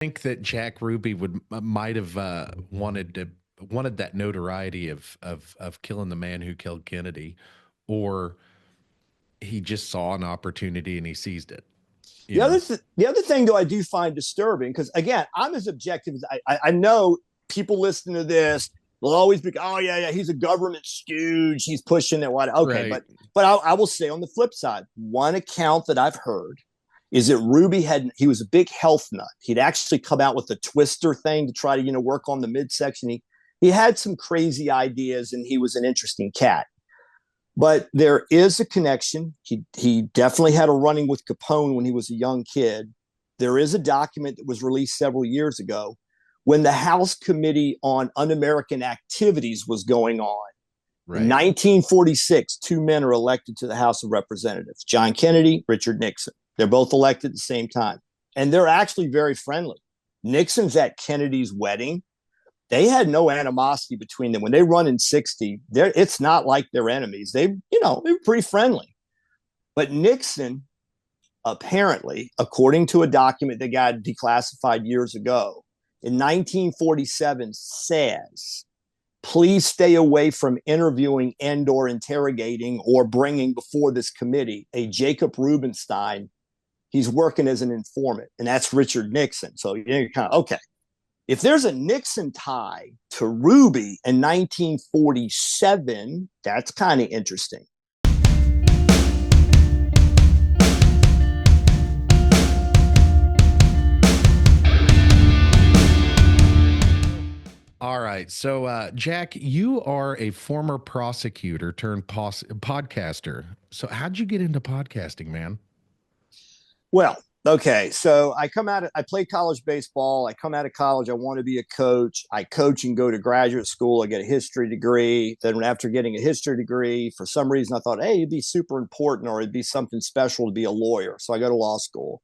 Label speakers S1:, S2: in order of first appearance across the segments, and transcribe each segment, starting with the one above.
S1: think that Jack Ruby would might have wanted that notoriety of killing the man who killed Kennedy, or he just saw an opportunity and he seized it. You know,
S2: The other thing, though, I do find disturbing because again, I'm as objective as I know people listening to this will always be, oh yeah, he's a government stooge, he's pushing it. What? Okay,
S1: right?
S2: but I will say on the flip side, one account that I've heard is that he was a big health nut. He'd actually come out with a twister thing to try to work on the midsection. He had some crazy ideas, and he was an interesting cat. But there is a connection. He definitely had a running with Capone when he was a young kid. There is a document that was released several years ago when the House Committee on Un-American Activities was going on. In
S1: Right.
S2: 1946, two men are elected to the House of Representatives, John Kennedy, Richard Nixon. They're both elected at the same time. And they're actually very friendly. Nixon's at Kennedy's wedding. They had no animosity between them. When they run in 60, it's not like they're enemies. They were pretty friendly. But Nixon, apparently, according to a document that got declassified years ago, in 1947 says, please stay away from interviewing and or interrogating or bringing before this committee a Jacob Rubenstein. He's working as an informant, and that's Richard Nixon. So you're kind of, okay, if there's a Nixon tie to Ruby in 1947, that's kind of interesting.
S1: All right. So, Jack, you are a former prosecutor turned podcaster. So, how'd you get into podcasting, man?
S2: Well, okay. So I play college baseball. I come out of college. I want to be a coach. I coach and go to graduate school. I get a history degree. Then after getting a history degree, for some reason, I thought, hey, it'd be super important or it'd be something special to be a lawyer. So I go to law school.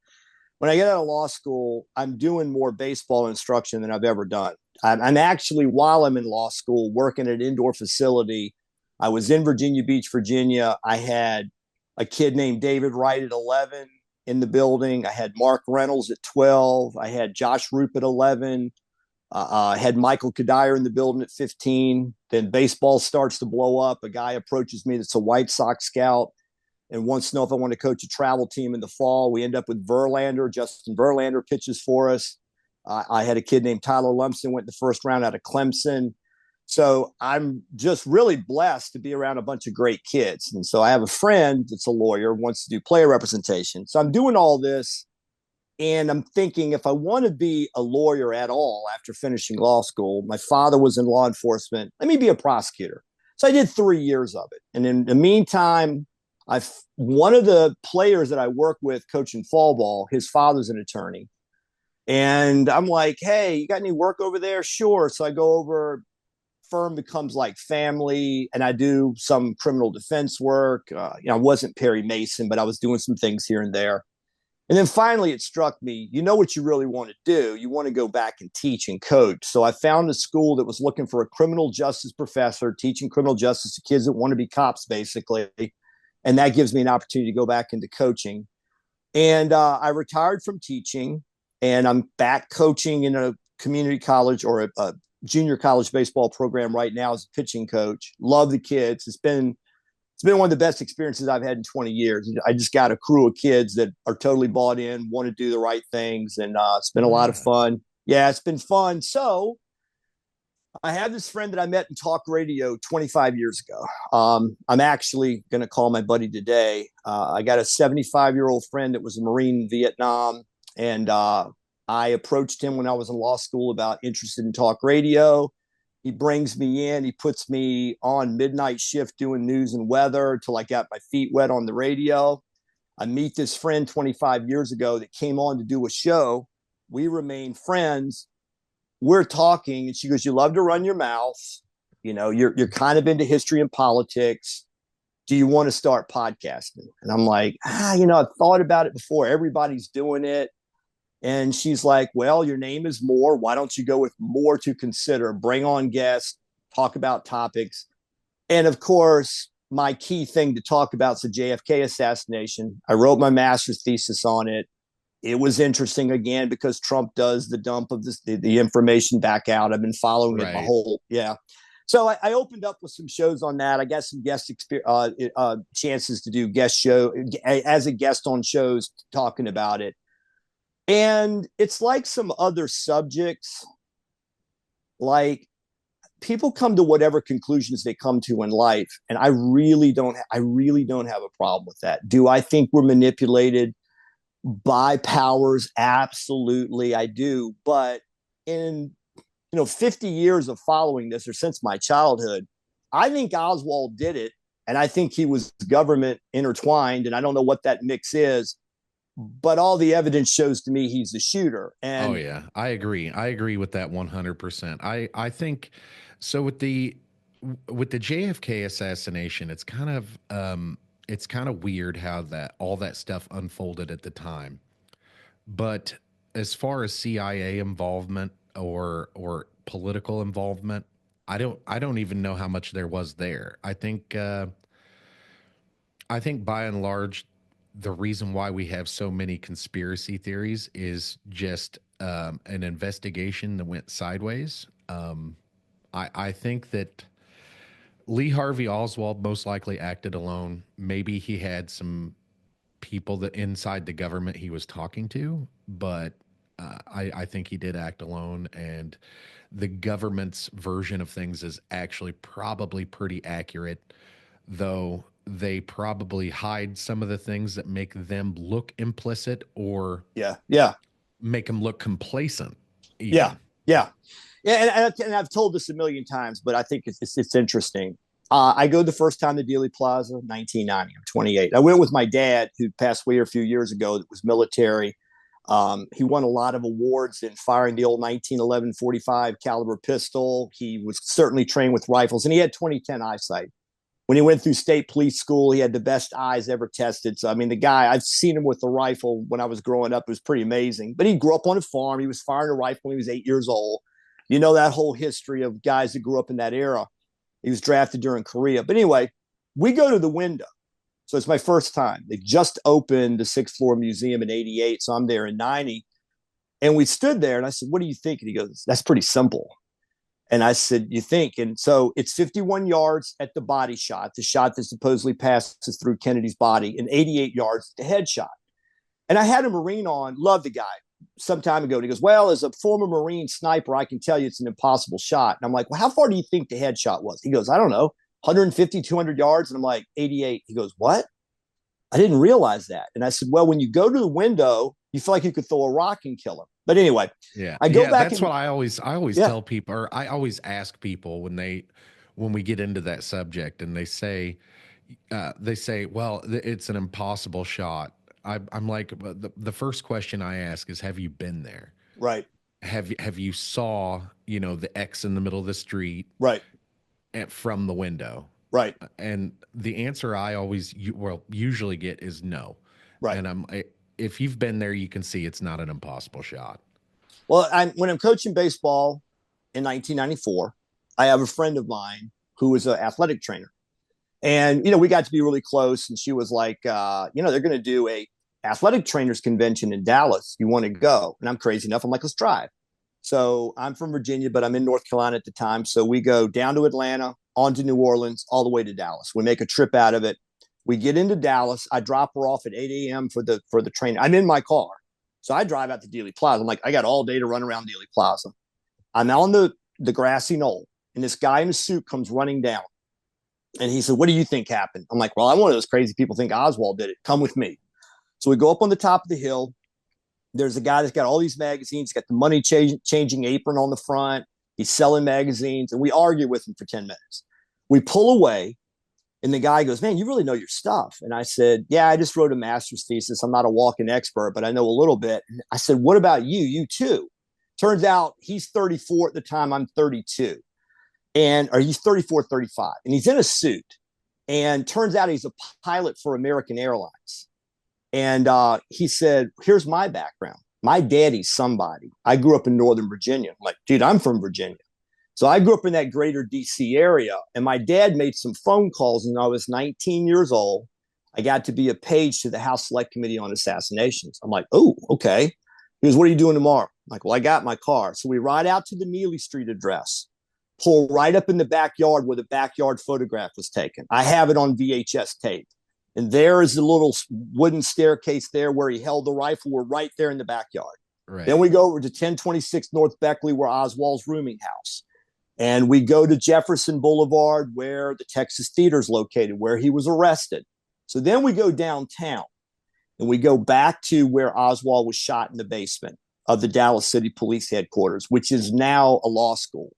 S2: When I get out of law school, I'm doing more baseball instruction than I've ever done. I'm actually, while I'm in law school, working at an indoor facility. I was in Virginia Beach, Virginia. I had a kid named David Wright at 11 in the building. I had Mark Reynolds at 12. I had Josh Roop at 11. I had Michael Kadire in the building at 15. Then baseball starts to blow up. A guy approaches me that's a White Sox scout and wants to know if I want to coach a travel team in the fall. We end up with Verlander. Justin Verlander pitches for us. I had a kid named Tyler Lumpson, went the first round out of Clemson. So I'm just really blessed to be around a bunch of great kids. And so I have a friend that's a lawyer, wants to do player representation. So I'm doing all this, and I'm thinking, if I want to be a lawyer at all after finishing law school, my father was in law enforcement, let me be a prosecutor. So I did 3 years of it. And in the meantime, one of the players that I work with coaching fall ball, his father's an attorney. And I'm like, hey, you got any work over there? Sure. So I go over, firm becomes like family, and I do some criminal defense work. I wasn't Perry Mason, but I was doing some things here and there. And then finally it struck me, what you really want to do? You want to go back and teach and coach. So I found a school that was looking for a criminal justice professor, teaching criminal justice to kids that want to be cops, basically. And that gives me an opportunity to go back into coaching. And I retired from teaching, and I'm back coaching in a community college or a junior college baseball program right now as a pitching coach. Love the kids. It's been one of the best experiences I've had in 20 years. I just got a crew of kids that are totally bought in, want to do the right things, and it's been a lot of fun. Yeah, it's been fun. So I have this friend that I met in talk radio 25 years ago. I'm actually going to call my buddy today. I got a 75-year-old friend that was a Marine in Vietnam, and I approached him when I was in law school about interested in talk radio. He brings me in. He puts me on midnight shift doing news and weather till I got my feet wet on the radio. I meet this friend 25 years ago that came on to do a show. We remain friends. We're talking, and she goes, you love to run your mouth. You're kind of into history and politics. Do you want to start podcasting? And I'm like, I've thought about it before. Everybody's doing it. And she's like, well, your name is Moore. Why don't you go with more to consider? Bring on guests, talk about topics. And of course, my key thing to talk about is the JFK assassination. I wrote my master's thesis on it. it was interesting again because Trump does the dump of this, the information back out. I've been following it my
S1: Right.
S2: whole, yeah. So I opened up with some shows on that. I got some chances to do guest show as a guest on shows talking about it. And it's like some other subjects, like people come to whatever conclusions they come to in life. And I really don't have a problem with that. Do I think we're manipulated by powers? Absolutely, I do. But in 50 years of following this, or since my childhood, I think Oswald did it, and I think he was government intertwined, and I don't know what that mix is, but all the evidence shows to me he's the shooter.
S1: Oh
S2: And
S1: yeah, I agree. I agree with that 100%. I think so with the JFK assassination, it's kind of weird how that all that stuff unfolded at the time. But as far as CIA involvement or political involvement, I don't even know how much there was there. I think by and large, the reason why we have so many conspiracy theories is just an investigation that went sideways. I think that Lee Harvey Oswald most likely acted alone. Maybe he had some people that inside the government he was talking to, but I think he did act alone. And the government's version of things is actually probably pretty accurate, though they probably hide some of the things that make them look implicit or
S2: yeah, yeah,
S1: make them look complacent,
S2: yeah,
S1: even.
S2: yeah, yeah. And I've told this a million times, but I think it's interesting. I go the first time to Dealey Plaza, 1990. I'm 28. I went with my dad, who passed away a few years ago. That was military. He won a lot of awards in firing the old 1911 45 caliber pistol. He was certainly trained with rifles, and he had 2010 eyesight. When he went through state police school, he had the best eyes ever tested. So, I mean, the guy, I've seen him with the rifle when I was growing up. It was pretty amazing. But he grew up on a farm. He was firing a rifle when he was 8 years old. You know, that whole history of guys that grew up in that era. He was drafted during Korea. But anyway, we go to the window. So it's my first time. They just opened the sixth floor museum in 88. So I'm there in 90. And we stood there and I said, what do you think? And he goes, that's pretty simple. And I said, you think? And so it's 51 yards at the body shot, the shot that supposedly passes through Kennedy's body, and 88 yards at the headshot. And I had a Marine on, loved the guy, some time ago. And he goes, well, as a former Marine sniper, I can tell you it's an impossible shot. And I'm like, well, how far do you think the headshot was? He goes, I don't know, 150, 200 yards. And I'm like, 88. He goes, what? I didn't realize that. And I said, well, when you go to the window, you feel like you could throw a rock and kill him. But anyway,
S1: Yeah.
S2: I go
S1: Yeah,
S2: back.
S1: that's what I always
S2: Yeah,
S1: tell people, or I always ask people when we get into that subject and they say, well, it's an impossible shot. I'm like, the first question I ask is, have you been there?
S2: right,
S1: Have you saw, the X in the middle of the street
S2: right,
S1: from the window?
S2: right,
S1: And the answer I always usually get is no.
S2: right.
S1: And if you've been there, you can see it's not an impossible shot.
S2: Well, when I'm coaching baseball in 1994, I have a friend of mine who was an athletic trainer. And, we got to be really close. And she was like, they're going to do a athletic trainers convention in Dallas. You want to go? And I'm crazy enough. I'm like, let's drive. So I'm from Virginia, but I'm in North Carolina at the time. So we go down to Atlanta, on to New Orleans, all the way to Dallas. We make a trip out of it. We get into Dallas. I drop her off at 8 a.m. for the train. I'm in my car. So I drive out to Dealey Plaza. I'm like, I got all day to run around Dealey Plaza. I'm on the grassy knoll, and this guy in a suit comes running down. And he said, what do you think happened? I'm like, well, I'm one of those crazy people think Oswald did it. Come with me. So we go up on the top of the hill. There's a guy that's got all these magazines, got the money changing apron on the front. He's selling magazines, and we argue with him for 10 minutes. We pull away, and the guy goes, man, you really know your stuff. And I said, yeah, I just wrote a master's thesis. I'm not a walking expert, but I know a little bit. And I said, what about you? You too. Turns out he's 34 at the time. I'm 32. Or he's 34, 35. And he's in a suit. And turns out he's a pilot for American Airlines. And he said, here's my background. My daddy's somebody. I grew up in Northern Virginia. I'm like, dude, I'm from Virginia. So I grew up in that greater DC area. And my dad made some phone calls when I was 19 years old. I got to be a page to the House Select Committee on Assassinations. I'm like, oh, okay. He goes, what are you doing tomorrow? I'm like, well, I got my car. So we ride out to the Neely Street address, pull right up in the backyard where the backyard photograph was taken. I have it on VHS tape. And there is the little wooden staircase there where he held the rifle. We're right there in the backyard.
S1: Right.
S2: Then we go over to 1026 North Beckley, where Oswald's rooming house. And we go to Jefferson Boulevard, where the Texas Theater is located, where he was arrested. So then we go downtown and we go back to where Oswald was shot in the basement of the Dallas City Police Headquarters, which is now a law school.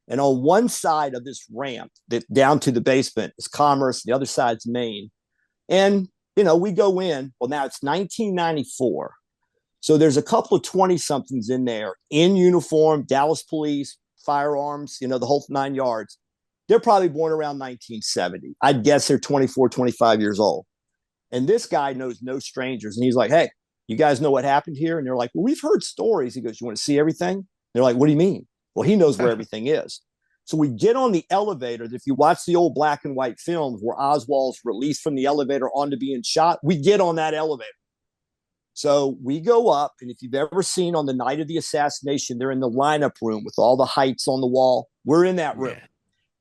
S2: And on one side of this ramp that down to the basement is Commerce, the other side's Main. And, you know, we go in. Well, now it's 1994. So there's a couple of 20-somethings in there in uniform, Dallas police, firearms, you know, the whole 9 yards. They're probably born around 1970. I'd guess they're 24, 25 years old. And this guy knows no strangers. And he's like, hey, you guys know what happened here? And they're like, well, we've heard stories. He goes, you want to see everything? They're like, what do you mean? Well, he knows where everything is. So we get on the elevator. If you watch the old black and white films where Oswald's released from the elevator onto being shot, we get on that elevator. So we go up, and if you've ever seen on the night of the assassination, they're in the lineup room with all the heights on the wall. We're in that room. Yeah.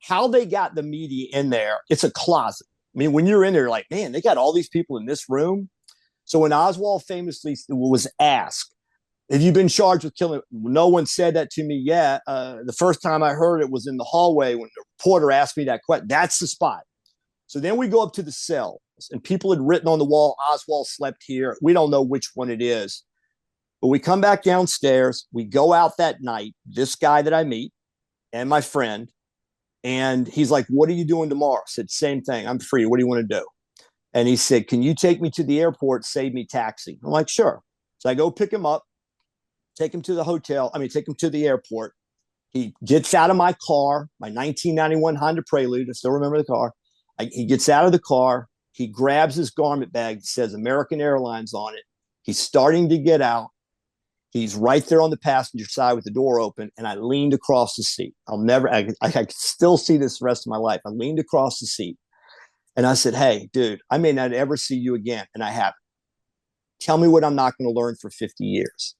S2: How they got the media in there, it's a closet. I mean, when you're in there, you're like, man, they got all these people in this room. So when Oswald famously was asked, have you been charged with killing? No one said that to me yet. The first time I heard it was in the hallway when the reporter asked me that question. That's the spot. So then we go up to the cells, and people had written on the wall, Oswald slept here. We don't know which one it is. But we come back downstairs. We go out that night, this guy that I meet and my friend, and he's like, what are you doing tomorrow? I said, same thing. I'm free. What do you want to do? And he said, can you take me to the airport, save me taxi? I'm like, sure. So I go pick him up, take him to the hotel. Take him to the airport. He gets out of my car, my 1991 Honda Prelude. I still remember the car. He gets out of the car. He grabs his garment bag that says American Airlines on it. He's starting to get out. He's right there on the passenger side with the door open, and I leaned across the seat. I can still see this the rest of my life. I leaned across the seat, and I said, hey, dude, I may not ever see you again, and I haven't. Tell me what I'm not going to learn for 50 years.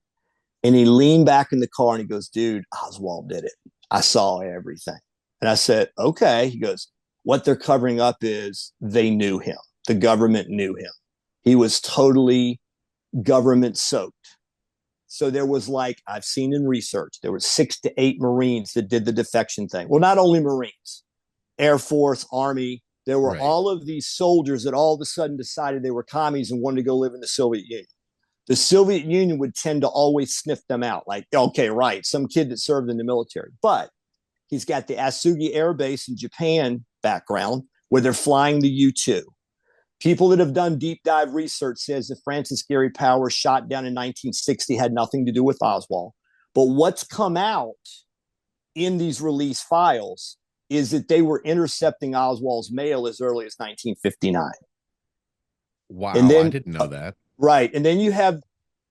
S2: And he leaned back in the car, and he goes, dude, Oswald did it. I saw everything. And I said, okay. He goes, what they're covering up is they knew him. The government knew him. He was totally government soaked. So there was, like, I've seen in research, there were 6 to 8 Marines that did the defection thing. Well, not only Marines, Air Force, Army. There were all of these soldiers that all of a sudden decided they were commies and wanted to go live in the Soviet Union. The Soviet Union would tend to always sniff them out. Like, okay, right, some kid that served in the military. But he's got the Asugi Air Base in Japan background where they're flying the U-2. People that have done deep dive research says that Francis Gary Powers shot down in 1960 had nothing to do with Oswald. But what's come out in these release files is that they were intercepting Oswald's mail as early as 1959.
S1: Wow,
S2: and then,
S1: I didn't know that.
S2: Right. And then you have,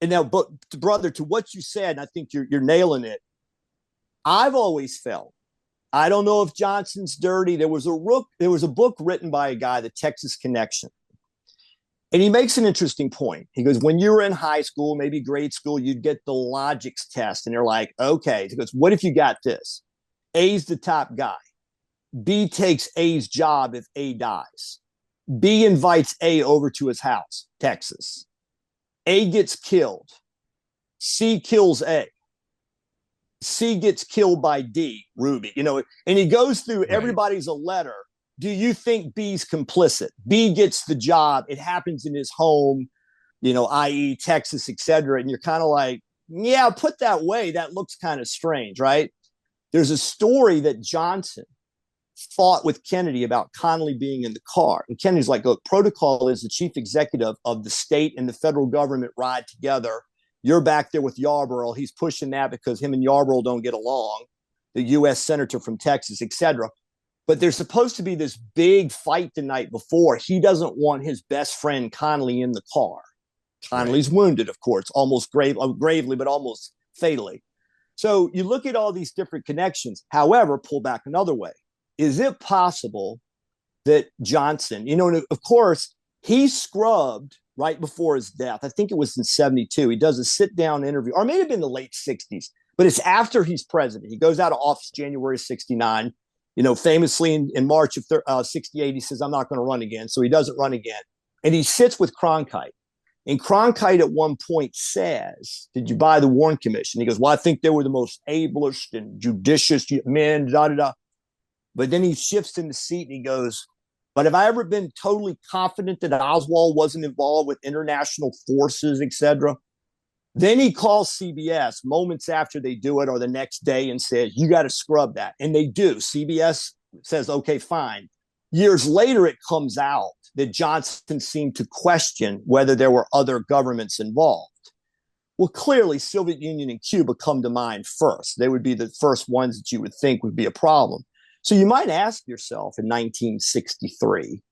S2: and now, but brother, to what you said, and I think you're nailing it. I've always felt, I don't know if Johnson's dirty. There was a book written by a guy, The Texas Connection. And he makes an interesting point. He goes, when you were in high school, maybe grade school, you'd get the logics test. And they're like, okay. He goes, what if you got this? A's the top guy. B takes A's job if A dies. B invites A over to his house, Texas. A gets killed. C kills A. C gets killed by D, Ruby. You know, and he goes through everybody's a letter. Do you think B's complicit? B gets the job. It happens in his home, you know, i.e. Texas, et cetera. And you're kind of like, yeah, put that way. That looks kind of strange, right? There's a story that Johnson fought with Kennedy about Connally being in the car. And Kennedy's like, look, protocol is the chief executive of the state and the federal government ride together. You're back there with Yarborough. He's pushing that because him and Yarborough don't get along, the U.S. senator from Texas, et cetera. But there's supposed to be this big fight the night before. He doesn't want his best friend Connally in the car. Connally's wounded, of course, almost gravely, but almost fatally. So you look at all these different connections. However, pull back another way. Is it possible that Johnson, you know, of course, He scrubbed right before his death. I think it was in 72. He does a sit-down interview, or it may have been the late 60s, but it's after he's president. He goes out of office January 69. Famously in March of 68, he says, I'm not going to run again. So he doesn't run again. And he sits with Cronkite. And Cronkite at one point says, did you buy the Warren Commission? He goes, well, I think they were the most ablest and judicious men, da-da-da. But then he shifts in the seat and he goes, but have I ever been totally confident that Oswald wasn't involved with international forces, etc.? Then he calls CBS moments after they do it or the next day and says, you got to scrub that. And they do. CBS says, okay, fine. Years later, it comes out that Johnson seemed to question whether there were other governments involved. Well, clearly, Soviet Union and Cuba come to mind first. They would be the first ones that you would think would be a problem. So you might ask yourself in 1963,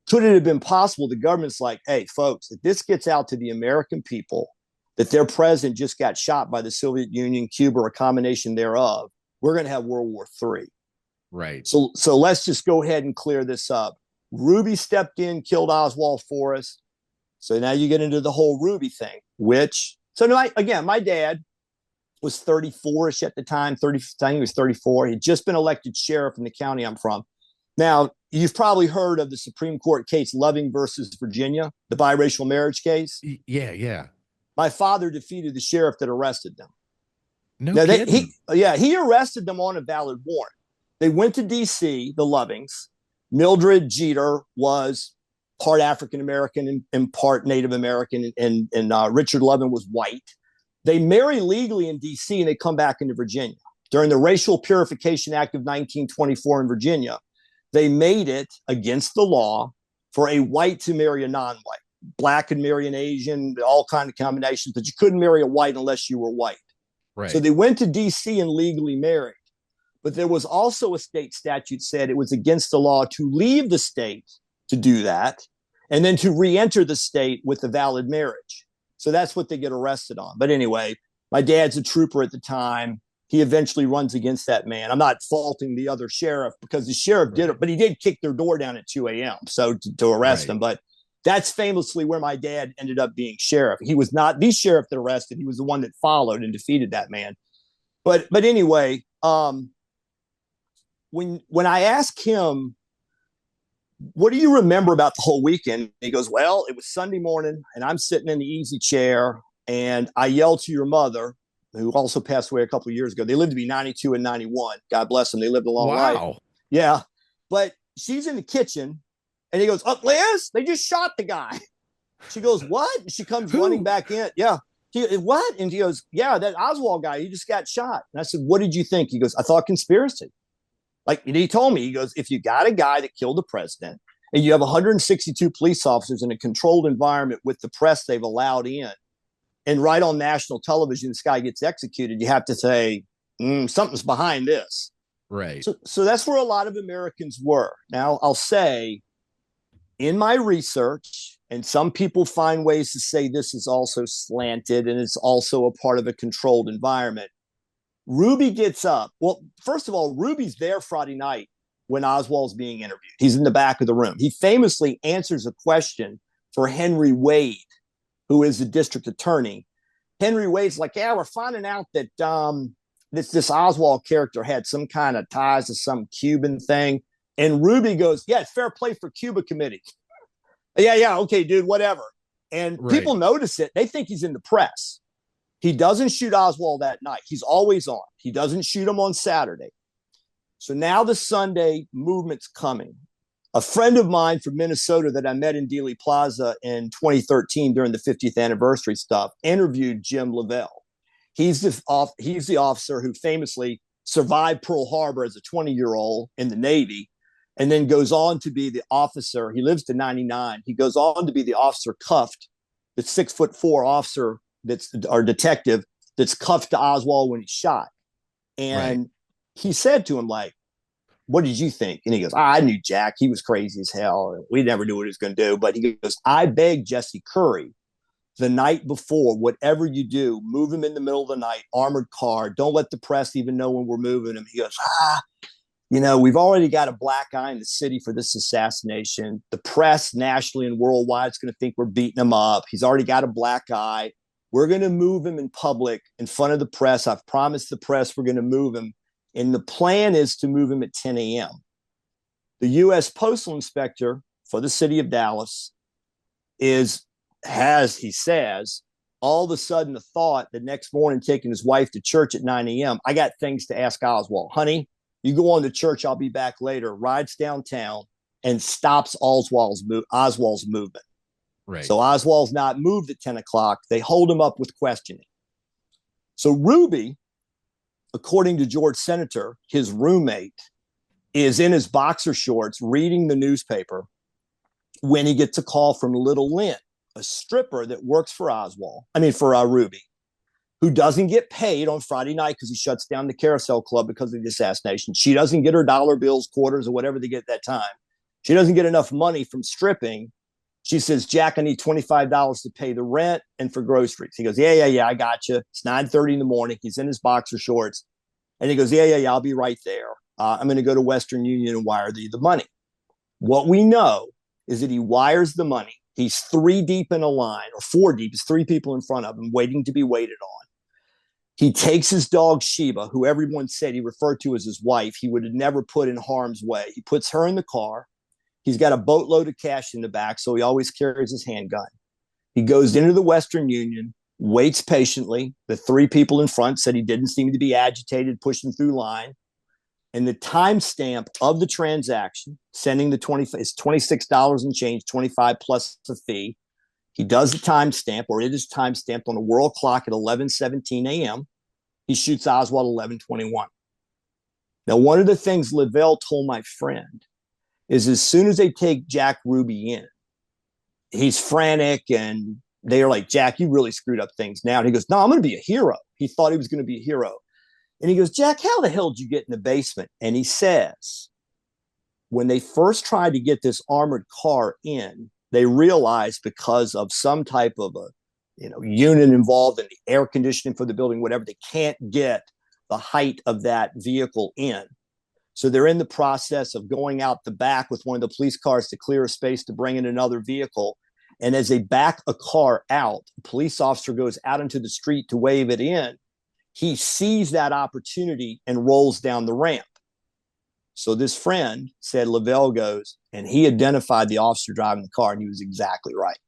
S2: could it have been possible the government's like, hey, folks, if this gets out to the American people, that their president just got shot by the Soviet Union, Cuba, or a combination thereof, we're going to have World War III.
S1: Right.
S2: So let's just go ahead and clear this up. Ruby stepped in, killed Oswald for us. So now you get into the whole Ruby thing, my dad was 34-ish at the time, I think he was 34. He'd just been elected sheriff in the county I'm from. Now, you've probably heard of the Supreme Court case Loving versus Virginia, the biracial marriage case.
S1: Yeah.
S2: My father defeated the sheriff that arrested them.
S1: No kidding.
S2: He arrested them on a valid warrant. They went to D.C., the Lovings. Mildred Jeter was part African-American and part Native American, and Richard Loving was white. They marry legally in D.C. and they come back into Virginia. During the Racial Purification Act of 1924 in Virginia, they made it against the law for a white to marry a non-white. Black could marry an Asian, all kinds of combinations, but you couldn't marry a white unless you were white.
S1: Right.
S2: So they went to D.C. and legally married. But there was also a state statute said it was against the law to leave the state to do that and then to re-enter the state with a valid marriage. So that's what they get arrested on. But anyway, my dad's a trooper at the time. He eventually runs against that man. I'm not faulting the other sheriff because the sheriff did it, but he did kick their door down at 2 a.m. So to arrest him. But that's famously where my dad ended up being sheriff. He was not the sheriff that arrested. He was the one that followed and defeated that man. But anyway, when I asked him, what do you remember about the whole weekend? He goes, well, it was Sunday morning and I'm sitting in the easy chair and I yelled to your mother, who also passed away a couple of years ago. They lived to be 92 and 91. God bless them. They lived a long life. Yeah. But she's in the kitchen and he goes, oh, Liz, they just shot the guy. She goes, what? And she comes running back in. Yeah. What? And he goes, yeah, that Oswald guy, he just got shot. And I said, what did you think? He goes, I thought conspiracy. Like he told me, he goes, if you got a guy that killed the president and you have 162 police officers in a controlled environment with the press they've allowed in, and right on national television, this guy gets executed, you have to say, something's behind this.
S1: Right.
S2: So that's where a lot of Americans were. Now, I'll say in my research, and some people find ways to say this is also slanted and it's also a part of a controlled environment. Ruby gets up. Well, first of all, Ruby's there Friday night when Oswald's being interviewed. He's in the back of the room. He famously answers a question for Henry Wade, who is the district attorney. Henry Wade's like, yeah, we're finding out that this Oswald character had some kind of ties to some Cuban thing. And Ruby goes, yeah, it's fair play for Cuba committee. Yeah, okay, dude, whatever. And people notice it. They think he's in the press. He doesn't shoot Oswald that night. He's always on. He doesn't shoot him on Saturday. So now the Sunday movement's coming. A friend of mine from Minnesota that I met in Dealey Plaza in 2013 during the 50th anniversary stuff interviewed Jim Lavelle. He's the officer who famously survived Pearl Harbor as a 20-year-old in the Navy and then goes on to be the officer. He lives to 99. He goes on to be the officer cuffed, the 6'4" officer that's our detective that's cuffed to Oswald when he's shot. And he said to him, like, what did you think? And he goes, I knew Jack. He was crazy as hell. We never knew what he was going to do. But he goes, I begged Jesse Curry the night before, whatever you do, move him in the middle of the night, armored car. Don't let the press even know when we're moving him. He goes, we've already got a black eye in the city for this assassination. The press nationally and worldwide is going to think we're beating him up. He's already got a black eye. We're going to move him in public in front of the press. I've promised the press we're going to move him. And the plan is to move him at 10 a.m. The U.S. Postal Inspector for the city of Dallas he says, all of a sudden a thought the next morning taking his wife to church at 9 a.m. I got things to ask Oswald. Honey, you go on to church, I'll be back later. Rides downtown and stops Oswald's movement.
S1: Right.
S2: So Oswald's not moved at 10 o'clock. They hold him up with questioning. So Ruby, according to George Senator, his roommate, is in his boxer shorts reading the newspaper when he gets a call from Little Lynn, a stripper that works for Ruby, who doesn't get paid on Friday night because he shuts down the Carousel Club because of the assassination. She doesn't get her dollar bills, quarters, or whatever they get at that time. She doesn't get enough money from stripping. She says, Jack, I need $25 to pay the rent and for groceries. He goes, yeah, I got you. It's 9:30 in the morning. He's in his boxer shorts. And he goes, yeah, I'll be right there. I'm going to go to Western Union and wire the money. What we know is that he wires the money. He's 3 deep in a line, or 4 deep. It's 3 people in front of him waiting to be waited on. He takes his dog, Sheba, who everyone said he referred to as his wife. He would have never put in harm's way. He puts her in the car. He's got a boatload of cash in the back, so he always carries his handgun. He goes into the Western Union, waits patiently. The 3 people in front said he didn't seem to be agitated, pushing through line. And the timestamp of the transaction, sending is $26 and change, 25 plus a fee. He does the timestamp, or it is timestamped on a world clock at 11:17 a.m. He shoots Oswald 11:21. Now, one of the things Lavelle told my friend is as soon as they take Jack Ruby in, he's frantic and they're like, Jack, you really screwed up things now. And he goes, no, I'm going to be a hero. He thought he was going to be a hero. And he goes, Jack, how the hell did you get in the basement? And he says, when they first tried to get this armored car in, they realized because of some type of a unit involved in the air conditioning for the building, whatever, they can't get the height of that vehicle in. So they're in the process of going out the back with one of the police cars to clear a space to bring in another vehicle. And as they back a car out, a police officer goes out into the street to wave it in. He sees that opportunity and rolls down the ramp. So this friend said Lavelle goes, and he identified the officer driving the car, and he was exactly right.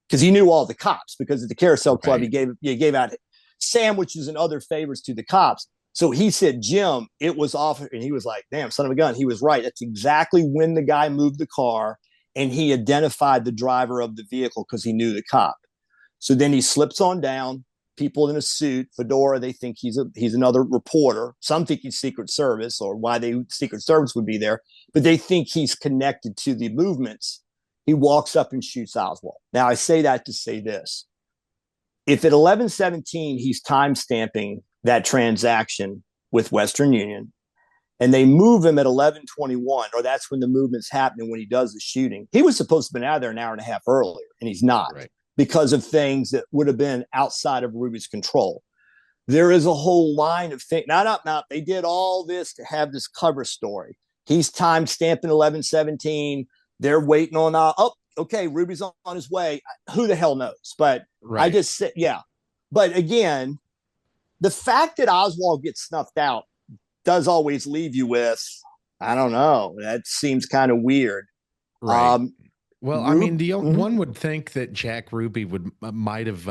S2: Because he knew all the cops, because at the Carousel Club, right, he gave out sandwiches and other favors to the cops. So he said, Jim, it was off. And he was like, damn, son of a gun. He was right. That's exactly when the guy moved the car, and he identified the driver of the vehicle because he knew the cop. So then he slips on down. People in a suit, fedora, they think he's another reporter. Some think he's Secret Service, or why Secret Service would be there, but they think he's connected to the movements. He walks up and shoots Oswald. Now, I say that to say this. If at 11:17 he's time stamping that transaction with Western Union, and they move him at 11:21, or that's when the movement's happening when he does the shooting, he was supposed to have been out of there an hour and a half earlier, and he's not. Right. Because of things that would have been outside of Ruby's control. There is a whole line of things. Now, they did all this to have this cover story. He's time stamping 11:17. They're waiting on, okay, Ruby's on his way. Who the hell knows? But right. I just said, yeah. But again, the fact that Oswald gets snuffed out does always leave you with, I don't know, that seems kind of weird.
S1: Right. Well, I mean, one would think that Jack Ruby might have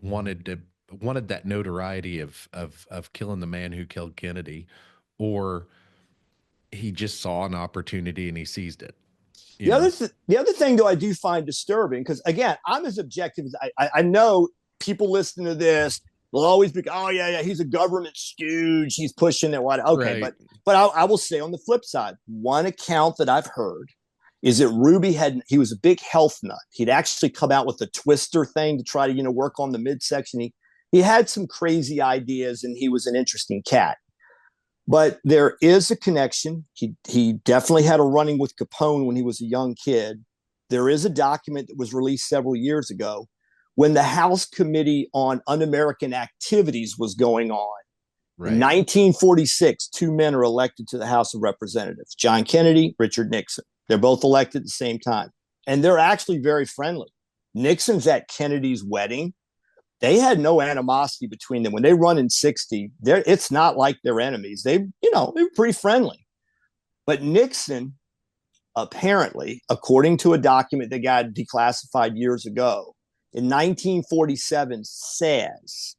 S1: wanted that notoriety of killing the man who killed Kennedy, or he just saw an opportunity and he seized it.
S2: The other thing, though, I do find disturbing, because again, I'm as objective as I know people listening to this will always be, oh yeah, he's a government stooge, he's pushing it. Okay, right. But I will say on the flip side, one account that I've heard is that Ruby he was a big health nut. He'd actually come out with a twister thing to try to, work on the midsection. He had some crazy ideas, and he was an interesting cat. But there is a connection. He definitely had a run-in with Capone when he was a young kid. There is a document that was released several years ago when the House Committee on Un-American Activities was going on. In
S1: Right.
S2: 1946, two men are elected to the House of Representatives, John Kennedy, Richard Nixon. They're both elected at the same time. And they're actually very friendly. Nixon's at Kennedy's wedding. They had no animosity between them. When they run in 60, it's not like they're enemies. They were pretty friendly. But Nixon, apparently, according to a document that got declassified years ago, in 1947 says,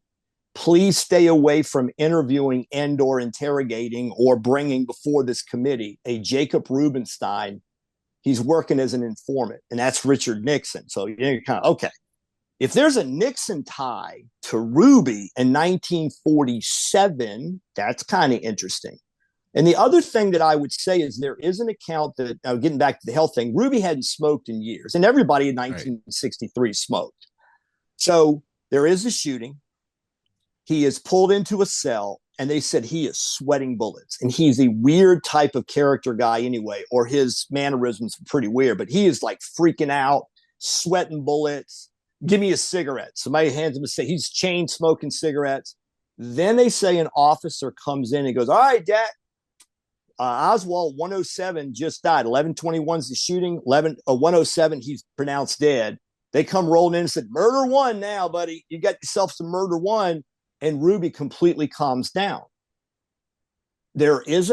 S2: please stay away from interviewing and or interrogating or bringing before this committee a Jacob Rubenstein. He's working as an informant, and that's Richard Nixon. So you're kind of, okay. If there's a Nixon tie to Ruby in 1947, that's kind of interesting. And the other thing that I would say is there is an account that, now getting back to the health thing, Ruby hadn't smoked in years, and everybody in 1963 smoked. So there is a shooting. He is pulled into a cell, and they said he is sweating bullets. And he's a weird type of character guy anyway, or his mannerisms are pretty weird, but he is like freaking out, sweating bullets. Give me a cigarette. Somebody hands him a cigarette. He's chain smoking cigarettes. Then they say an officer comes in and goes, all right, Dak, Oswald 107 just died. 1121's the shooting. 107, he's pronounced dead. They come rolling in and said, murder one now, buddy. You got yourself some murder one. And Ruby completely calms down. There is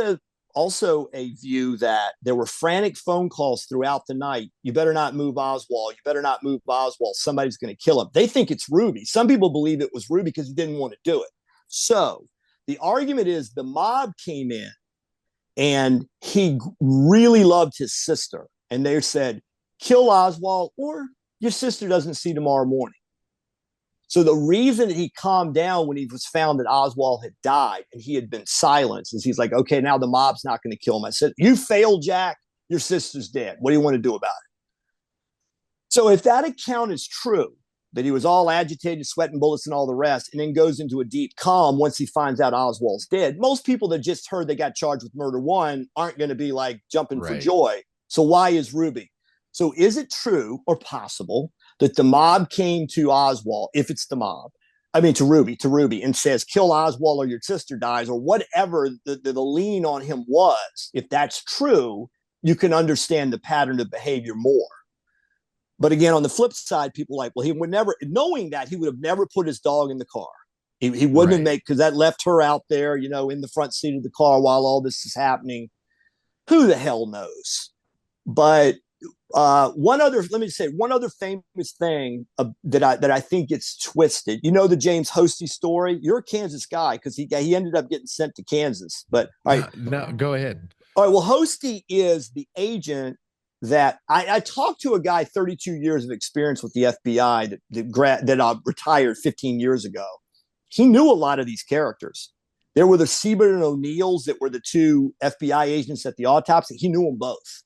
S2: also a view that there were frantic phone calls throughout the night. You better not move Oswald. You better not move Oswald. Somebody's going to kill him. They think it's Ruby. Some people believe it was Ruby because he didn't want to do it. So the argument is the mob came in and he really loved his sister. And they said, kill Oswald or your sister doesn't see tomorrow morning. So the reason that he calmed down when he was found that Oswald had died and he had been silenced is he's like, okay, now the mob's not going to kill him. I said, you failed, Jack. Your sister's dead. What do you want to do about it? So if that account is true, that he was all agitated, sweating bullets and all the rest, and then goes into a deep calm once he finds out Oswald's dead, most people that just heard they got charged with murder one aren't going to be like jumping for joy. So why is Ruby? So is it true or possible that the mob came to Oswald, if it's the mob, to Ruby, and says, kill Oswald or your sister dies, or whatever the lean on him was? If that's true, you can understand the pattern of behavior more. But again, on the flip side, people are like, well, he would never, knowing that, he would have never put his dog in the car. He wouldn't have made, because that left her out there, in the front seat of the car while all this is happening. Who the hell knows? But one other famous thing that I think gets twisted. The James Hosty story. You're a Kansas guy because he ended up getting sent to Kansas. But all right,
S1: no, go ahead.
S2: All right. Well, Hosty is the agent that I talked to a guy 32 years of experience with the FBI that retired 15 years ago. He knew a lot of these characters. There were the Siebert and O'Neills that were the two FBI agents at the autopsy. He knew them both.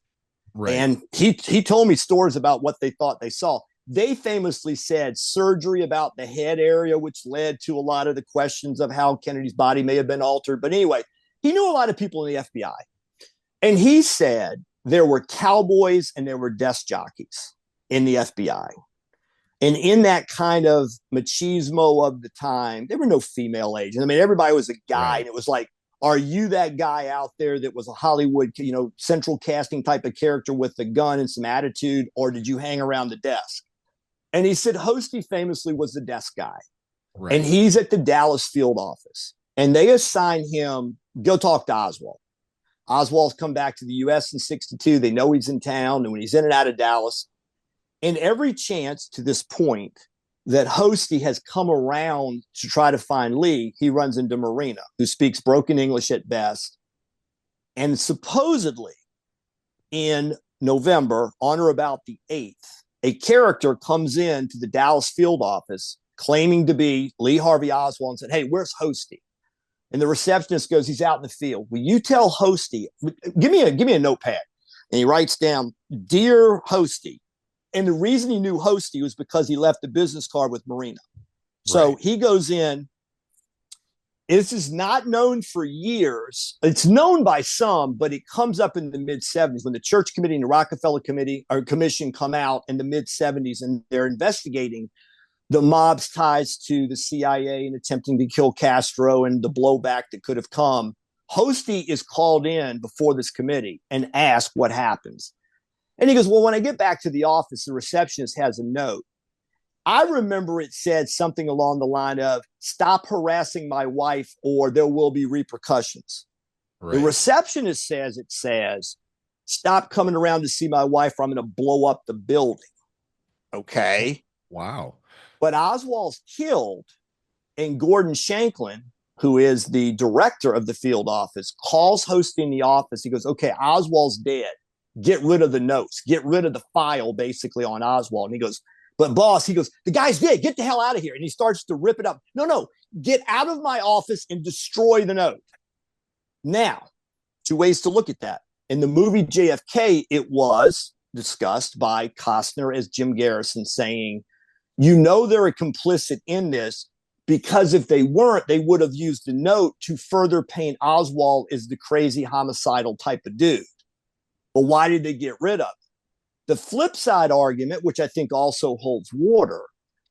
S2: Right. And he told me stories about what they thought they saw. They famously said surgery about the head area, which led to a lot of the questions of how Kennedy's body may have been altered. But anyway, he knew a lot of people in the FBI. And he said there were cowboys and there were desk jockeys in the FBI. And in that kind of machismo of the time, there were no female agents. Everybody was a guy. Right. And it was like, are you that guy out there that was a Hollywood, central casting type of character with a gun and some attitude, or did you hang around the desk? And he said Hosty famously was the desk guy. Right. And he's at the Dallas field office. And they assign him, go talk to Oswald. Oswald's come back to the U.S. in 62. They know he's in town. And when he's in and out of Dallas, and every chance to this point that Hosty has come around to try to find Lee, he runs into Marina, who speaks broken English at best. And supposedly in November, on or about the 8th, a character comes in to the Dallas field office claiming to be Lee Harvey Oswald and said, hey, where's Hosty? And the receptionist goes, he's out in the field. Will you tell Hosty, give me a notepad. And he writes down, Dear Hosty. And the reason he knew Hosty was because he left a business card with Marina. So he goes in. This is not known for years. It's known by some, but it comes up in the mid-70s when the Church Committee and the Rockefeller Committee or Commission come out in the mid-70s, and they're investigating the mob's ties to the CIA and attempting to kill Castro and the blowback that could have come. Hosty is called in before this committee and asked what happens. And he goes, well, when I get back to the office, the receptionist has a note. I remember it said something along the line of, stop harassing my wife or there will be repercussions. Right. The receptionist says, stop coming around to see my wife or I'm going to blow up the building. Okay.
S1: Wow.
S2: But Oswald's killed, and Gordon Shanklin, who is the director of the field office, calls Hosty in the office. He goes, okay, Oswald's dead. Get rid of the notes. Get rid of the file, basically, on Oswald. And he goes, but boss, he goes, the guy's dead. Get the hell out of here. And he starts to rip it up. No, get out of my office and destroy the note. Now, two ways to look at that. In the movie JFK, it was discussed by Costner as Jim Garrison saying, you know they're complicit in this because if they weren't, they would have used the note to further paint Oswald as the crazy homicidal type of dude. But why did they get rid of it? The flip side argument, which I think also holds water,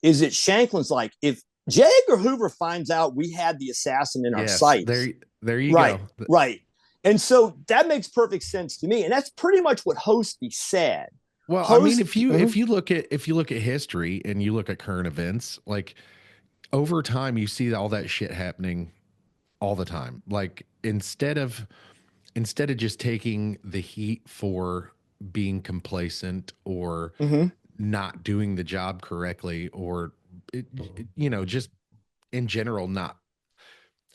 S2: is that Shanklin's like, if J. Edgar Hoover finds out we had the assassin in our sights.
S1: There you go.
S2: Right. And so that makes perfect sense to me. And that's pretty much what Hosty said.
S1: Well, I mean, if you look at history and you look at current events, like over time, you see all that shit happening all the time. Like instead of just taking the heat for being complacent or not doing the job correctly, or just in general not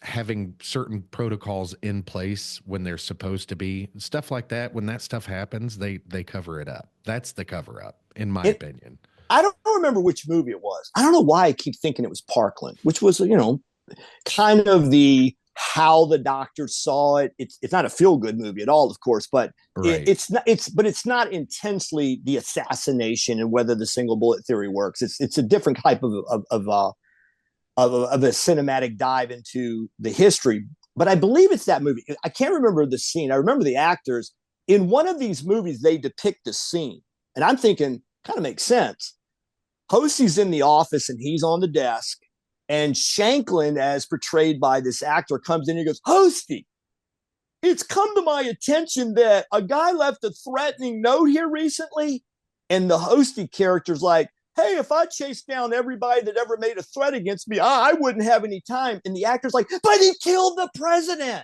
S1: having certain protocols in place when they're supposed to be, stuff like that, when that stuff happens, they cover it up. That's the cover up, in my opinion.
S2: I don't remember which movie it was. I don't know why I keep thinking it was Parkland, which was, kind of the how the doctor saw it. It's not a feel-good movie at all, of course, but right. It's not intensely the assassination and whether the single bullet theory works. It's a different type of a cinematic dive into the history. But I believe it's that movie. I can't remember the scene. I remember the actors. In one of these movies, they depict the scene. And I'm thinking, kind of makes sense. Hosty's in the office and he's on the desk. And Shanklin, as portrayed by this actor, comes in and he goes, Hosty, it's come to my attention that a guy left a threatening note here recently. And the Hosty character's like, hey, if I chased down everybody that ever made a threat against me, I wouldn't have any time. And the actor's like, but he killed the president.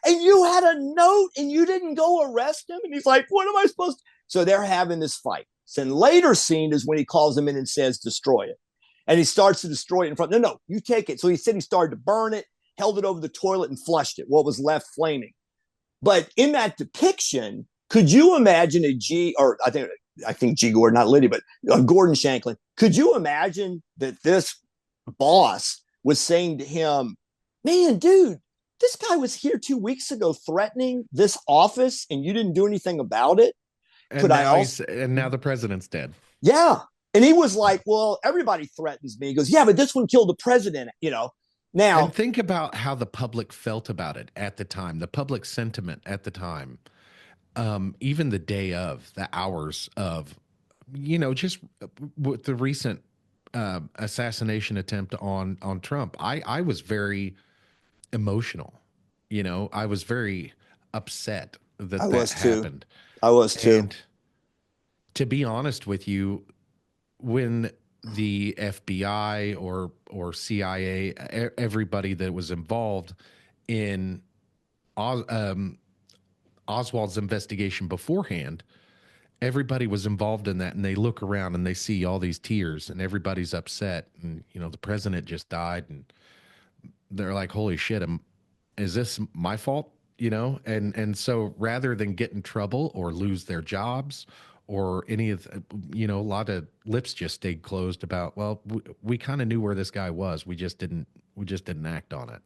S2: And you had a note and you didn't go arrest him. And he's like, what am I supposed to? So they're having this fight. So then later scene is when he calls him in and says, destroy it. And he starts to destroy it in front. No, you take it. So he said he started to burn it, held it over the toilet and flushed it. What was left flaming. But in that depiction, could you imagine I think G. Gordon, not Liddy, but Gordon Shanklin. Could you imagine that this boss was saying to him, man, dude, this guy was here 2 weeks ago threatening this office and you didn't do anything about it?
S1: And now the president's dead.
S2: Yeah. And he was like, well, everybody threatens me. He goes, yeah, but this one killed the president, Now,
S1: and think about how the public felt about it at the time, the public sentiment at the time. Even the day of, the hours of, just with the recent assassination attempt on Trump, I was very emotional. I was very upset that happened.
S2: I was too.
S1: And to be honest with you, when the FBI or CIA, everybody that was involved in Oswald's investigation beforehand, everybody was involved in that, and they look around and they see all these tears and everybody's upset, and the president just died, and they're like, holy shit, is this my fault? And so rather than get in trouble or lose their jobs or any of a lot of lips just stayed closed about, well, we kind of knew where this guy was, we just didn't act on it.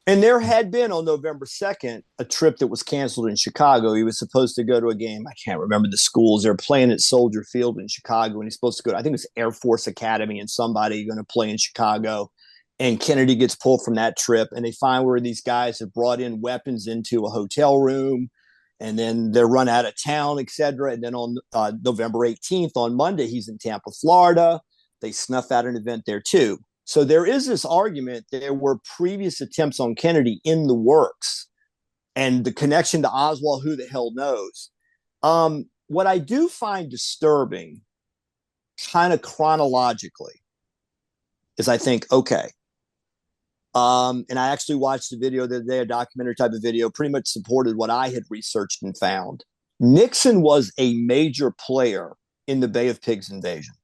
S2: And there had been on November 2nd a trip that was canceled in Chicago. He was supposed to go to a game. I can't remember the schools. They're playing at Soldier Field in Chicago, and he's supposed to go to, I think it was Air Force Academy, and somebody going to play in Chicago. And Kennedy gets pulled from that trip, and they find where these guys have brought in weapons into a hotel room, and then they're run out of town, et cetera. And then on November 18th, on Monday, he's in Tampa, Florida. They snuff out an event there too. So there is this argument there were previous attempts on Kennedy in the works, and the connection to Oswald, who the hell knows? What I do find disturbing, kind of chronologically, is I think, okay, and I actually watched a video the other day, a documentary type of video, pretty much supported what I had researched and found. Nixon was a major player in the Bay of Pigs invasion.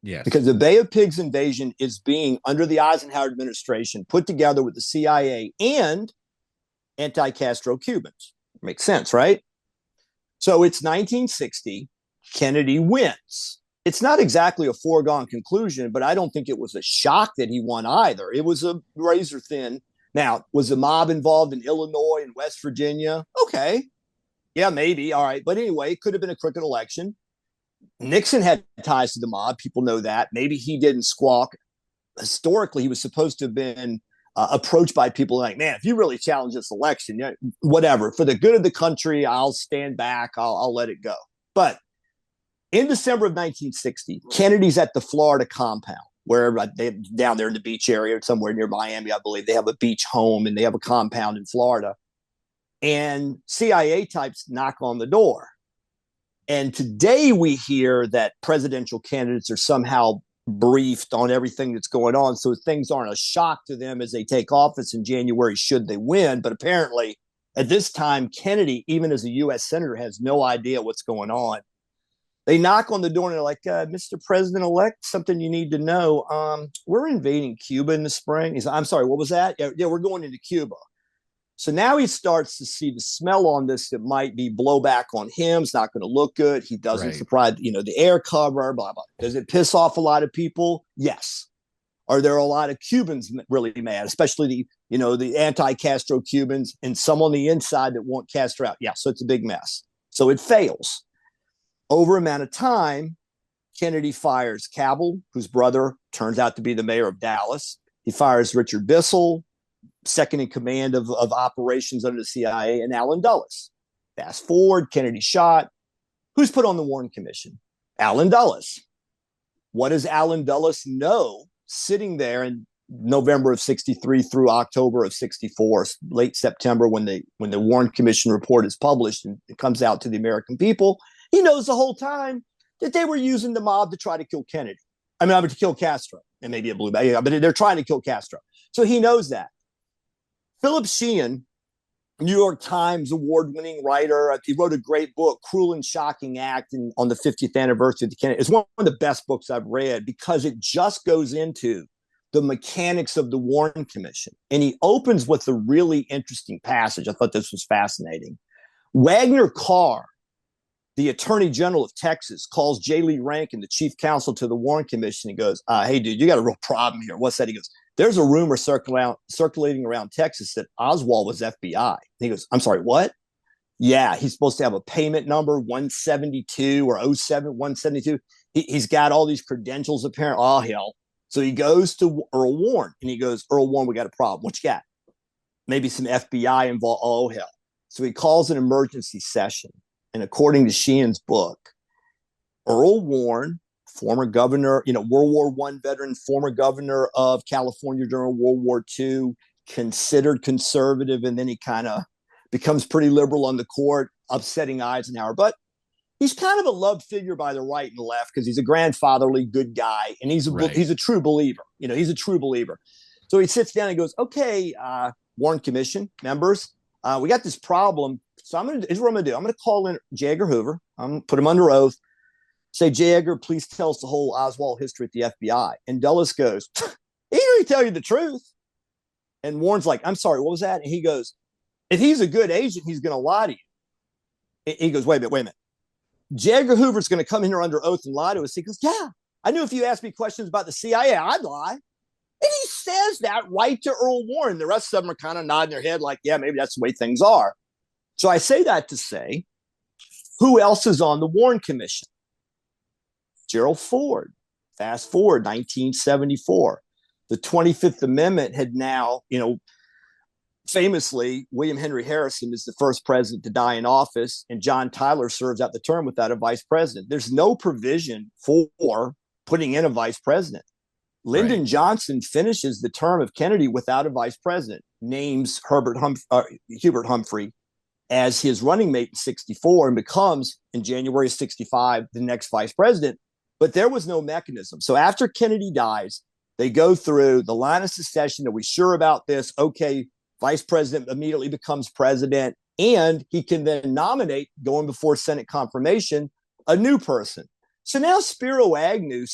S1: Yes.
S2: Because the Bay of Pigs invasion is being, under the Eisenhower administration, put together with the CIA and anti-Castro Cubans. Makes sense, right? So it's 1960. Kennedy wins. It's not exactly a foregone conclusion, but I don't think it was a shock that he won either. It was a razor thin. Now, was the mob involved in Illinois and West Virginia? Okay. Yeah, maybe. All right. But anyway, it could have been a crooked election. Nixon had ties to the mob. People know that. Maybe he didn't squawk. Historically, he was supposed to have been approached by people like, man, if you really challenge this election, whatever, for the good of the country, I'll stand back. I'll let it go. But in December of 1960, Kennedy's at the Florida compound, where they down there in the beach area, somewhere near Miami, I believe. They have a beach home and they have a compound in Florida. And CIA types knock on the door. And today we hear that presidential candidates are somehow briefed on everything that's going on, so things aren't a shock to them as they take office in January should they win. But apparently at this time, Kennedy, even as a U.S. senator, has no idea what's going on. They knock on the door and they're like, Mr. President-elect, something you need to know. We're invading Cuba in the spring. He's like, I'm sorry, what was that? Yeah, we're going into Cuba. So now he starts to see the smell on this that might be blowback on him. It's not going to look good. He doesn't surprise, the air cover, blah, blah. Does it piss off a lot of people? Yes. Are there a lot of Cubans really mad, especially the anti-Castro Cubans and some on the inside that want Castro out? Yeah, so it's a big mess. So it fails. Over amount of time, Kennedy fires Cabell, whose brother turns out to be the mayor of Dallas. He fires Richard Bissell, second in command of operations under the CIA, and Allen Dulles. Fast forward, Kennedy shot. Who's put on the Warren Commission? Allen Dulles. What does Allen Dulles know sitting there in November of 63 through October of 64, late September, when the Warren Commission report is published and it comes out to the American people? He knows the whole time that they were using the mob to try to kill Kennedy. To kill Castro. And maybe a blue bag, but they're trying to kill Castro. So he knows that. Philip Sheehan, New York Times award-winning writer, he wrote a great book, Cruel and Shocking Act, on the 50th anniversary of the Kennedy. It's one of the best books I've read because it just goes into the mechanics of the Warren Commission. And he opens with a really interesting passage. I thought this was fascinating. Wagner Carr, the Attorney General of Texas, calls J. Lee Rankin, the chief counsel to the Warren Commission. He goes, hey, dude, you got a real problem here. What's that? He goes, there's a rumor circulating around Texas that Oswald was FBI. He goes, I'm sorry, what? Yeah, he's supposed to have a payment number 172 or 07172. He's got all these credentials apparently. Oh, hell. So he goes to Earl Warren and he goes, Earl Warren, we got a problem. What you got? Maybe some FBI involved. Oh, hell. So he calls an emergency session. And according to Sheehan's book, Earl Warren, former governor, World War I veteran, former governor of California during World War II, considered conservative, and then he kind of becomes pretty liberal on the court, upsetting Eisenhower. But he's kind of a loved figure by the right and left because he's a grandfatherly good guy, and he's a true believer. He's a true believer. So he sits down and goes, okay, Warren Commission members, we got this problem. So here's what I'm going to do. I'm going to call in J. Edgar Hoover. I'm going to put him under oath. Say, J. Edgar, please tell us the whole Oswald history at the FBI. And Dulles goes, he didn't tell you the truth. And Warren's like, I'm sorry, what was that? And he goes, if he's a good agent, he's going to lie to you. And he goes, wait a minute. J. Edgar Hoover's going to come in here under oath and lie to us. He goes, yeah, I knew if you asked me questions about the CIA, I'd lie. And he says that right to Earl Warren. The rest of them are kind of nodding their head like, yeah, maybe that's the way things are. So I say that to say, who else is on the Warren Commission? Gerald Ford. Fast forward, 1974. The 25th Amendment had now, famously, William Henry Harrison is the first president to die in office, and John Tyler serves out the term without a vice president. There's no provision for putting in a vice president. Lyndon Johnson finishes the term of Kennedy without a vice president, names Hubert Humphrey as his running mate in 64 and becomes, in January of 65, the next vice president. But there was no mechanism. So after Kennedy dies, they go through the line of succession. Are we sure about this? Okay, vice president immediately becomes president, and he can then nominate, going before Senate confirmation, a new person. So now Spiro Agnew,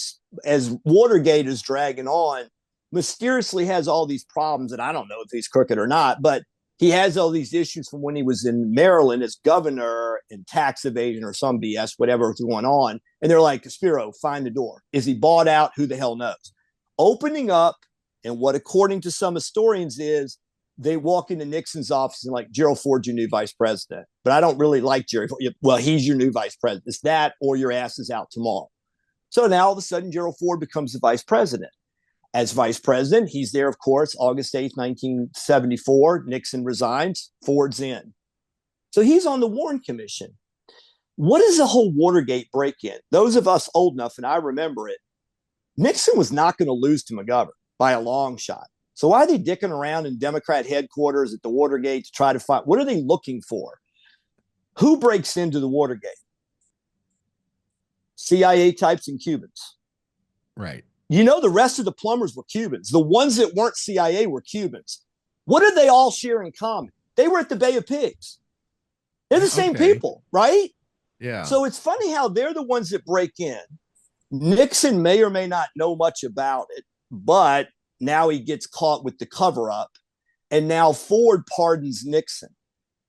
S2: as Watergate is dragging on, mysteriously has all these problems, and I don't know if he's crooked or not, but he has all these issues from when he was in Maryland as governor and tax evasion or some BS, whatever was going on. And they're like, Spiro, find the door. Is he bought out? Who the hell knows? Opening up, and what according to some historians is, they walk into Nixon's office and like, Gerald Ford's your new vice president. But I don't really like Jerry Ford. Well, he's your new vice president. It's that or your ass is out tomorrow. So now all of a sudden, Gerald Ford becomes the vice president. As vice president, he's there, of course, August 8th, 1974. Nixon resigns. Ford's in. So he's on the Warren Commission. What is the whole Watergate break-in? Those of us old enough, and I remember it, Nixon was not going to lose to McGovern by a long shot. So why are they dicking around in Democrat headquarters at the Watergate to try to find? What are they looking for? Who breaks into the Watergate? CIA types and Cubans.
S1: Right.
S2: You know, the rest of the plumbers were Cubans. The ones that weren't CIA were Cubans. What did they all share in common? They were at the Bay of Pigs. They're the same people, right?
S1: Yeah.
S2: So it's funny how they're the ones that break in. Nixon may or may not know much about it, but now he gets caught with the cover up, and now Ford pardons Nixon.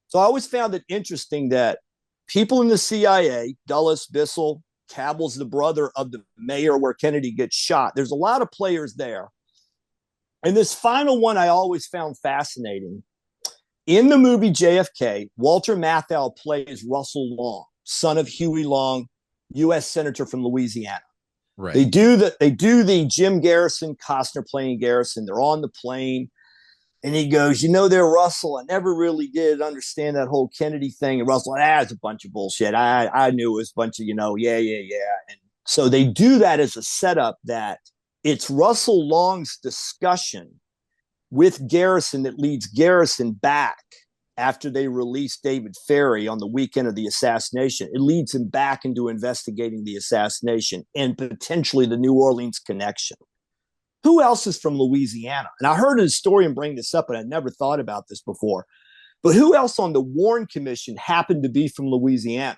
S2: So I always found it interesting that people in the CIA, Dulles, Bissell, Cabell's the brother of the mayor where Kennedy gets shot. There's a lot of players there. And this final one I always found fascinating. In the movie JFK, Walter Matthau plays Russell Long, son of Huey Long, U.S. Senator from Louisiana.
S1: Right.
S2: They do the Jim Garrison, Costner playing Garrison. They're on the plane. And he goes, you know, there, Russell, I never really did understand that whole Kennedy thing. And Russell, it's a bunch of bullshit. I knew it was a bunch of, yeah. And so they do that as a setup that it's Russell Long's discussion with Garrison that leads Garrison back after they released David Ferrie on the weekend of the assassination. It leads him back into investigating the assassination and potentially the New Orleans connection. Who else is from Louisiana? And I heard a historian bring this up, and I never thought about this before. But who else on the Warren Commission happened to be from Louisiana?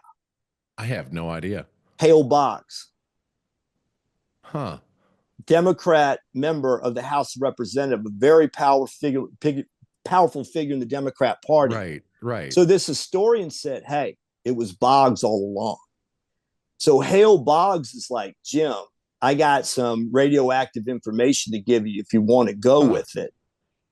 S1: I have no idea.
S2: Hale Boggs.
S1: Huh.
S2: Democrat member of the House of Representatives, a very powerful figure in the Democrat Party.
S1: Right.
S2: So this historian said, hey, it was Boggs all along. So Hale Boggs is like, Jim, I got some radioactive information to give you if you want to go with it,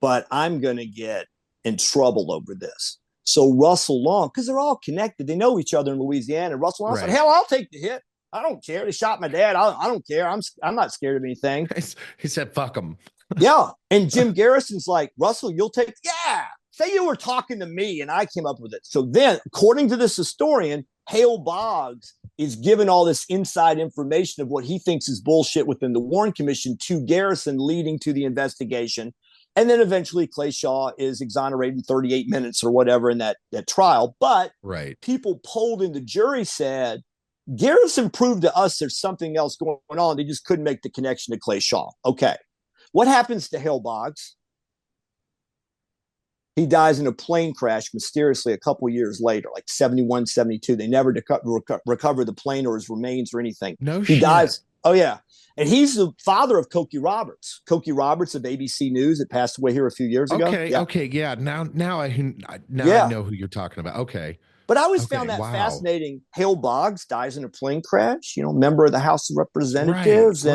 S2: but I'm going to get in trouble over this. So Russell Long, because they're all connected, they know each other in Louisiana. And Russell Long said, hell, I'll take the hit. I don't care. They shot my dad. I don't care. I'm not scared of anything.
S1: He said, fuck them.
S2: Yeah. And Jim Garrison's like, Russell, you'll take, say you were talking to me and I came up with it. So then, according to this historian, Hale Boggs is given all this inside information of what he thinks is bullshit within the Warren Commission to Garrison, leading to the investigation. And then eventually Clay Shaw is exonerated in 38 minutes or whatever in that trial. But people polled in the jury said, Garrison proved to us there's something else going on. They just couldn't make the connection to Clay Shaw. Okay. What happens to Hale Boggs? He dies in a plane crash mysteriously a couple years later, like 71, 72. They never recover the plane or his remains or anything. He dies. Oh, yeah. And he's the father of Cokie Roberts. Cokie Roberts of ABC News that passed away here a few years ago.
S1: Okay. Yeah. Now I know who you're talking about. Okay.
S2: But I always found that fascinating. Hale Boggs dies in a plane crash, member of the House of Representatives.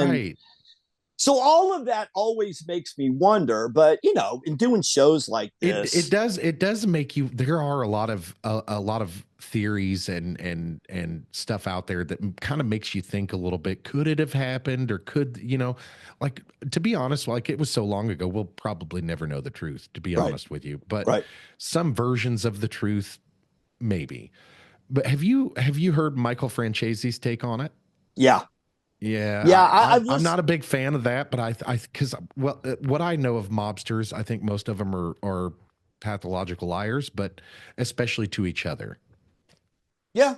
S2: So all of that always makes me wonder, but in doing shows like this,
S1: it does make you. There are a lot of theories and stuff out there that kind of makes you think a little bit. Could it have happened, or could like, to be honest, like, it was so long ago, we'll probably never know the truth. To be honest with you, but some versions of the truth, maybe. But have you heard Michael Francese's take on it?
S2: Yeah.
S1: Yeah,
S2: Yeah, I've
S1: I'm
S2: listened.
S1: not a big fan of that, but because well, what I know of mobsters, I think most of them are pathological liars, but especially to each other.
S2: Yeah,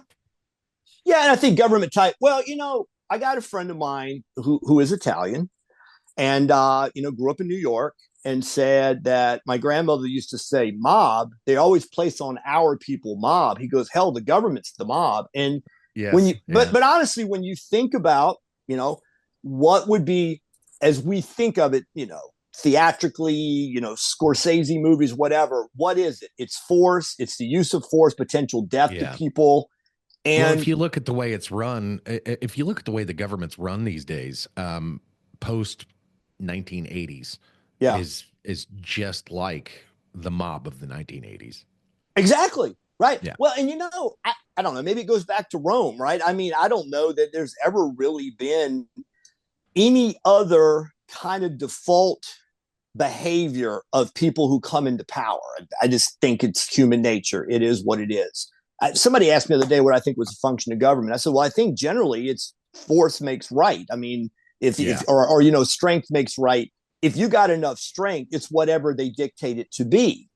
S2: yeah, and I think government type. Well, I got a friend of mine who is Italian, and grew up in New York, and said that my grandmother used to say mob. They always place on our people mob. He goes, hell, the government's the mob. And when you,
S1: Yes,
S2: but
S1: yeah,
S2: but honestly, when you think about, you know, what would be, as we think of it, theatrically, Scorsese movies, whatever. What is it? It's force. It's the use of force, potential death to
S1: yeah.
S2: people,
S1: Well, if
S2: and
S1: you look at the way it's run, if you look at the way the government's run these days, post 1980s
S2: yeah,
S1: is just like the mob of the 1980s.
S2: exactly. Right.
S1: Yeah,
S2: Well, and I don't know, maybe it goes back to Rome, right? I mean, I don't know that there's ever really been any other kind of default behavior of people who come into power. I just think it's human nature. It is what it is. Somebody asked me the other day what I think was a function of government. I said, well, I think generally it's force makes right. I mean, if
S1: yeah,
S2: or strength makes right. If you got enough strength, it's whatever they dictate it to be.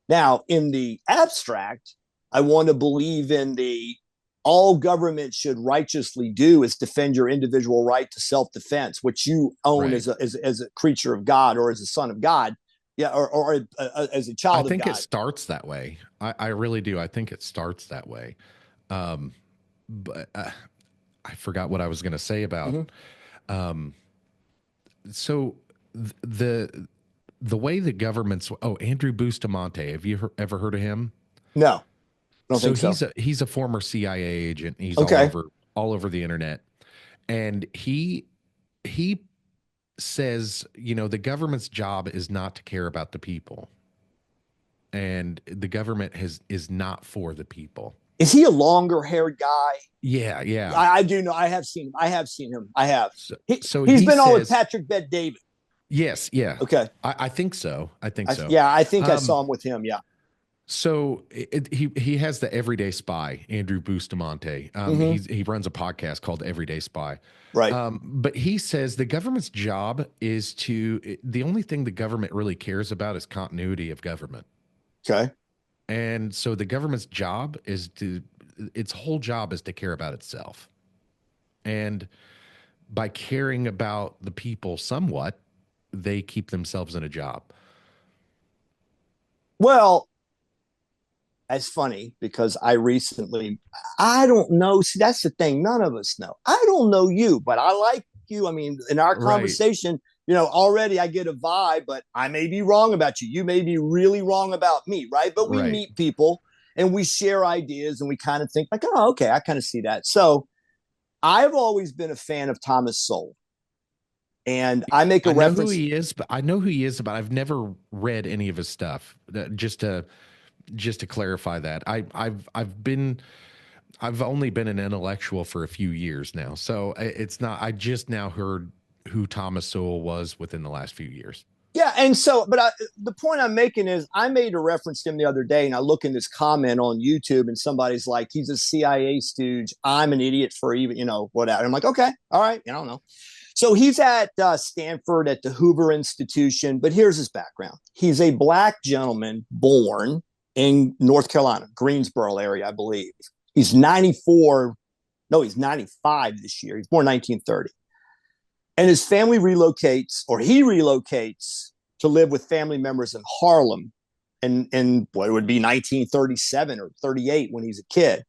S2: Now, in the abstract, I want to believe in the all government should righteously do is defend your individual right to self-defense, which you own
S1: right.
S2: as a creature of God or as a son of God, yeah, or as a
S1: I
S2: child of
S1: think it
S2: God.
S1: starts that way. I really do. I think it starts that way. Um, but I forgot what I was going to say about.
S2: Mm-hmm.
S1: Um, so the the way the government's. Oh, Andrew Bustamante. Have you ever heard of him?
S2: No, I don't
S1: So
S2: think so.
S1: he's a former CIA agent. He's
S2: Okay.
S1: all over the internet, and he says, the government's job is not to care about the people, and the government is not for the people.
S2: Is he a longer haired guy?
S1: Yeah, yeah.
S2: I do know. I have seen him. I have seen him. I have.
S1: So,
S2: He,
S1: so
S2: he's
S1: he
S2: been on with
S1: says,
S2: Patrick Bet David.
S1: yes, yeah.
S2: Okay.
S1: I think so. I think so.
S2: Yeah, I think I
S1: Um,
S2: saw him with him. Yeah.
S1: so he has the Everyday Spy, Andrew Bustamante.
S2: Mm-hmm.
S1: He runs a podcast called Everyday Spy.
S2: Right.
S1: But he says the government's job is the only thing the government really cares about is continuity of government.
S2: Okay.
S1: And so the government's job is its whole job is to care about itself. And by caring about the people somewhat, they keep themselves in a job.
S2: Well, that's funny because I don't know. See, that's the thing. None of us know. I don't know you, but I like you. I mean, in our
S1: Right,
S2: conversation, already I get a vibe, but I may be wrong about you. You may be really wrong about me, right? But we
S1: right.
S2: meet people and we share ideas and we kind of think like, oh, okay, I kind of see that. So I've always been a fan of Thomas Sowell. And I make a
S1: I know who
S2: reference.
S1: he is, but I've never read any of his stuff. Just to clarify that, I've only been an intellectual for a few years now, so it's not. I just now heard who Thomas Sowell was within the last few years.
S2: Yeah, and so, but the point I'm making is, I made a reference to him the other day, and I look in this comment on YouTube, and somebody's like, "He's a CIA stooge. I'm an idiot for even, whatever." And I'm like, "Okay, all right, I don't know." So he's at Stanford at the Hoover Institution, but here's his background: he's a black gentleman born in North Carolina, Greensboro area, I believe. He's 94. No, he's 95 this year. He's born 1930. And his family relocates, or he relocates to live with family members in Harlem in what would be 1937 or 38 when he's a kid.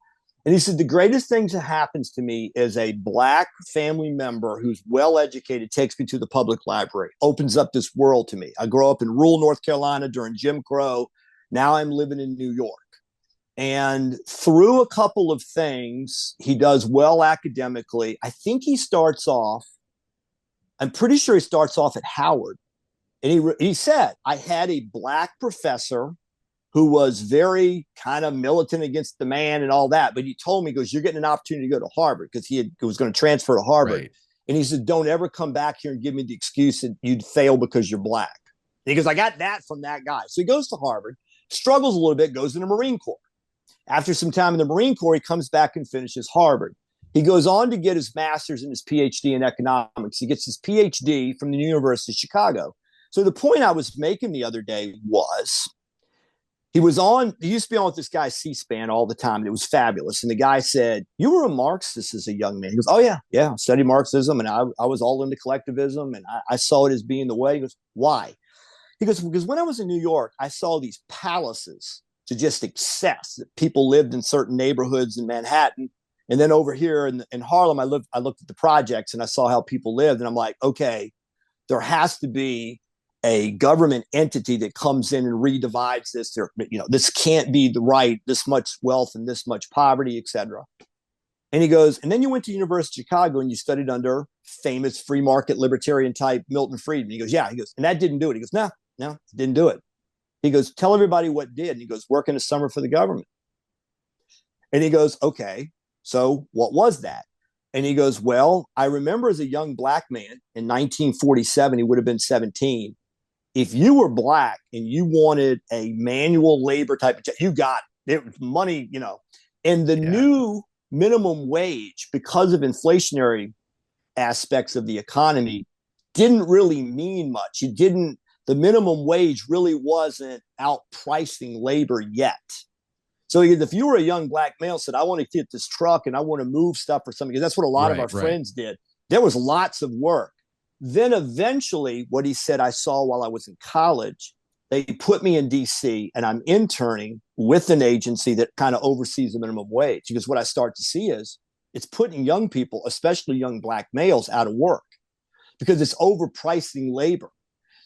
S2: And he said, the greatest thing that happens to me is a black family member who's well educated takes me to the public library, opens up this world to me. I grew up in rural North Carolina during Jim Crow. Now I'm living in New York. And through a couple of things, he does well academically. I think I'm pretty sure he starts off at Howard. And he said, I had a black professor who was very kind of militant against the man and all that. But he told me, he goes, you're getting an opportunity to go to Harvard, because he was going to transfer to Harvard.
S1: Right.
S2: And he said, don't ever come back here and give me the excuse that you'd fail because you're black. And he goes, I got that from that guy. So he goes to Harvard, struggles a little bit, goes in the Marine Corps. After some time in the Marine Corps, he comes back and finishes Harvard. He goes on to get his master's and his PhD in economics. He gets his PhD from the University of Chicago. So the point I was making the other day was he used to be on with this guy C-SPAN all the time. And it was fabulous. And the guy said, "You were a Marxist as a young man." He goes, "Oh yeah. I studied Marxism and I was all into collectivism and I saw it as being the way." He goes, "Why?" He goes, "Because when I was in New York, I saw these palaces to just excess. People lived in certain neighborhoods in Manhattan. And then over here in Harlem, I looked at the projects and I saw how people lived. And I'm like, okay, there has to be a government entity that comes in and redivides this. This can't be the right, this much wealth and this much poverty, et cetera." And he goes, "And then you went to University of Chicago and you studied under famous free market libertarian type Milton Friedman." He goes, "Yeah." He goes, "And that didn't do it." He goes, No, it didn't do it." He goes, "Tell everybody what did." And he goes, "Work in the summer for the government." And he goes, "Okay, so what was that?" And he goes, "Well, I remember as a young black man in 1947, he would have been 17. If you were black and you wanted a manual labor type of job, you got it. It was money, And the new minimum wage, because of inflationary aspects of the economy, didn't really mean much. The minimum wage really wasn't outpricing labor yet. So if you were a young black male, said, "I want to get this truck and I want to move stuff or something," because that's what a lot of our friends did. There was lots of work. Then eventually, what he said I saw while I was in college, they put me in DC and I'm interning with an agency that kind of oversees the minimum wage. Because what I start to see is it's putting young people, especially young black males, out of work because it's overpricing labor.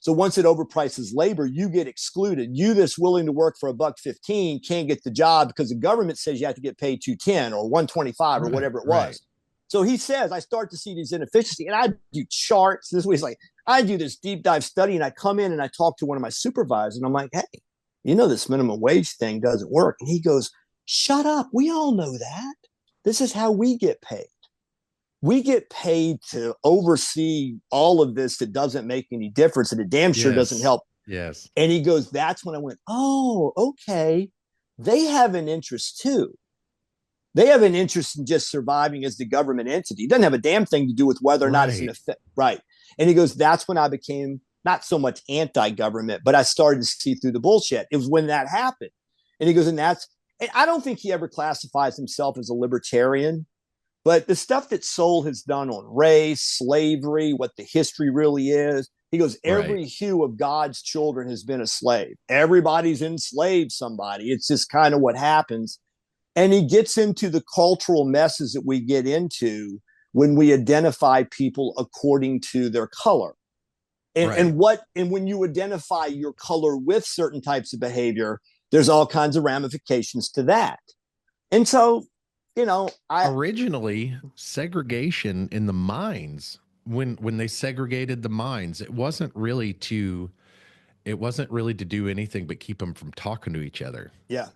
S2: So once it overprices labor, you get excluded. You that's willing to work for $1.15 can't get the job because the government says you have to get paid $2.10 or $1.25 or whatever it was. Right. So he says, I start to see these inefficiencies and I do charts. This was like, I do this deep dive study and I come in and I talk to one of my supervisors and I'm like, "Hey, this minimum wage thing doesn't work." And he goes, "Shut up. We all know that. This is how we get paid. We get paid to oversee all of this that doesn't make any difference and it damn sure doesn't help."
S1: Yes.
S2: And he goes, that's when I went, "Oh, okay. They have an interest too. They have an interest in just surviving as the government entity. It doesn't have a damn thing to do with whether or not it's an effect." Right. And he goes, that's when I became not so much anti-government, but I started to see through the bullshit. It was when that happened. And he goes, and I don't think he ever classifies himself as a libertarian. But the stuff that Soule has done on race, slavery, what the history really is, he goes, every hue of God's children has been a slave. Everybody's enslaved somebody. It's just kind of what happens. And he gets into the cultural messes that we get into when we identify people according to their color. And when you identify your color with certain types of behavior, there's all kinds of ramifications to that. And so,
S1: originally segregation in the mines, when they segregated the mines, it wasn't really to do anything but keep them from talking to each other.
S2: Yeah.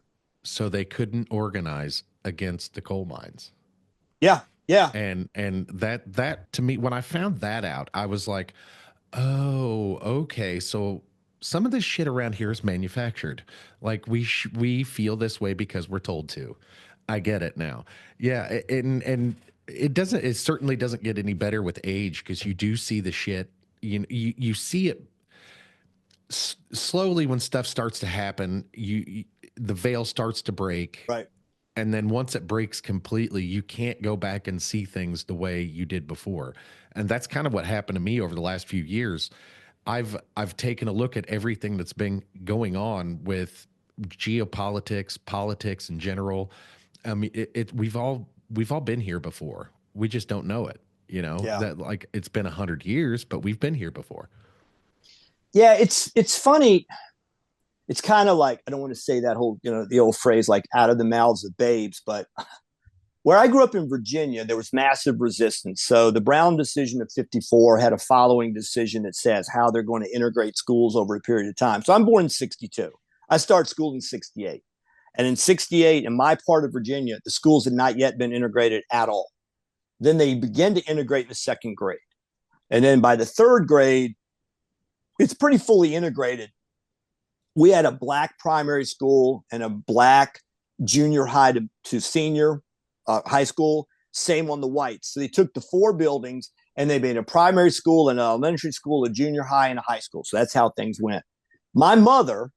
S1: So they couldn't organize against the coal mines.
S2: Yeah. Yeah.
S1: And that to me, when I found that out, I was like, oh, okay. So some of this shit around here is manufactured. Like we feel this way because we're told to. I get it now. Yeah. And it certainly doesn't get any better with age, because you do see the shit. You see it slowly when stuff starts to happen. The veil starts to break.
S2: Right.
S1: And then once it breaks completely, you can't go back and see things the way you did before. And that's kind of what happened to me over the last few years. I've taken a look at everything that's been going on with geopolitics, politics in general. I mean, we've all been here before. We just don't know it. That like it's been 100 years, but we've been here before.
S2: Yeah, it's funny. It's kind of like, I don't want to say that whole, the old phrase, like out of the mouths of babes, but where I grew up in Virginia, there was massive resistance. So the Brown decision of 54 had a following decision that says how they're going to integrate schools over a period of time. So I'm born in 62. I start school in 68. And in 68, in my part of Virginia, the schools had not yet been integrated at all. Then they began to integrate in the second grade. And then by the third grade, it's pretty fully integrated. We had a black primary school and a black junior high to senior high school. Same on the whites. So they took the 4 buildings and they made a primary school, an elementary school, a junior high, and a high school. So that's how things went. My mother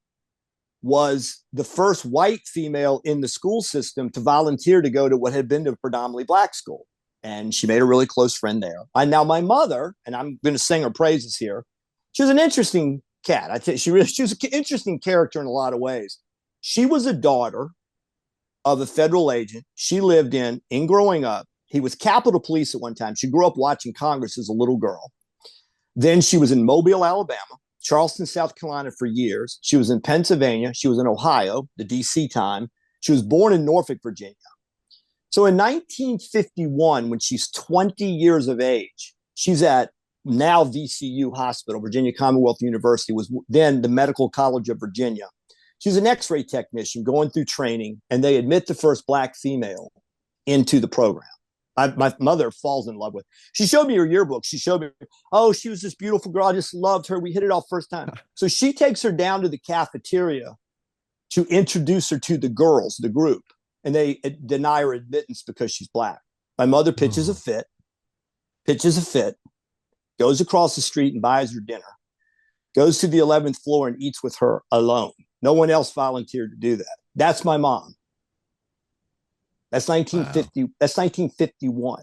S2: was the first white female in the school system to volunteer to go to what had been a predominantly black school. And she made a really close friend there. And now my mother, and I'm going to sing her praises here, she was an interesting cat. I think she was an interesting character in a lot of ways. She was a daughter of a federal agent she lived in growing up. He was Capitol Police at one time. She grew up watching Congress as a little girl. Then she was in Mobile, Alabama, Charleston, South Carolina for years. She was in Pennsylvania. She was in Ohio, the DC time. She was born in Norfolk, Virginia. So in 1951, when she's 20 years of age, she's at now VCU Hospital, Virginia Commonwealth University, was then the Medical College of Virginia. She's an X-ray technician going through training, and they admit the first black female into the program. My mother falls in love with. She showed me her yearbook. She showed me, oh, she was this beautiful girl. I just loved her. We hit it off first time. So she takes her down to the cafeteria to introduce her to the girls, the group, and they deny her admittance because she's black. My mother pitches a fit, goes across the street and buys her dinner, goes to the 11th floor and eats with her alone. No one else volunteered to do that. That's my mom. That's 1950. Wow. That's 1951.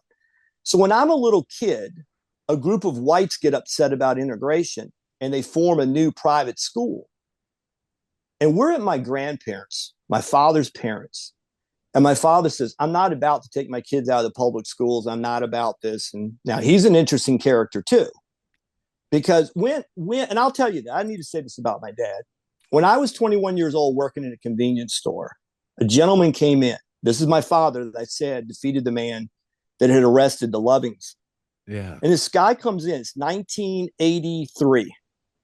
S2: So when I'm a little kid, a group of whites get upset about integration and they form a new private school. And we're at my grandparents, my father's parents. And my father says, I'm not about to take my kids out of the public schools. I'm not about this. And now he's an interesting character too. Because when, and I'll tell you that, I need to say this about my dad. When I was 21 years old working in a convenience store, a gentleman came in. This is my father that I said defeated the man that had arrested the Lovings.
S1: Yeah.
S2: And this guy comes in. It's 1983.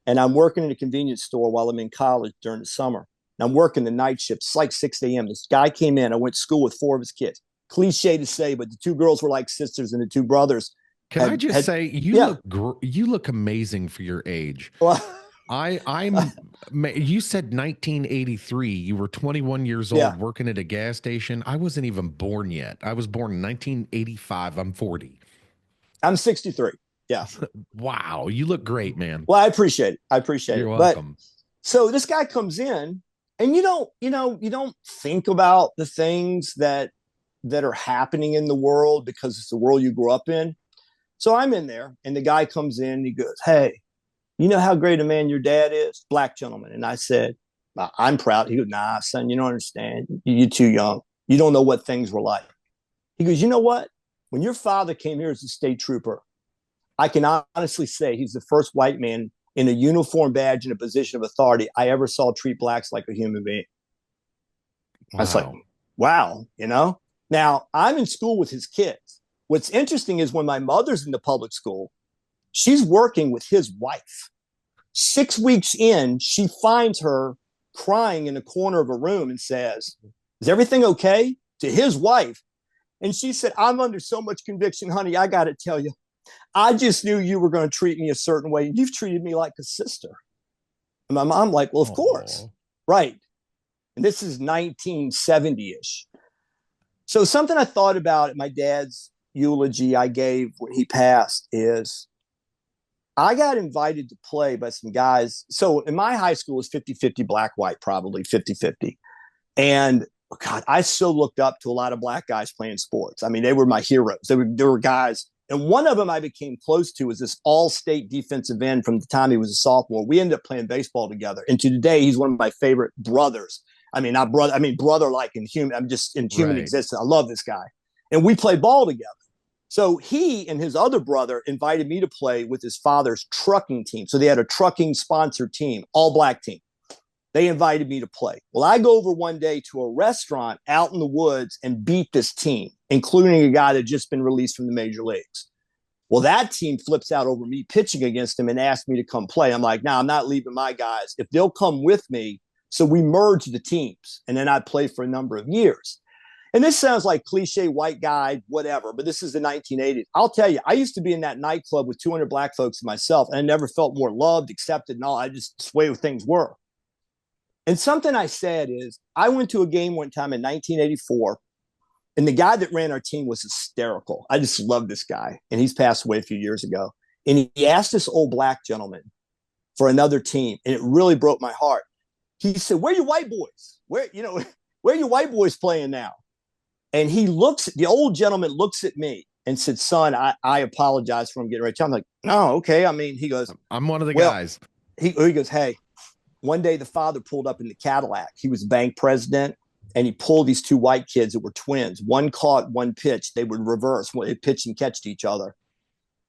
S2: And I'm working in a convenience store while I'm in college during the summer. And I'm working the night shift. It's like 6 a.m. This guy came in. I went to school with 4 of his kids. Cliche to say, but the 2 girls were like sisters and the 2 brothers.
S1: Can I just say, you look amazing for your age.
S2: Well,
S1: you said 1983. You were 21 years old working at a gas station. I wasn't even born yet. I was born in 1985. I'm 40.
S2: I'm 63. Yeah.
S1: Wow. You look great, man.
S2: Well, I appreciate it.
S1: You're welcome.
S2: But, so this guy comes in and you don't think about the things that are happening in the world because it's the world you grew up in. So I'm in there and the guy comes in and he goes, hey, you know how great a man your dad is? Black gentleman. And I said, I'm proud. He goes, nah, son, you don't understand. You're too young. You don't know what things were like. He goes, you know what? When your father came here as a state trooper, I can honestly say he's the first white man in a uniform badge in a position of authority I ever saw treat blacks like a human being. Wow. I was like, wow, Now, I'm in school with his kids. What's interesting is when my mother's in the public school, she's working with his wife. 6 weeks in, she finds her crying in a corner of a room and says, is everything okay? To his wife. And she said, I'm under so much conviction, honey, I got to tell you, I just knew you were going to treat me a certain way. You've treated me like a sister. And my mom like, well, of course. Right. And this is 1970-ish. So something I thought about at my dad's eulogy I gave when he passed is I got invited to play by some guys. So in my high school, it was 50-50 black, white, probably 50-50. And God, I so looked up to a lot of black guys playing sports. I mean, they were my heroes. They were guys. And one of them I became close to was this all-state defensive end from the time he was a sophomore. We ended up playing baseball together. And to today, he's one of my favorite brothers. I mean, not brother. I mean, brother like in human. I'm just in human existence. I love this guy. And we played ball together. So he and his other brother invited me to play with his father's trucking team. So they had a trucking sponsored team, all black team. They invited me to play. Well, I go over one day to a restaurant out in the woods and beat this team, including a guy that had just been released from the major leagues. Well, that team flips out over me pitching against him and asked me to come play. I'm like, nah, I'm not leaving my guys. If they'll come with me. So we merged the teams and then I played for a number of years. And this sounds like cliche white guy, whatever, but this is the 1980s. I'll tell you, I used to be in that nightclub with 200 black folks myself, and I never felt more loved, accepted, and all. I just, it's the way things were. And something I said is, I went to a game one time in 1984, And the guy that ran our team was hysterical. I just love this guy. And he's passed away a few years ago. And he asked this old black gentleman for another team. And it really broke my heart. He said, where are your white boys? Where are your white boys playing now? And the old gentleman looks at me and said, son, I apologize for him getting ready. I'm like, no, okay. I mean, he goes,
S1: I'm one of the guys.
S2: He goes, hey, one day the father pulled up in the Cadillac. He was bank president. And he pulled these two white kids that were twins. One caught, one pitched. They would reverse. They pitched and catched each other.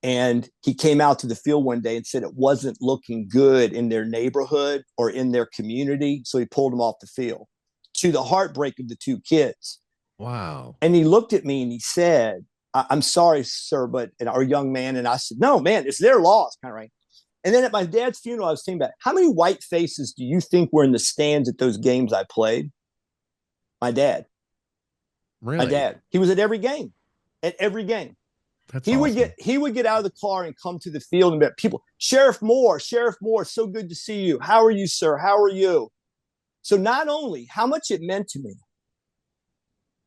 S2: And he came out to the field one day and said it wasn't looking good in their neighborhood or in their community. So he pulled them off the field, to the heartbreak of the two kids.
S1: Wow.
S2: And he looked at me and he said, I'm sorry, sir, but our young man. And I said, no, man, it's their loss. Kind of right. And then at my dad's funeral, I was thinking about how many white faces do you think were in the stands at those games I played? My dad.
S1: Really?
S2: My dad. He was at every game. At every game.
S1: That's awesome.
S2: He would get out of the car and come to the field and be people, Sheriff Moore, so good to see you. How are you, sir? How are you? So not only how much it meant to me.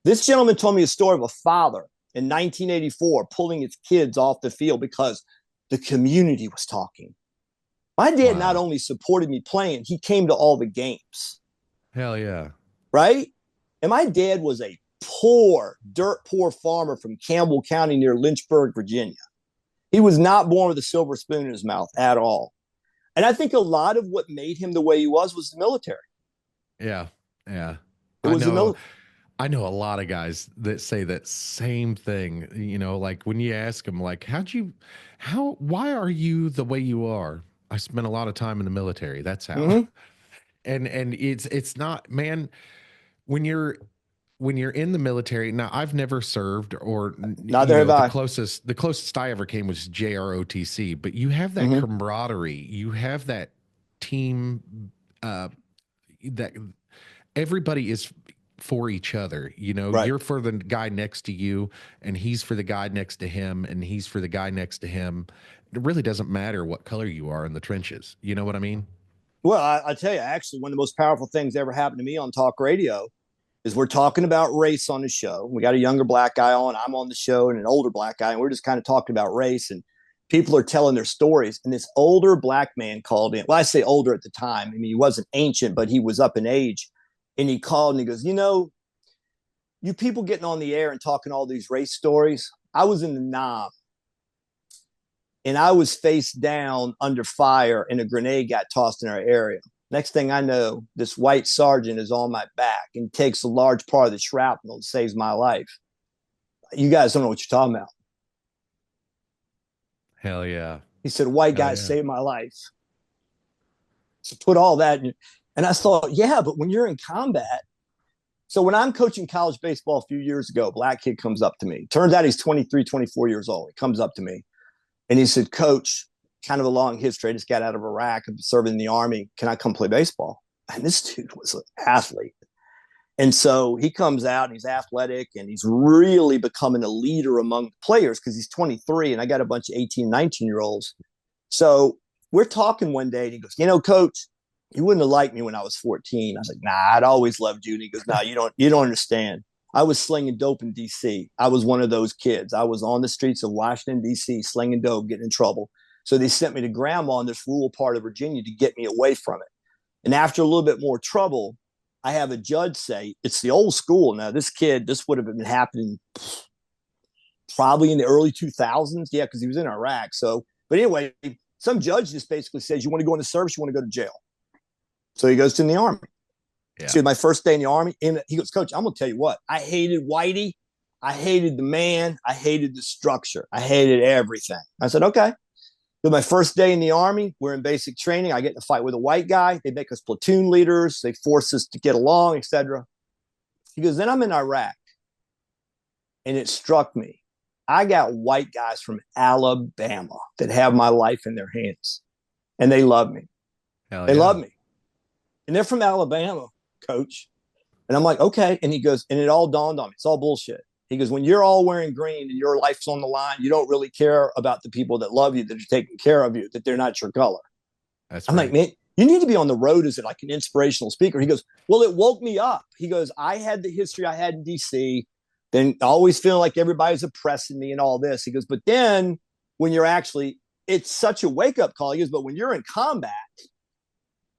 S2: This gentleman told me a story of a father in 1984 pulling his kids off the field because the community was talking. My dad not only supported me playing, he came to all the games.
S1: Hell yeah.
S2: Right? And my dad was a dirt poor farmer from Campbell County near Lynchburg, Virginia. He was not born with a silver spoon in his mouth at all. And I think a lot of what made him the way he was the military.
S1: Yeah. Yeah.
S2: It was the military.
S1: I know a lot of guys that say that same thing, like when you ask them, like, why are you the way you are? I spent a lot of time in the military. That's how. Mm-hmm. And it's not, man, when you're in the military. Now, I've never served, or
S2: neither have I.
S1: The closest I ever came was JROTC, but you have that camaraderie. You have that team, that everybody is for each other. Right. You're for the guy next to you, and he's for the guy next to him, and he's for the guy next to him. It really doesn't matter what color you are in the trenches. You know what I mean?
S2: Well, I tell you, actually, one of the most powerful things that ever happened to me on talk radio is we're talking about race on the show. We got a younger black guy on, I'm on the show, and an older black guy, and we're just kind of talking about race, and people are telling their stories. And this older black man called in. Well, I say older at the time. I mean, he wasn't ancient, but he was up in age. And he called and he goes, you people getting on the air and talking all these race stories. I was in the Nam, and I was face down under fire, and a grenade got tossed in our area. Next thing I know, this white sergeant is on my back and takes a large part of the shrapnel and saves my life. You guys don't know what you're talking about.
S1: Hell yeah.
S2: He said, a white guy saved my life. So put all that in. And I thought, yeah, but when you're in combat. So when I'm coaching college baseball a few years ago, a black kid comes up to me. Turns out he's 23, 24 years old. He comes up to me and he said, Coach, kind of a long history. I just got out of Iraq and serving in the Army. Can I come play baseball? And this dude was an athlete. And so he comes out and he's athletic and he's really becoming a leader among players because he's 23 and I got a bunch of 18, 19-year-olds. So we're talking one day and he goes, Coach, you wouldn't have liked me when I was 14. I was like, nah, I'd always loved you. And he goes, nah, you don't understand. I was slinging dope in D.C. I was one of those kids. I was on the streets of Washington, D.C., slinging dope, getting in trouble. So they sent me to grandma in this rural part of Virginia to get me away from it. And after a little bit more trouble, I have a judge say, it's the old school. Now, this would have been happening probably in the early 2000s. Yeah, because he was in Iraq. So, but anyway, some judge just basically says, you want to go into service, you want to go to jail. So he goes to the Army. Yeah. So my first day in the Army, and he goes, Coach, I'm going to tell you what. I hated Whitey. I hated the man. I hated the structure. I hated everything. I said, okay. So my first day in the Army, we're in basic training. I get in a fight with a white guy. They make us platoon leaders. They force us to get along, etc. He goes, then I'm in Iraq. And it struck me. I got white guys from Alabama that have my life in their hands. And they love me. They love me. And they're from Alabama, Coach. And I'm like, okay. And he goes, and it all dawned on me. It's all bullshit. He goes, when you're all wearing green and your life's on the line, you don't really care about the people that love you, that are taking care of you, that they're not your color. I'm like, man, you need to be on the road as like an inspirational speaker. He goes, well, it woke me up. He goes, I had the history I had in D.C. then always feeling like everybody's oppressing me and all this. He goes, but then when you're actually, it's such a wake up call. He goes, but when you're in combat,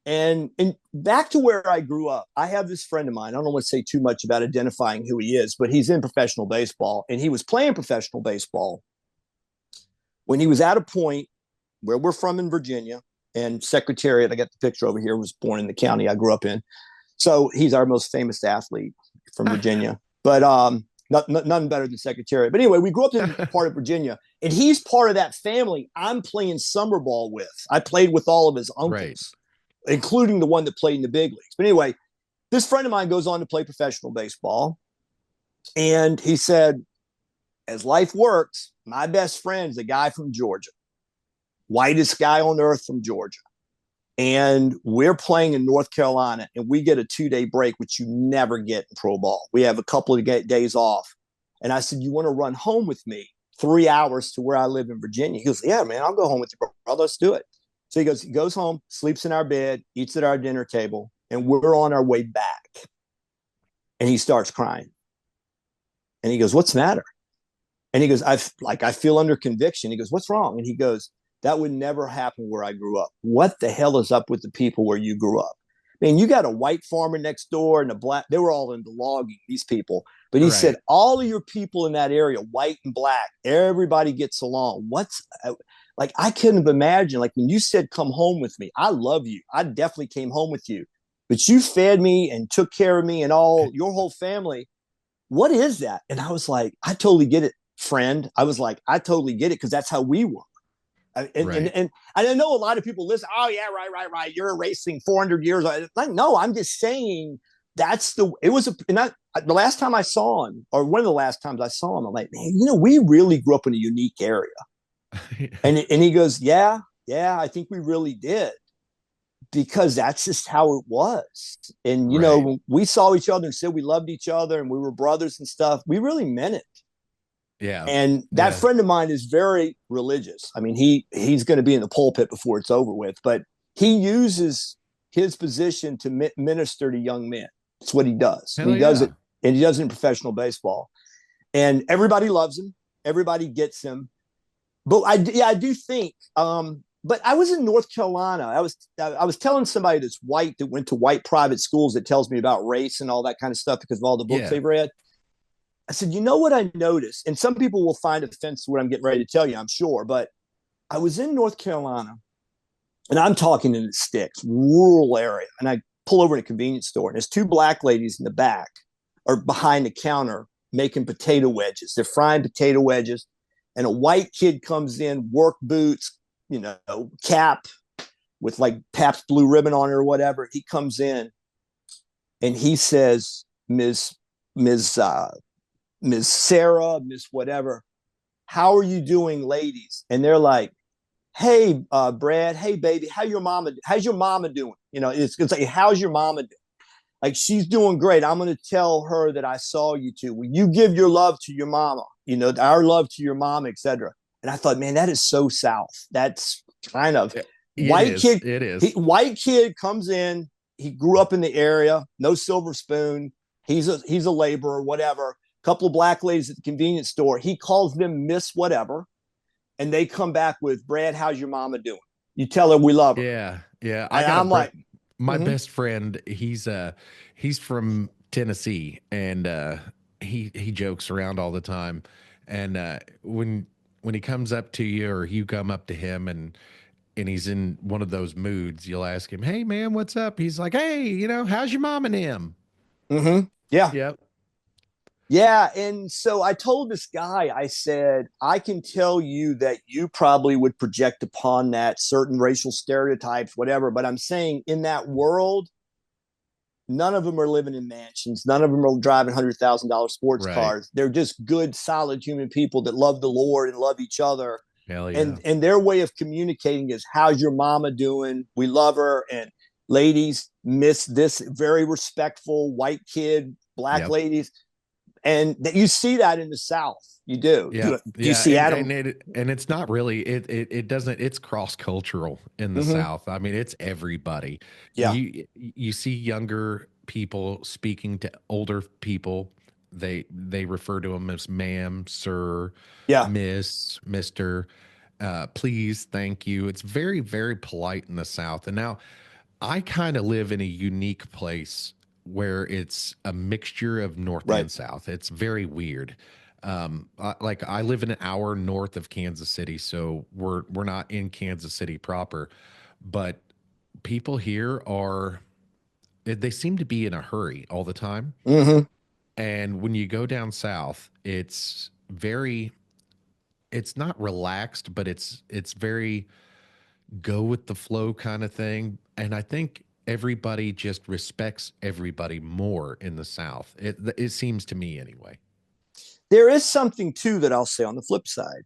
S2: and back to where I grew up, I have this friend of mine. I don't want to say too much about identifying who he is, but he's in professional baseball, and he was playing professional baseball when he was at a point where we're from in Virginia, and Secretariat, I got the picture over here, was born in the county I grew up in. So he's our most famous athlete from Virginia, but none better than Secretariat. But anyway, we grew up in part of Virginia, and he's part of that family I'm playing summer ball with. I played with all of his uncles. Right. Including the one that played in the big leagues. But anyway, this friend of mine goes on to play professional baseball. And he said, as life works, my best friend's a guy from Georgia, whitest guy on earth from Georgia. And we're playing in North Carolina, and we get a 2-day break, which you never get in pro ball. We have a couple of days off. And I said, you want to run home with me 3 hours to where I live in Virginia? He goes, yeah, man, I'll go home with you, brother. Let's do it. So he goes home, sleeps in our bed, eats at our dinner table, and we're on our way back. And he starts crying. And he goes, what's the matter? And he goes, I feel under conviction. He goes, what's wrong? And he goes, that would never happen where I grew up. What the hell is up with the people where you grew up? I mean, you got a white farmer next door and a black, they were all into logging, these people. But he said, all of your people in that area, white and black, everybody gets along. Like, I couldn't have imagined, like, when you said, come home with me, I love you. I definitely came home with you. But you fed me and took care of me and all your whole family. What is that? And I was like, I totally get it, friend. I was like, I totally get it, because that's how we were. And I know a lot of people listen, oh, yeah, right. You're erasing 400 years. Like, no, I'm just saying the last time I saw him, or one of the last times I saw him, I'm like, man, we really grew up in a unique area. and he goes, yeah, I think we really did, because that's just how it was. And, when we saw each other and said we loved each other and we were brothers and stuff, we really meant it.
S1: Yeah.
S2: And that friend of mine is very religious. I mean, he's going to be in the pulpit before it's over with, but he uses his position to minister to young men. That's what he does. And he does it, and he does it in professional baseball. And everybody loves him. Everybody gets him. But I do think, but I was in North Carolina. I was telling somebody that's white, that went to white private schools, that tells me about race and all that kind of stuff because of all the books they've read. I said, you know what I noticed? And some people will find offense to what I'm getting ready to tell you, I'm sure. But I was in North Carolina, and I'm talking in the sticks, rural area. And I pull over in a convenience store, and there's 2 black ladies in the back or behind the counter making potato wedges. They're frying potato wedges. And a white kid comes in, work boots, cap with like Pabst Blue Ribbon on it or whatever. He comes in and he says, Ms. Sarah, Miss whatever, how are you doing, ladies? And they're like, hey, Brad, hey, baby, how's your mama doing? It's like, how's your mama doing? Like, she's doing great. I'm going to tell her that I saw you two. Will you give your love to your mama? Our love to your mom, etc. And I thought, man, that is so South. That's kind of white kid.
S1: It is.
S2: White kid comes in. He grew up in the area. No silver spoon. He's a laborer, whatever. Couple of black ladies at the convenience store. He calls them Miss whatever, and they come back with, Brad, how's your mama doing? You tell her we love her.
S1: Yeah.
S2: I'm like,
S1: my best friend. He's from Tennessee, and he jokes around all the time. And when he comes up to you, or you come up to him, and he's in one of those moods, you'll ask him, hey man, what's up? He's like, hey, how's your mom and him?
S2: Mm-hmm. Yeah.
S1: Yep.
S2: Yeah. And so I told this guy, I said, I can tell you that you probably would project upon that certain racial stereotypes, whatever. But I'm saying, in that world, none of them are living in mansions. None of them are driving $100,000 sports cars. They're just good, solid human people that love the Lord and love each other.
S1: Hell yeah.
S2: And their way of communicating is, how's your mama doing? We love her. And ladies, miss this very respectful white kid, black ladies. And that you see that in the South. You do.
S1: Yeah.
S2: You see Adam.
S1: And it's not really, it doesn't, it's cross-cultural in the South. I mean, it's everybody.
S2: Yeah.
S1: You see younger people speaking to older people They refer to him as ma'am, sir,
S2: Yeah.
S1: miss, mister, please, thank you. It's very, very polite in the South. And now I kind of live in a unique place where it's a mixture of North
S2: Right.
S1: and South. It's very weird. Like I live an hour north of Kansas City, so we're not in Kansas City proper, but people here are they seem to be in a hurry all the time.
S2: Mm-hmm.
S1: And when you go down south, it's not relaxed, but it's very go with the flow kind of thing. And I think everybody just respects everybody more in the South. It seems to me anyway.
S2: There is something too that I'll say on the flip side.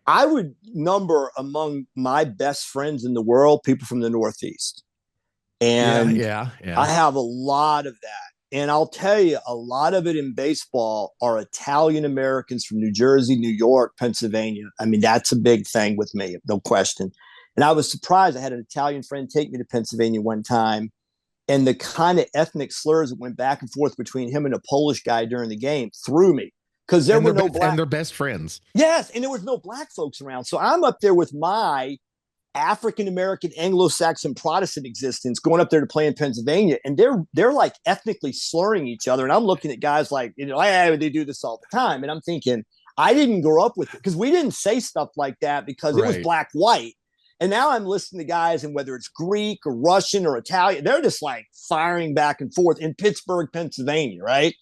S2: I would number among my best friends in the world people from the Northeast.
S1: Yeah,
S2: And
S1: yeah,
S2: I
S1: yeah.
S2: have a lot of that. And I'll tell you, a lot of it in baseball are Italian Americans from New Jersey, New York, Pennsylvania. I mean, that's a big thing with me, no question. And I was surprised. I had an Italian friend take me to Pennsylvania one time, and the kind of ethnic slurs that went back and forth between him and a Polish guy during the game threw me because there
S1: And
S2: were no black.
S1: they're best friends.
S2: Yes, and there was no black folks around. So I'm up there with my African American Anglo-Saxon Protestant existence going up there to play in Pennsylvania, and they're like ethnically slurring each other. And I'm looking at guys like, hey, they do this all the time. And I'm thinking, I didn't grow up with it because we didn't say stuff like that because it was
S1: Right.
S2: black, white. And now I'm listening to guys, and whether it's Greek or Russian or Italian, they're just like firing back and forth in Pittsburgh, Pennsylvania, right?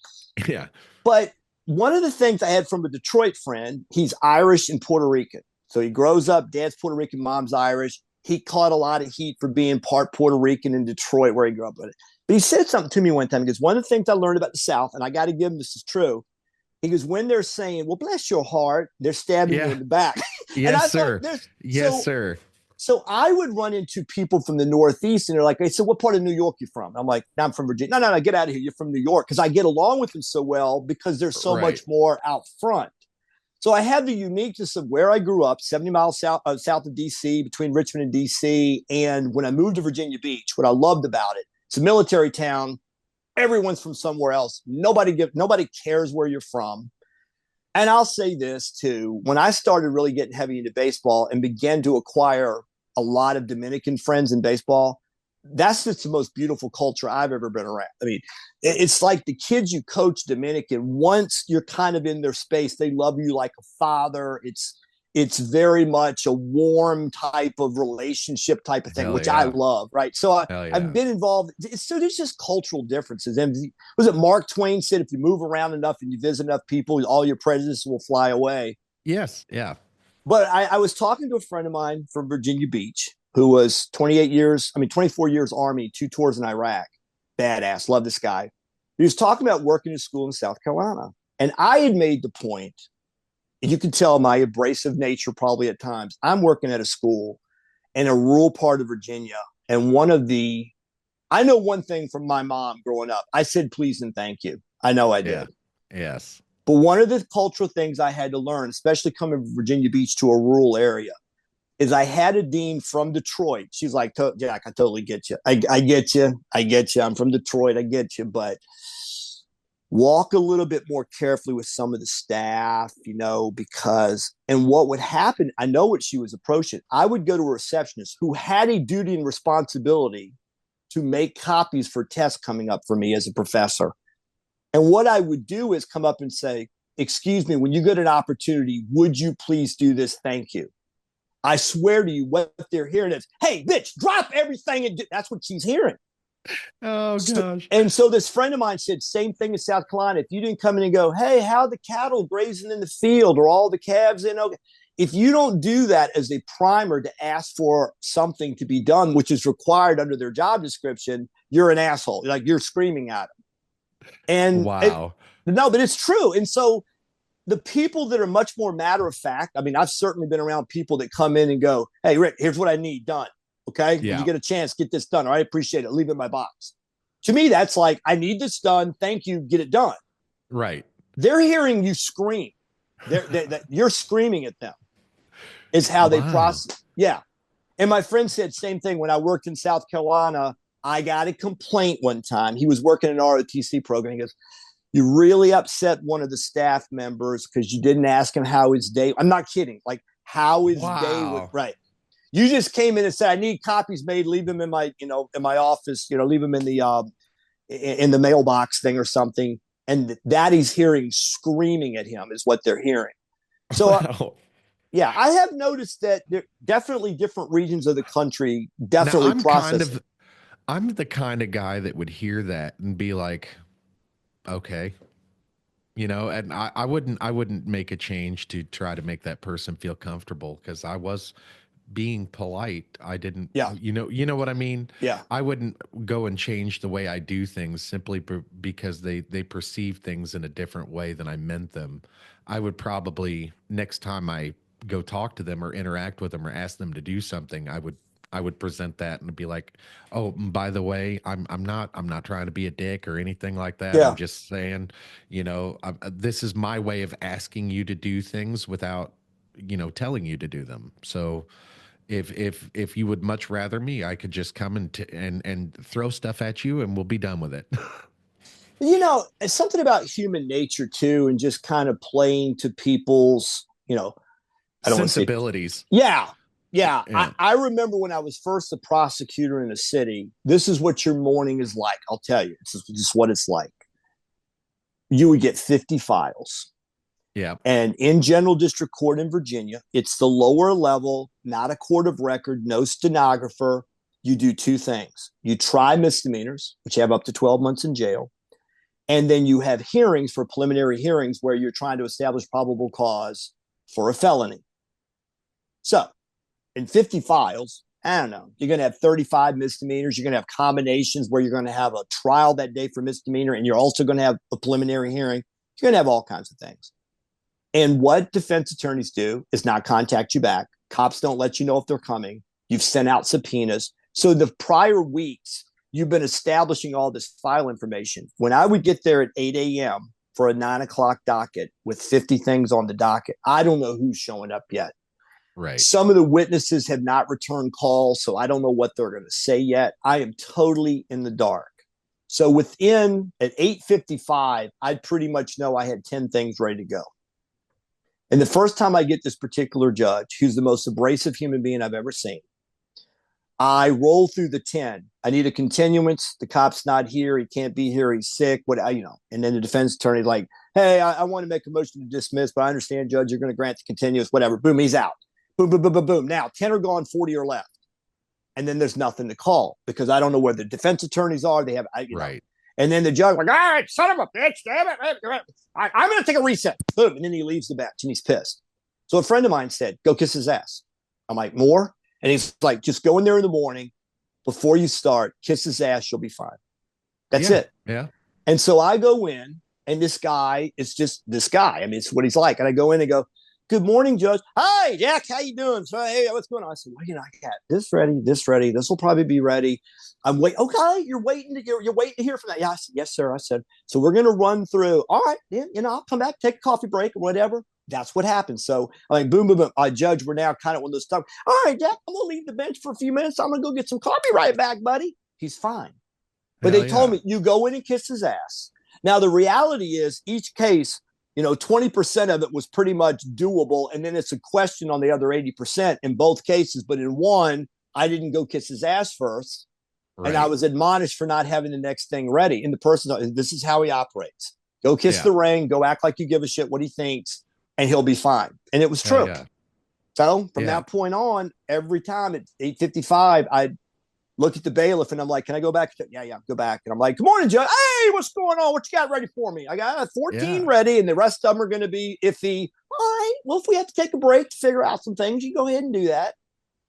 S1: Yeah.
S2: But one of the things I had from a Detroit friend, he's Irish and Puerto Rican. So he grows up, dad's Puerto Rican, mom's Irish. He caught a lot of heat for being part Puerto Rican in Detroit, where he grew up with it. But he said something to me one time. He goes, one of the things I learned about the South, and I got to give him this is true. He goes, when they're saying, well, bless your heart, they're stabbing you
S1: Yeah.
S2: in the back. And I
S1: Yes,
S2: thought,
S1: sir. Yes, sir.
S2: so I would run into people from the Northeast, and they're like, hey, so what part of New York you from? I'm like, I'm from Virginia. No, get out of here. You're from New York. Because I get along with them so well because they're so
S1: Right.
S2: much more out front. So I have the uniqueness of where I grew up, 70 miles south of D.C., between Richmond and D.C. And when I moved to Virginia Beach, what I loved about it, it's a military town. Everyone's from somewhere else. Nobody cares where you're from. And I'll say this too. When I started really getting heavy into baseball and began to acquire a lot of Dominican friends in baseball, that's just the most beautiful culture I've ever been around. I mean, it's like the kids you coach Dominican, once you're kind of in their space, they love you like a father. It's very much a warm type of relationship type of thing,
S1: Hell
S2: which I
S1: yeah.
S2: love, right? So
S1: Hell
S2: I've
S1: yeah.
S2: been involved. So there's just cultural differences. And was it Mark Twain said, if you move around enough and you visit enough people, all your prejudices will fly away.
S1: Yes. Yeah.
S2: But I was talking to a friend of mine from Virginia Beach who was 24 years Army, 2 tours in Iraq. Badass. Love this guy. He was talking about working in school in South Carolina. And I had made the point, you can tell my abrasive nature probably at times. I'm working at a school in a rural part of Virginia. And I know one thing from my mom growing up. I said please and thank you. I know I
S1: Yeah.
S2: did.
S1: Yes.
S2: But one of the cultural things I had to learn, especially coming from Virginia Beach to a rural area, is I had a dean from Detroit. She's like, Jack, I totally get you. I get you. I get you. I'm from Detroit. I get you. But walk a little bit more carefully with some of the staff, because, and what would happen, I know what she was approaching. I would go to a receptionist who had a duty and responsibility to make copies for tests coming up for me as a professor. And what I would do is come up and say, excuse me, when you get an opportunity, would you please do this? Thank you. I swear to you, what they're hearing is, hey, bitch, drop everything. And that's what she's hearing.
S1: Oh gosh.
S2: And so this friend of mine said, same thing in South Carolina. If you didn't come in and go, hey, how are the cattle grazing in the field or all the calves in? Okay. If you don't do that as a primer to ask for something to be done, which is required under their job description, you're an asshole. Like you're screaming at them. And
S1: Wow.
S2: no, but it's true. And so the people that are much more matter of fact, I mean, I've certainly been around people that come in and go, hey, Rick, here's what I need done. Okay. When you get a chance, get this done. All right. I appreciate it. Leave it in my box. To me, that's like, I need this done. Thank you. Get it done.
S1: Right.
S2: They're hearing you scream. You're screaming at them is how they process. Yeah. And my friend said same thing when I worked in South Carolina. I got a complaint one time. He was working an ROTC program. He goes, You really upset one of the staff members because you didn't ask him how his day. I'm not kidding. Like how his day was.
S1: Wow.
S2: Right. You just came in and said, "I need copies made. Leave them in my, in my office. Leave them in the mailbox thing or something." And that he's hearing screaming at him is what they're hearing. So,
S1: Wow.
S2: yeah, I have noticed that there definitely different regions of the country
S1: Now
S2: definitely process it.
S1: I'm the kind of guy that would hear that and be like, okay, and I wouldn't make a change to try to make that person feel comfortable because I was being polite. I didn't,
S2: Yeah,
S1: you know what I mean?
S2: yeah,
S1: I wouldn't go and change the way I do things simply because they perceive things in a different way than I meant them. I would probably next time I go talk to them or interact with them or ask them to do something, I would present that and be like, "Oh, by the way, I'm not trying to be a dick or anything like that. I'm
S2: yeah.
S1: just saying, this is my way of asking you to do things without, telling you to do them. So if you would much rather me, I could just come and throw stuff at you and we'll be done with it."
S2: It's something about human nature too, and just kind of playing to people's, I don't want to say,
S1: Sensibilities.
S2: yeah, yeah. I,
S1: Yeah.
S2: I remember when I was first a prosecutor in a city, this is what your morning is like. I'll tell you, it's just what it's like. You would get 50 files.
S1: Yeah.
S2: And in General District Court in Virginia, it's the lower level, not a court of record, no stenographer. You do two things. You try misdemeanors, which have up to 12 months in jail. And then you have hearings for preliminary hearings where you're trying to establish probable cause for a felony. So in 50 files, I don't know, you're going to have 35 misdemeanors. You're going to have combinations where you're going to have a trial that day for misdemeanor, and you're also going to have a preliminary hearing. You're going to have all kinds of things. And what defense attorneys do is not contact you back. Cops don't let you know if they're coming. You've sent out subpoenas. So the prior weeks, you've been establishing all this file information. When I would get there at 8 a.m. for a 9 o'clock docket with 50 things on the docket, I don't know who's showing up yet.
S1: Right.
S2: Some of the witnesses have not returned calls, so I don't know what they're going to say yet. I am totally in the dark. So within at 8:55, I'd pretty much know I had 10 things ready to go. And the first time I get this particular judge, who's the most abrasive human being I've ever seen, I roll through the 10. I need a continuance. The cop's not here. He can't be here. He's sick. And then the defense attorney like, "Hey, I want to make a motion to dismiss, but I understand, Judge, you're going to grant the continuance, whatever." Boom, he's out. Boom, boom, boom, boom, boom. Now 10 are gone, 40 are left. And then there's nothing to call because I don't know where the defense attorneys are. They have,
S1: Right.
S2: And then the judge like, "All right, son of a bitch, damn it. I'm going to take a reset." Boom. And then he leaves the bench and he's pissed. So a friend of mine said, "Go kiss his ass." I'm like, "More?" And he's like, "Just go in there in the morning before you start, kiss his ass, you'll be fine." That's
S1: Yeah.
S2: it.
S1: Yeah.
S2: And so I go in, and this guy is just this guy. I mean, it's what he's like. And I go in and go, "Good morning, Judge." "Hi, Jack, how you doing?" So, "Hey, what's going on?" I said, "Well, I got this ready, this ready. This will probably be ready. I'm waiting." "Okay, you're waiting to hear from that." "Yeah." I said, "Yes, sir." I said, "So we're going to run through." "All right, then, I'll come back, take a coffee break or whatever." That's what happens. So I'm like, boom, boom, boom. Judge, we're now kind of one of those stuff. "All right, Jack, I'm going to leave the bench for a few minutes. I'm going to go get some coffee right back, buddy." He's fine. But
S1: Hell
S2: they told
S1: yeah.
S2: me, you go in and kiss his ass. Now, the reality is each case, 20% of it was pretty much doable. And then it's a question on the other 80% in both cases. But in one, I didn't go kiss his ass first. And I
S1: Right.
S2: was admonished for not having the next thing ready. And the person, this is how he operates. Go kiss
S1: Yeah.
S2: the ring, go act like you give a shit what he thinks, and he'll be fine. And it was
S1: Hell
S2: true.
S1: yeah.
S2: So from
S1: Yeah.
S2: that point on, every time at 8:55, I'd look at the bailiff and I'm like, "Can I go back?" "Yeah, yeah, go back." And I'm like, "Good morning, Judge. Hey, what's going on? What you got ready for me?" "I got 14
S1: Yeah.
S2: ready, and the rest of them are going to be iffy." "All right. Well, if we have to take a break to figure out some things, you go ahead and do that."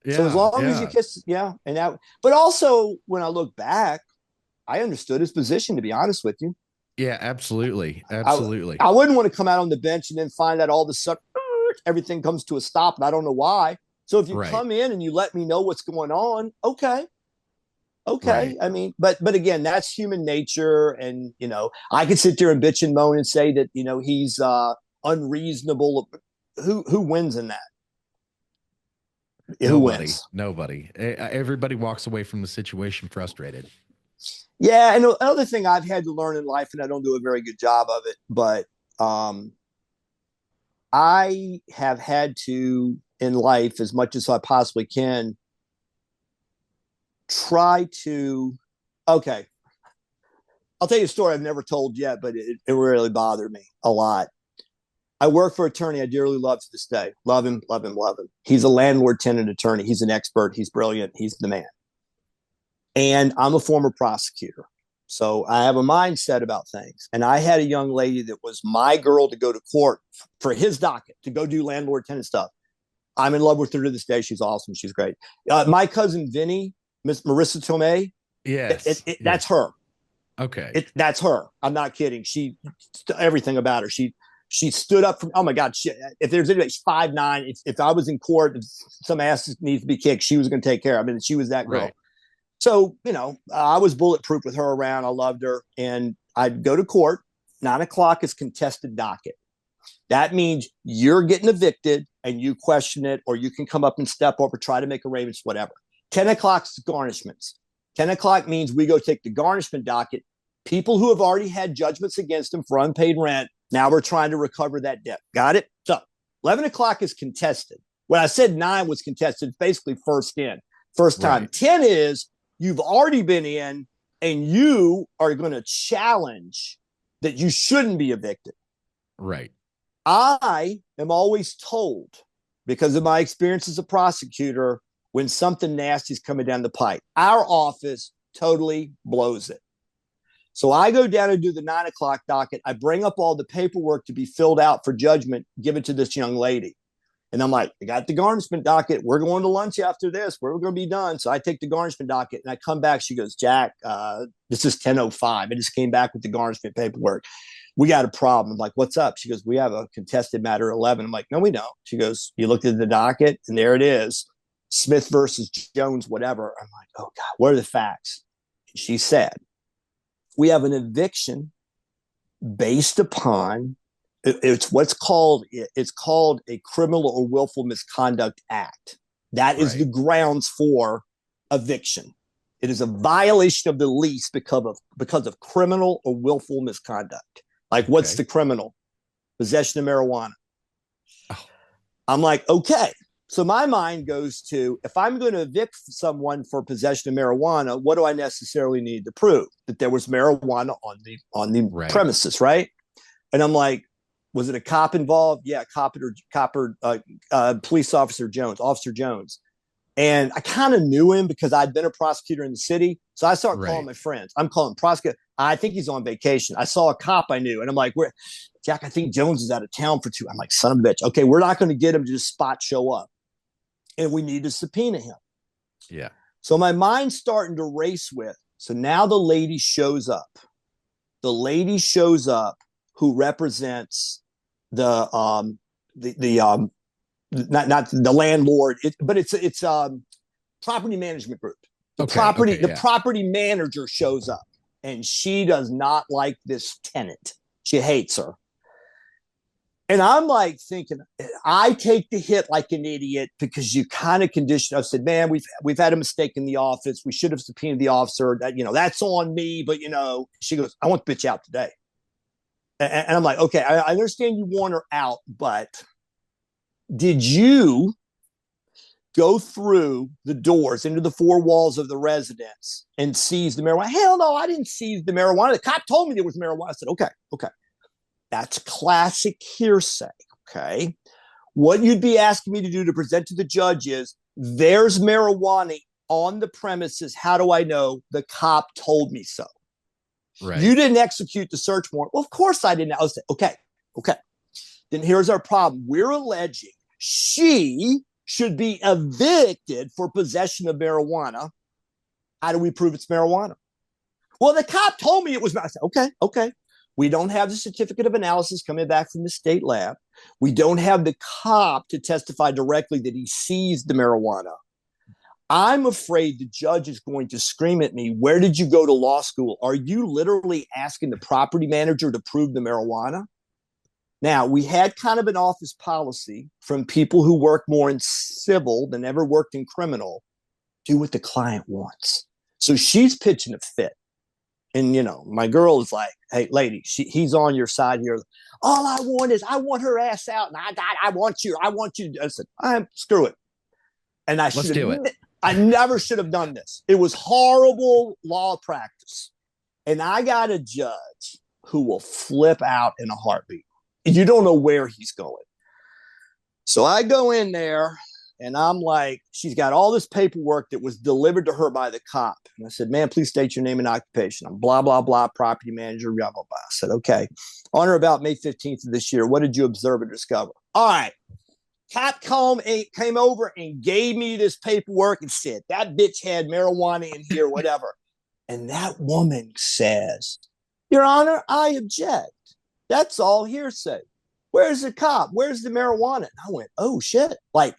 S2: So as
S1: Yeah.
S2: long as you
S1: Yeah.
S2: kiss, yeah. And that, but also when I look back, I understood his position, to be honest with you.
S1: Yeah. Absolutely.
S2: I,
S1: Absolutely.
S2: I wouldn't want to come out on the bench and then find that all of a sudden everything comes to a stop and I don't know why. So if you
S1: Right.
S2: come in and you let me know what's going on, okay,
S1: Right.
S2: okay. I mean, but again, that's human nature, and I could sit there and bitch and moan and say that he's unreasonable. Who wins in that? Who
S1: Nobody.
S2: wins?
S1: Nobody. Everybody walks away from the situation frustrated.
S2: Yeah, and another thing I've had to learn in life, and I don't do a very good job of it, but I have had to in life, as much as I possibly can, try to. Okay, I'll tell you a story I've never told yet, but it really bothered me a lot. I work for an attorney I dearly love to this day. Love him, love him, love him. He's a landlord tenant attorney. He's an expert. He's brilliant. He's the man. And I'm a former prosecutor. So I have a mindset about things. And I had a young lady that was my girl to go to court for his docket, to go do landlord tenant stuff. I'm in love with her to this day. She's awesome. She's great. My cousin Vinny, Miss Marissa Tomei,
S1: Yes.
S2: that's her.
S1: Okay.
S2: That's her. I'm not kidding. She, everything about her. She stood up from, oh my God, if there's anybody, she's 5'9". If I was in court, if some ass needs to be kicked, she was going to take care of it. I mean, she was that girl.
S1: Right.
S2: So, I was bulletproof with her around. I loved her. And I'd go to court. 9:00 is contested docket. That means you're getting evicted and you question it, or you can come up and step up or try to make arrangements, whatever. 10:00 is garnishments. 10:00 means we go take the garnishment docket. People who have already had judgments against them for unpaid rent, now we're trying to recover that debt. Got it? So 11:00 is contested. When I said 9 was contested, it's basically first in, first time. Right. 10 is you've already been in and you are going to challenge that you shouldn't be evicted.
S1: Right.
S2: I am always told, because of my experience as a prosecutor, when something nasty is coming down the pipe, our office totally blows it. So I go down and do the 9:00 docket. I bring up all the paperwork to be filled out for judgment, give it to this young lady. And I'm like, I got the garnishment docket. We're going to lunch after this. We're going to be done. So I take the garnishment docket and I come back. She goes, Jack, this is 10:05. I just came back with the garnishment paperwork. We got a problem. I'm like, what's up? She goes, we have a contested matter 11. I'm like, no, we don't. She goes, you looked at the docket and there it is. Smith versus Jones, whatever. I'm like, oh God, what are the facts? She said, we have an eviction based upon it's called a criminal or willful misconduct act. That is the grounds for eviction. It is a violation of the lease because of criminal or willful misconduct. Like, what's the criminal? Possession of marijuana. Oh. I'm like, okay. So my mind goes to, if I'm going to evict someone for possession of marijuana, what do I necessarily need to prove? That there was marijuana on the premises, right? And I'm like, was it a cop involved? Yeah, police officer Jones, Officer Jones. And I kind of knew him because I'd been a prosecutor in the city. So I started calling my friends. I'm calling prosecutor. I think he's on vacation. I saw a cop I knew. And I'm like, Jack, I think Jones is out of town for 2. I'm like, son of a bitch. Okay, we're not going to get him to just show up. And we need to subpoena him.
S1: Yeah.
S2: So my mind's starting to race with. So now the lady shows up. The lady shows up who represents not the landlord, but it's property management group. The property manager shows up, and she does not like this tenant. She hates her. And I'm like thinking, I take the hit like an idiot because you kind of conditioned. I said, man, we've had a mistake in the office. We should have subpoenaed the officer. That's on me. But she goes, I want the bitch out today. And I'm like, okay, I understand you want her out, but did you go through the doors into the 4 walls of the residence and seize the marijuana? Hell no, I didn't seize the marijuana. The cop told me there was marijuana. I said, okay. That's classic hearsay, okay? What you'd be asking me to do to present to the judge is, there's marijuana on the premises. How do I know? The cop told me so. Right. You didn't execute the search warrant. Well, of course I didn't. I was okay. Then here's our problem. We're alleging she should be evicted for possession of marijuana. How do we prove it's marijuana? Well, the cop told me it was. I said, okay. We don't have the certificate of analysis coming back from the state lab. We don't have the cop to testify directly that he seized the marijuana. I'm afraid the judge is going to scream at me, where did you go to law school? Are you literally asking the property manager to prove the marijuana? Now, we had kind of an office policy from people who work more in civil than ever worked in criminal. Do what the client wants. So she's pitching a fit. And, you know, my girl is like, hey, lady, he's on your side here. All I want is I want her ass out. And I want you. I want you. I said, screw it. And
S1: Let's do it.
S2: I never should have done this. It was horrible law practice. And I got a judge who will flip out in a heartbeat. You don't know where he's going. So I go in there and I'm like, she's got all this paperwork that was delivered to her by the cop. And I said, ma'am, please state your name and occupation. I'm blah, blah, blah, property manager, blah, blah, blah. I said, okay. On or about May 15th of this year, what did you observe or discover? All right. Capone came over and gave me this paperwork and said, that bitch had marijuana in here, whatever. And that woman says, Your Honor, I object. That's all hearsay. Where's the cop? Where's the marijuana? And I went, oh, shit. Like,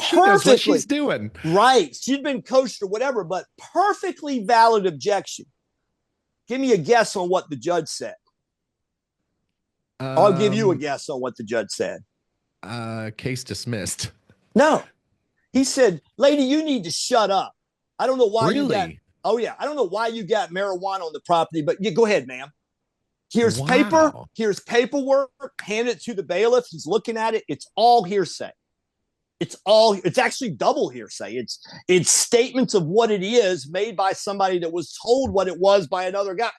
S1: she knows what she's doing.
S2: Right. She'd been coached or whatever, but perfectly valid objection. Give me a guess on what the judge said. I'll give you a guess on what the judge said.
S1: Case dismissed.
S2: No. He said, lady, you need to shut up. I don't know why you got. Oh, yeah. I don't know why you got marijuana on the property, but yeah, go ahead, ma'am. Here's paper. Here's paperwork. Hand it to the bailiff. He's looking at it. It's all hearsay. It's actually double hearsay. It's statements of what it is made by somebody that was told what it was by another guy.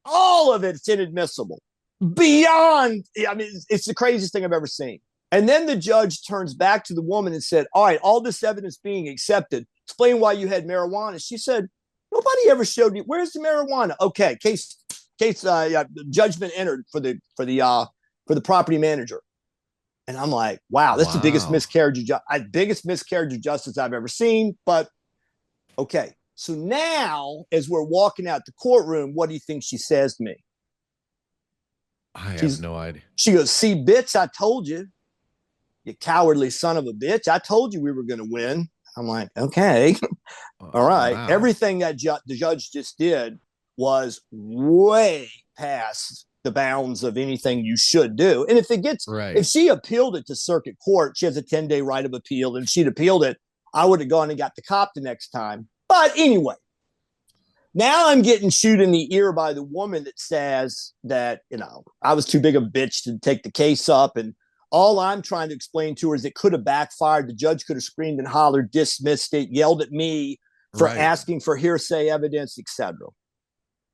S2: All of it's inadmissible. Beyond, I mean, it's the craziest thing I've ever seen. And then the judge turns back to the woman and said, all right, all this evidence being accepted, explain why you had marijuana. She said, nobody ever showed me. Where's the marijuana? Okay, case judgment entered for the property manager. And I'm like, wow, that's the biggest miscarriage of justice I've ever seen. But okay. So now, as we're walking out the courtroom, what do you think she says to me?
S1: I have no idea.
S2: She goes, see, bitch, I told you. You cowardly son of a bitch. I told you we were going to win. I'm like, okay. All right. Wow. Everything that the judge just did was way past the bounds of anything you should do. And if she appealed it to circuit court, she has a 10-day right of appeal. And if she'd appealed it, I would have gone and got the cop the next time. But anyway, now I'm getting chewed in the ear by the woman that says that, you know, I was too big a bitch to take the case up. And all I'm trying to explain to her is it could have backfired. The judge could have screamed and hollered, dismissed it, yelled at me for asking for hearsay evidence, etc.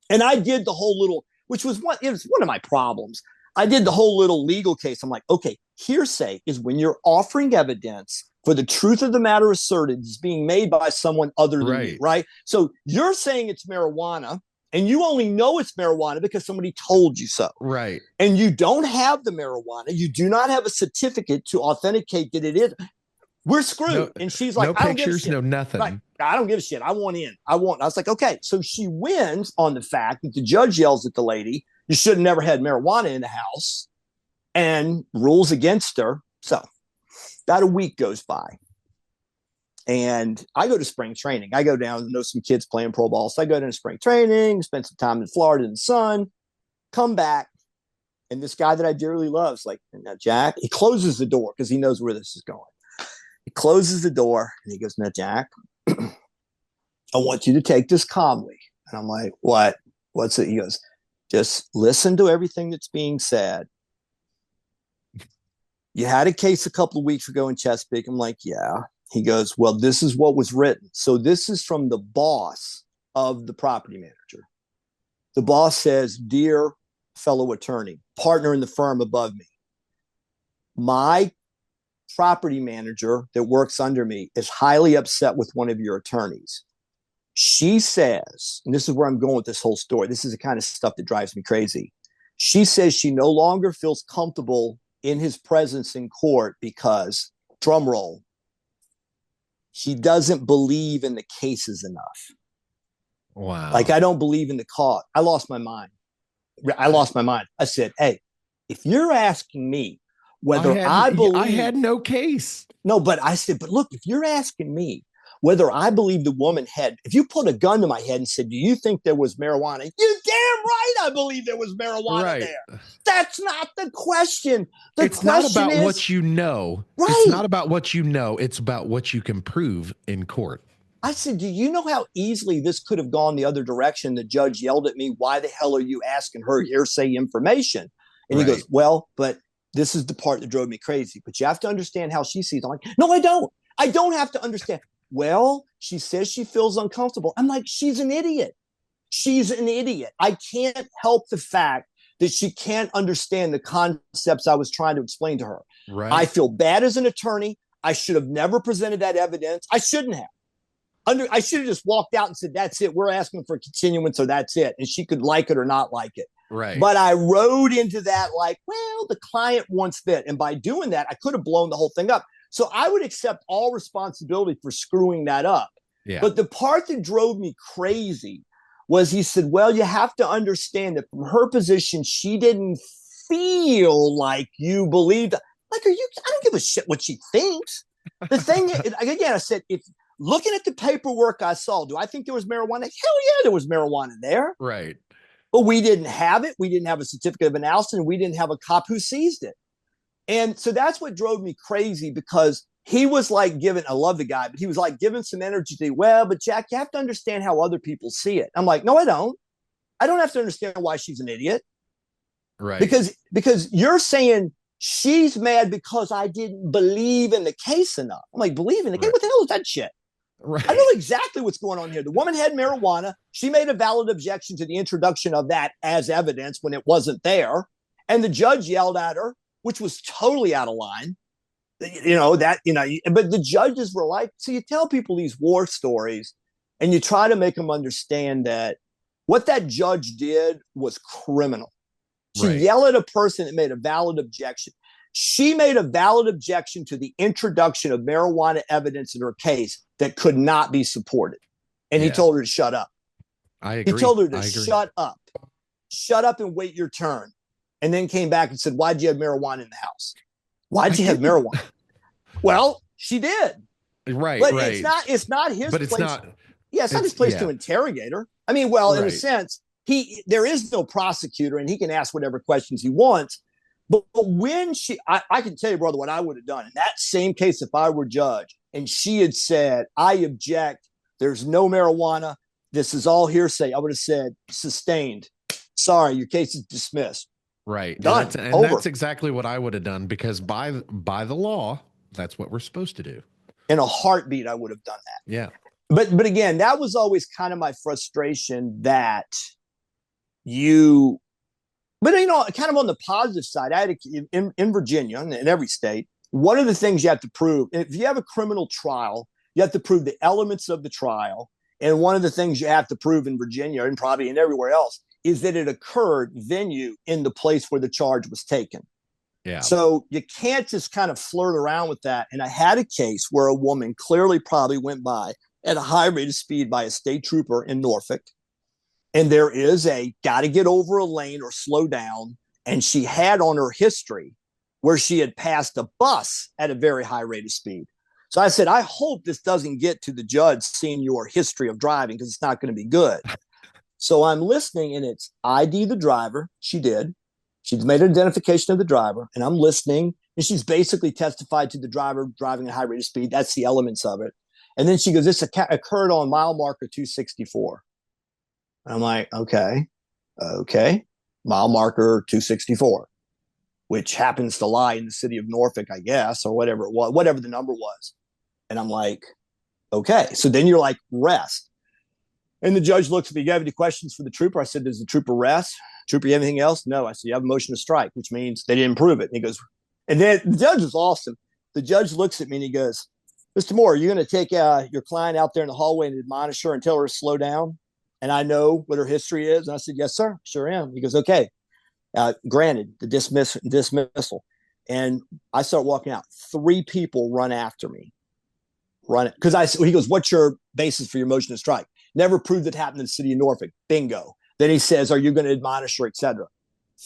S2: And I did the whole little, it was one of my problems. I did the whole little legal case. I'm like, okay, hearsay is when you're offering evidence for the truth of the matter asserted is being made by someone other than you, right? So you're saying it's marijuana, and you only know it's marijuana because somebody told you so.
S1: Right.
S2: And you don't have the marijuana. You do not have a certificate to authenticate that it is. We're screwed. No, and she's like,
S1: no pictures, no nothing.
S2: Right. I don't give a shit. I want in. I was like, okay. So she wins on the fact that the judge yells at the lady, you should have never had marijuana in the house, and rules against her. So about a week goes by. And I go to spring training. I go down and know some kids playing pro ball. So I go down to spring training, spend some time in Florida in the sun, come back. And this guy that I dearly love is like, now, Jack, he closes the door because he knows where this is going. He closes the door and he goes, now, Jack, I want you to take this calmly. And I'm like, what? What's it? He goes, just listen to everything that's being said. You had a case a couple of weeks ago in Chesapeake. I'm like, yeah. He goes, well, this is what was written. So this is from the boss of the property manager. The boss says, dear fellow attorney, partner in the firm above me, my property manager that works under me is highly upset with one of your attorneys. She says, and this is where I'm going with this whole story. This is the kind of stuff that drives me crazy. She says she no longer feels comfortable in his presence in court because, drum roll, he doesn't believe in the cases enough.
S1: Wow.
S2: Like, I don't believe in the cause. I lost my mind. I said, hey, if you're asking me whether I believe...
S1: I had no case.
S2: No, but I said, but look, if you're asking me whether I believe the woman had... If you put a gun to my head and said, do you think there was marijuana? You're damn right I believe there was marijuana there. That's not the question.
S1: It's not about what you know. Right. It's not about what you know. It's about what you can prove in court.
S2: I said, do you know how easily this could have gone the other direction? The judge yelled at me, why the hell are you asking her hearsay information? And he goes, well, but this is the part that drove me crazy. But you have to understand how she sees it. I'm like, no, I don't. I don't have to understand. Well, she says she feels uncomfortable. I'm like, she's an idiot. She's an idiot. I can't help the fact that she can't understand the concepts I was trying to explain to her.
S1: Right.
S2: I feel bad as an attorney. I should have never presented that evidence. I shouldn't have. I should have just walked out and said, that's it. We're asking for continuance, or that's it. And she could like it or not like it.
S1: Right.
S2: But I rode into that like, well, the client wants that. And by doing that, I could have blown the whole thing up. So I would accept all responsibility for screwing that up.
S1: Yeah.
S2: But the part that drove me crazy was he said, well, you have to understand that from her position, she didn't feel like you believed. Like, I don't give a shit what she thinks. The thing, again, I said, if looking at the paperwork I saw, do I think there was marijuana? Hell yeah, there was marijuana there.
S1: Right.
S2: But we didn't have it. We didn't have a certificate of analysis, and we didn't have a cop who seized it. And so that's what drove me crazy, because he was like I love the guy, but he was like giving some energy to, well, but Jack, you have to understand how other people see it. I'm like, no, I don't. I don't have to understand why she's an idiot.
S1: Right.
S2: Because you're saying she's mad because I didn't believe in the case enough. I'm like, believe in the case? What the hell is that shit?
S1: Right.
S2: I know exactly what's going on here. The woman had marijuana. She made a valid objection to the introduction of that as evidence when it wasn't there. And the judge yelled at her, which was totally out of line. But the judges were like, so you tell people these war stories and you try to make them understand that what that judge did was criminal. She yelled at a person that made a valid objection. She made a valid objection to the introduction of marijuana evidence in her case that could not be supported. And he told her to shut up.
S1: I agree.
S2: He told her to shut up. Shut up and wait your turn. And then came back and said, why'd you have marijuana in the house? Why'd you have marijuana? Well, she did.
S1: Right.
S2: But
S1: right.
S2: it's not his
S1: but
S2: place.
S1: It's not.
S2: Yeah, it's not his place to interrogate her. I mean, well, in a sense, there is no prosecutor and he can ask whatever questions he wants. But when I can tell you, brother, what I would have done in that same case if I were judge and she had said, I object, there's no marijuana, this is all hearsay, I would have said, sustained. Sorry, your case is dismissed.
S1: Right.
S2: Done.
S1: And that's exactly what I would have done, because by the law, that's what we're supposed to do.
S2: In a heartbeat, I would have done that.
S1: Yeah.
S2: But again, that was always kind of my frustration that but kind of on the positive side, I had in Virginia, in every state, one of the things you have to prove, if you have a criminal trial, you have to prove the elements of the trial. And one of the things you have to prove in Virginia and probably in everywhere else is that it occurred venue in the place where the charge was taken.
S1: Yeah.
S2: So you can't just kind of flirt around with that. And I had a case where a woman clearly probably went by at a high rate of speed by a state trooper in Norfolk. And there is got to get over a lane or slow down. And she had on her history where she had passed a bus at a very high rate of speed. So I said, I hope this doesn't get to the judge seeing your history of driving, because it's not going to be good. So I'm listening, and it's ID the driver. She did. She's made an identification of the driver, and I'm listening. And she's basically testified to the driver driving at a high rate of speed. That's the elements of it. And then she goes, this occurred on mile marker 264. I'm like, okay, mile marker 264, which happens to lie in the city of Norfolk, I guess, or whatever it was, whatever the number was. And I'm like, okay. So then you're like, rest. And the judge looks at me, you have any questions for the trooper? I said, does the trooper rest? Trooper, you have anything else? No. I said, you have a motion to strike, which means they didn't prove it. And he goes, and then the judge was awesome. The judge looks at me and he goes, Mr. Moore, are you going to take your client out there in the hallway and admonish her and tell her to slow down? And I know what her history is. And I said, yes, sir. Sure am. He goes, okay. Granted, the dismissal. And I start walking out. 3 people run after me. He goes, what's your basis for your motion to strike? Never proved it happened in the city of Norfolk. Bingo. Then he says, are you going to admonish her, et cetera?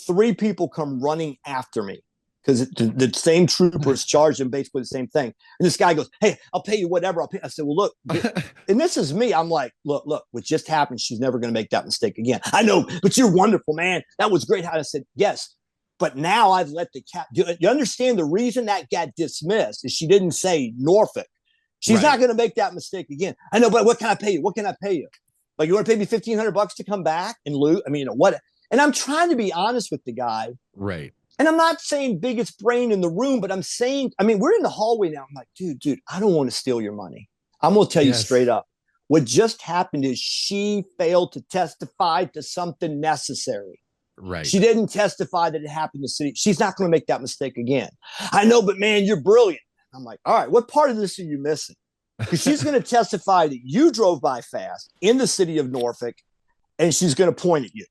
S2: 3 people come running after me because the same troopers charged him basically the same thing. And this guy goes, hey, I'll pay you whatever. I said, well, look, and this is me. I'm like, look, what just happened, she's never going to make that mistake again. I know, but you're wonderful, man. That was great. I said, yes, but now I've let the cat. You understand the reason that got dismissed is she didn't say Norfolk. She's not going to make that mistake again. I know, but what can I pay you? What can I pay you? Like, you want to pay me $1,500 to come back and loot? I mean, what? And I'm trying to be honest with the guy.
S1: Right.
S2: And I'm not saying biggest brain in the room, but I'm saying, I mean, we're in the hallway now. I'm like, dude, I don't want to steal your money. I'm going to tell you straight up. What just happened is she failed to testify to something necessary.
S1: Right.
S2: She didn't testify that it happened in the city. She's not going to make that mistake again. I know, but man, you're brilliant. I'm like, all right, what part of this are you missing? Because she's going to testify that you drove by fast in the city of Norfolk, and she's going to point at you.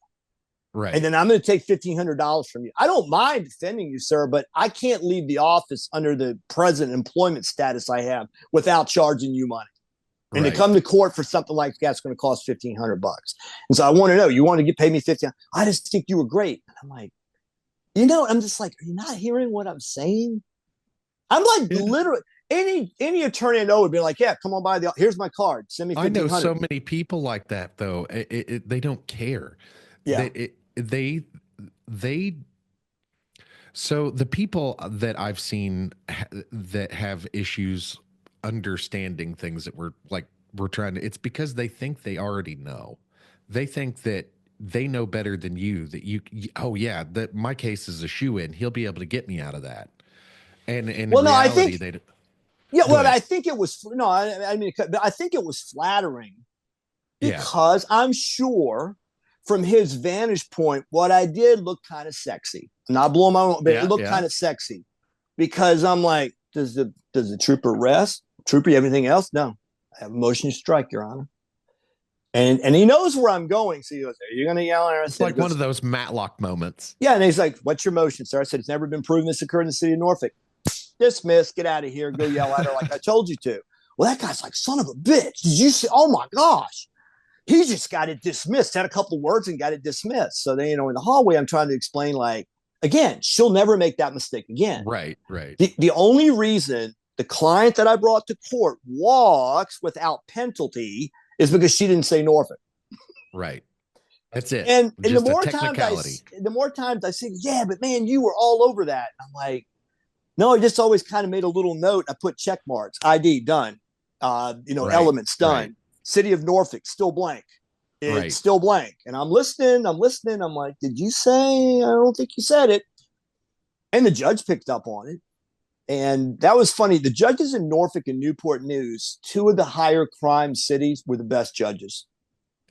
S1: Right.
S2: And then I'm going to take $1,500 from you. I don't mind defending you, sir, but I can't leave the office under the present employment status I have without charging you money. And to come to court for something like that's going to cost $1,500. And so I want to know, you want to pay me $1,500? I just think you were great. And I'm like, I'm just like, are you not hearing what I'm saying? I'm like, literally, any attorney I know would be like, yeah, come on by here's my card. Send me $1,500.
S1: I know so many people like that, though. They don't care.
S2: Yeah.
S1: So the people that I've seen that have issues understanding things that we're trying to, it's because they think they already know. They think that they know better than you, that that my case is a shoe-in. He'll be able to get me out of that. And in reality,
S2: I think it was, I think it was flattering because I'm sure from his vantage point, what I did looked kind of sexy. I'm not blowing my own, but it looked kind of sexy because I'm like, does the trooper rest? Trooper, you have anything else? No, I have a motion to strike, Your Honor. And he knows where I'm going. So he goes, are you going to yell at her?
S1: It's like one of those Matlock moments.
S2: Yeah. And he's like, what's your motion, sir? I said, it's never been proven this occurred in the city of Norfolk. Dismiss, get out of here, go yell at her like I told you to. Well, that guy's like, son of a bitch. Did you see? Oh my gosh. He just got it dismissed, had a couple of words and got it dismissed. So then, in the hallway, I'm trying to explain, like, again, she'll never make that mistake again.
S1: Right.
S2: The only reason the client that I brought to court walks without penalty is because she didn't say Norfolk.
S1: Right. That's it.
S2: And the more times I say, yeah, but man, you were all over that. I'm like, no, I just always kind of made a little note. I put check marks, ID done, elements done. Right. City of Norfolk, still blank. It's still blank. And I'm listening. I'm like, did you say? I don't think you said it. And the judge picked up on it. And that was funny. The judges in Norfolk and Newport News, two of the higher crime cities, were the best judges.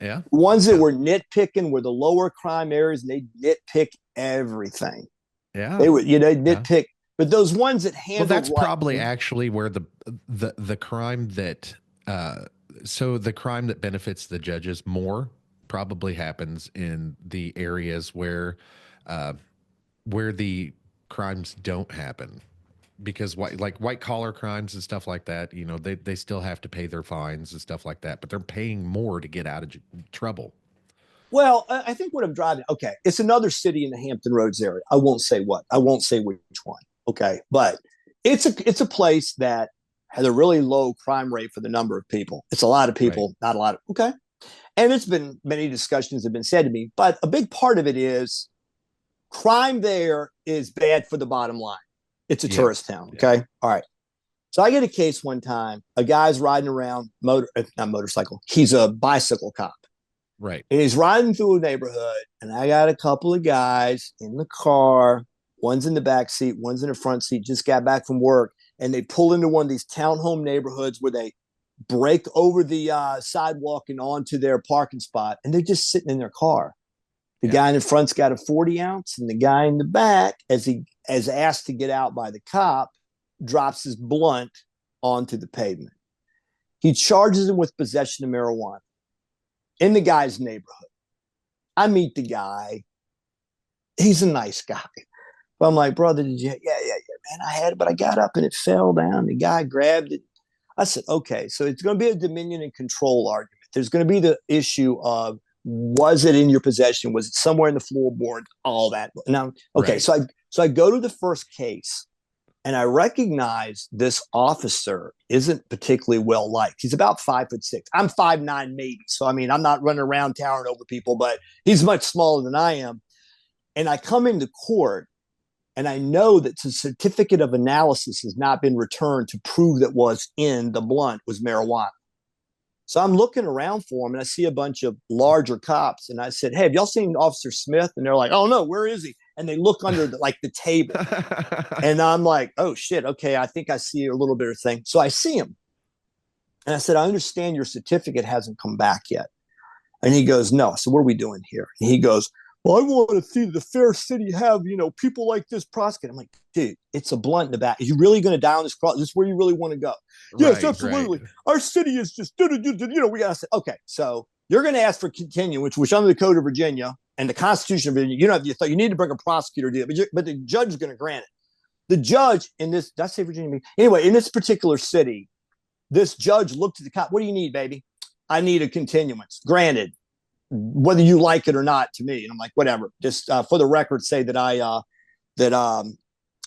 S1: Yeah.
S2: The ones that were nitpicking were the lower crime areas, and they nitpick everything.
S1: Yeah.
S2: They would, nitpick. Yeah. But those ones that handled,
S1: that's probably actually where the crime that so the crime that benefits the judges more probably happens in the areas where the crimes don't happen, because white collar crimes and stuff like that, they still have to pay their fines and stuff like that, but they're paying more to get out of trouble.
S2: Well, I think what I'm driving, okay, it's another city in the Hampton Roads area. I won't say which one. Okay. But it's a place that has a really low crime rate for the number of people. It's a lot of people, not a lot of, okay. And it's been, many discussions have been said to me, but a big part of it is crime there is bad for the bottom line. It's a tourist town. Okay. Yeah. All right. So I get a case one time, a guy's riding around not motorcycle. He's a bicycle cop.
S1: Right.
S2: And he's riding through a neighborhood, and I got a couple of guys in the car. One's in the back seat, one's in the front seat, just got back from work. And they pull into one of these townhome neighborhoods where they break over the sidewalk and onto their parking spot. And they're just sitting in their car. The guy in the front's got a 40 ounce, and the guy in the back, as asked to get out by the cop, drops his blunt onto the pavement. He charges him with possession of marijuana in the guy's neighborhood. I meet the guy. He's a nice guy. But I'm like, brother, did you? Yeah, man, I had it, but I got up and it fell down. The guy grabbed it. I said, okay, so it's going to be a dominion and control argument. There's going to be the issue of, was it in your possession? Was it somewhere in the floorboard? All that. Now, okay, right. So I go to the first case, and I recognize this officer isn't particularly well liked. He's about 5'6". I'm 5'9", maybe. So I mean, I'm not running around towering over people, but he's much smaller than I am. And I come into court, And I know that the certificate of analysis has not been returned to prove that was in the blunt was marijuana. So I'm looking around for him and I see a bunch of larger cops. And I said, hey, have y'all seen Officer Smith? And they're like, oh no, where is he? And they look under the table. And I'm like, oh shit. Okay. I think I see a little bit of thing. So I see him. And I said, I understand your certificate hasn't come back yet. And he goes, no. So what are we doing here? And he goes, well, I want to see the fair city have, people like this prosecute. I'm like, dude, it's a blunt in the back. Are you really going to die on this cross? Is this where you really want to go? Right, yes, absolutely. Right. Our city is just, we got to say, okay, so you're going to ask for continuance, which under the Code of Virginia and the Constitution of Virginia, you don't have you need to bring a prosecutor to it, but the judge is going to grant it. The judge in this, did I say Virginia? Anyway, in this particular city, this judge looked at the cop. What do you need, baby? I need a continuance. Granted, whether you like it or not, to me. And I'm like, whatever. Just for the record, say that I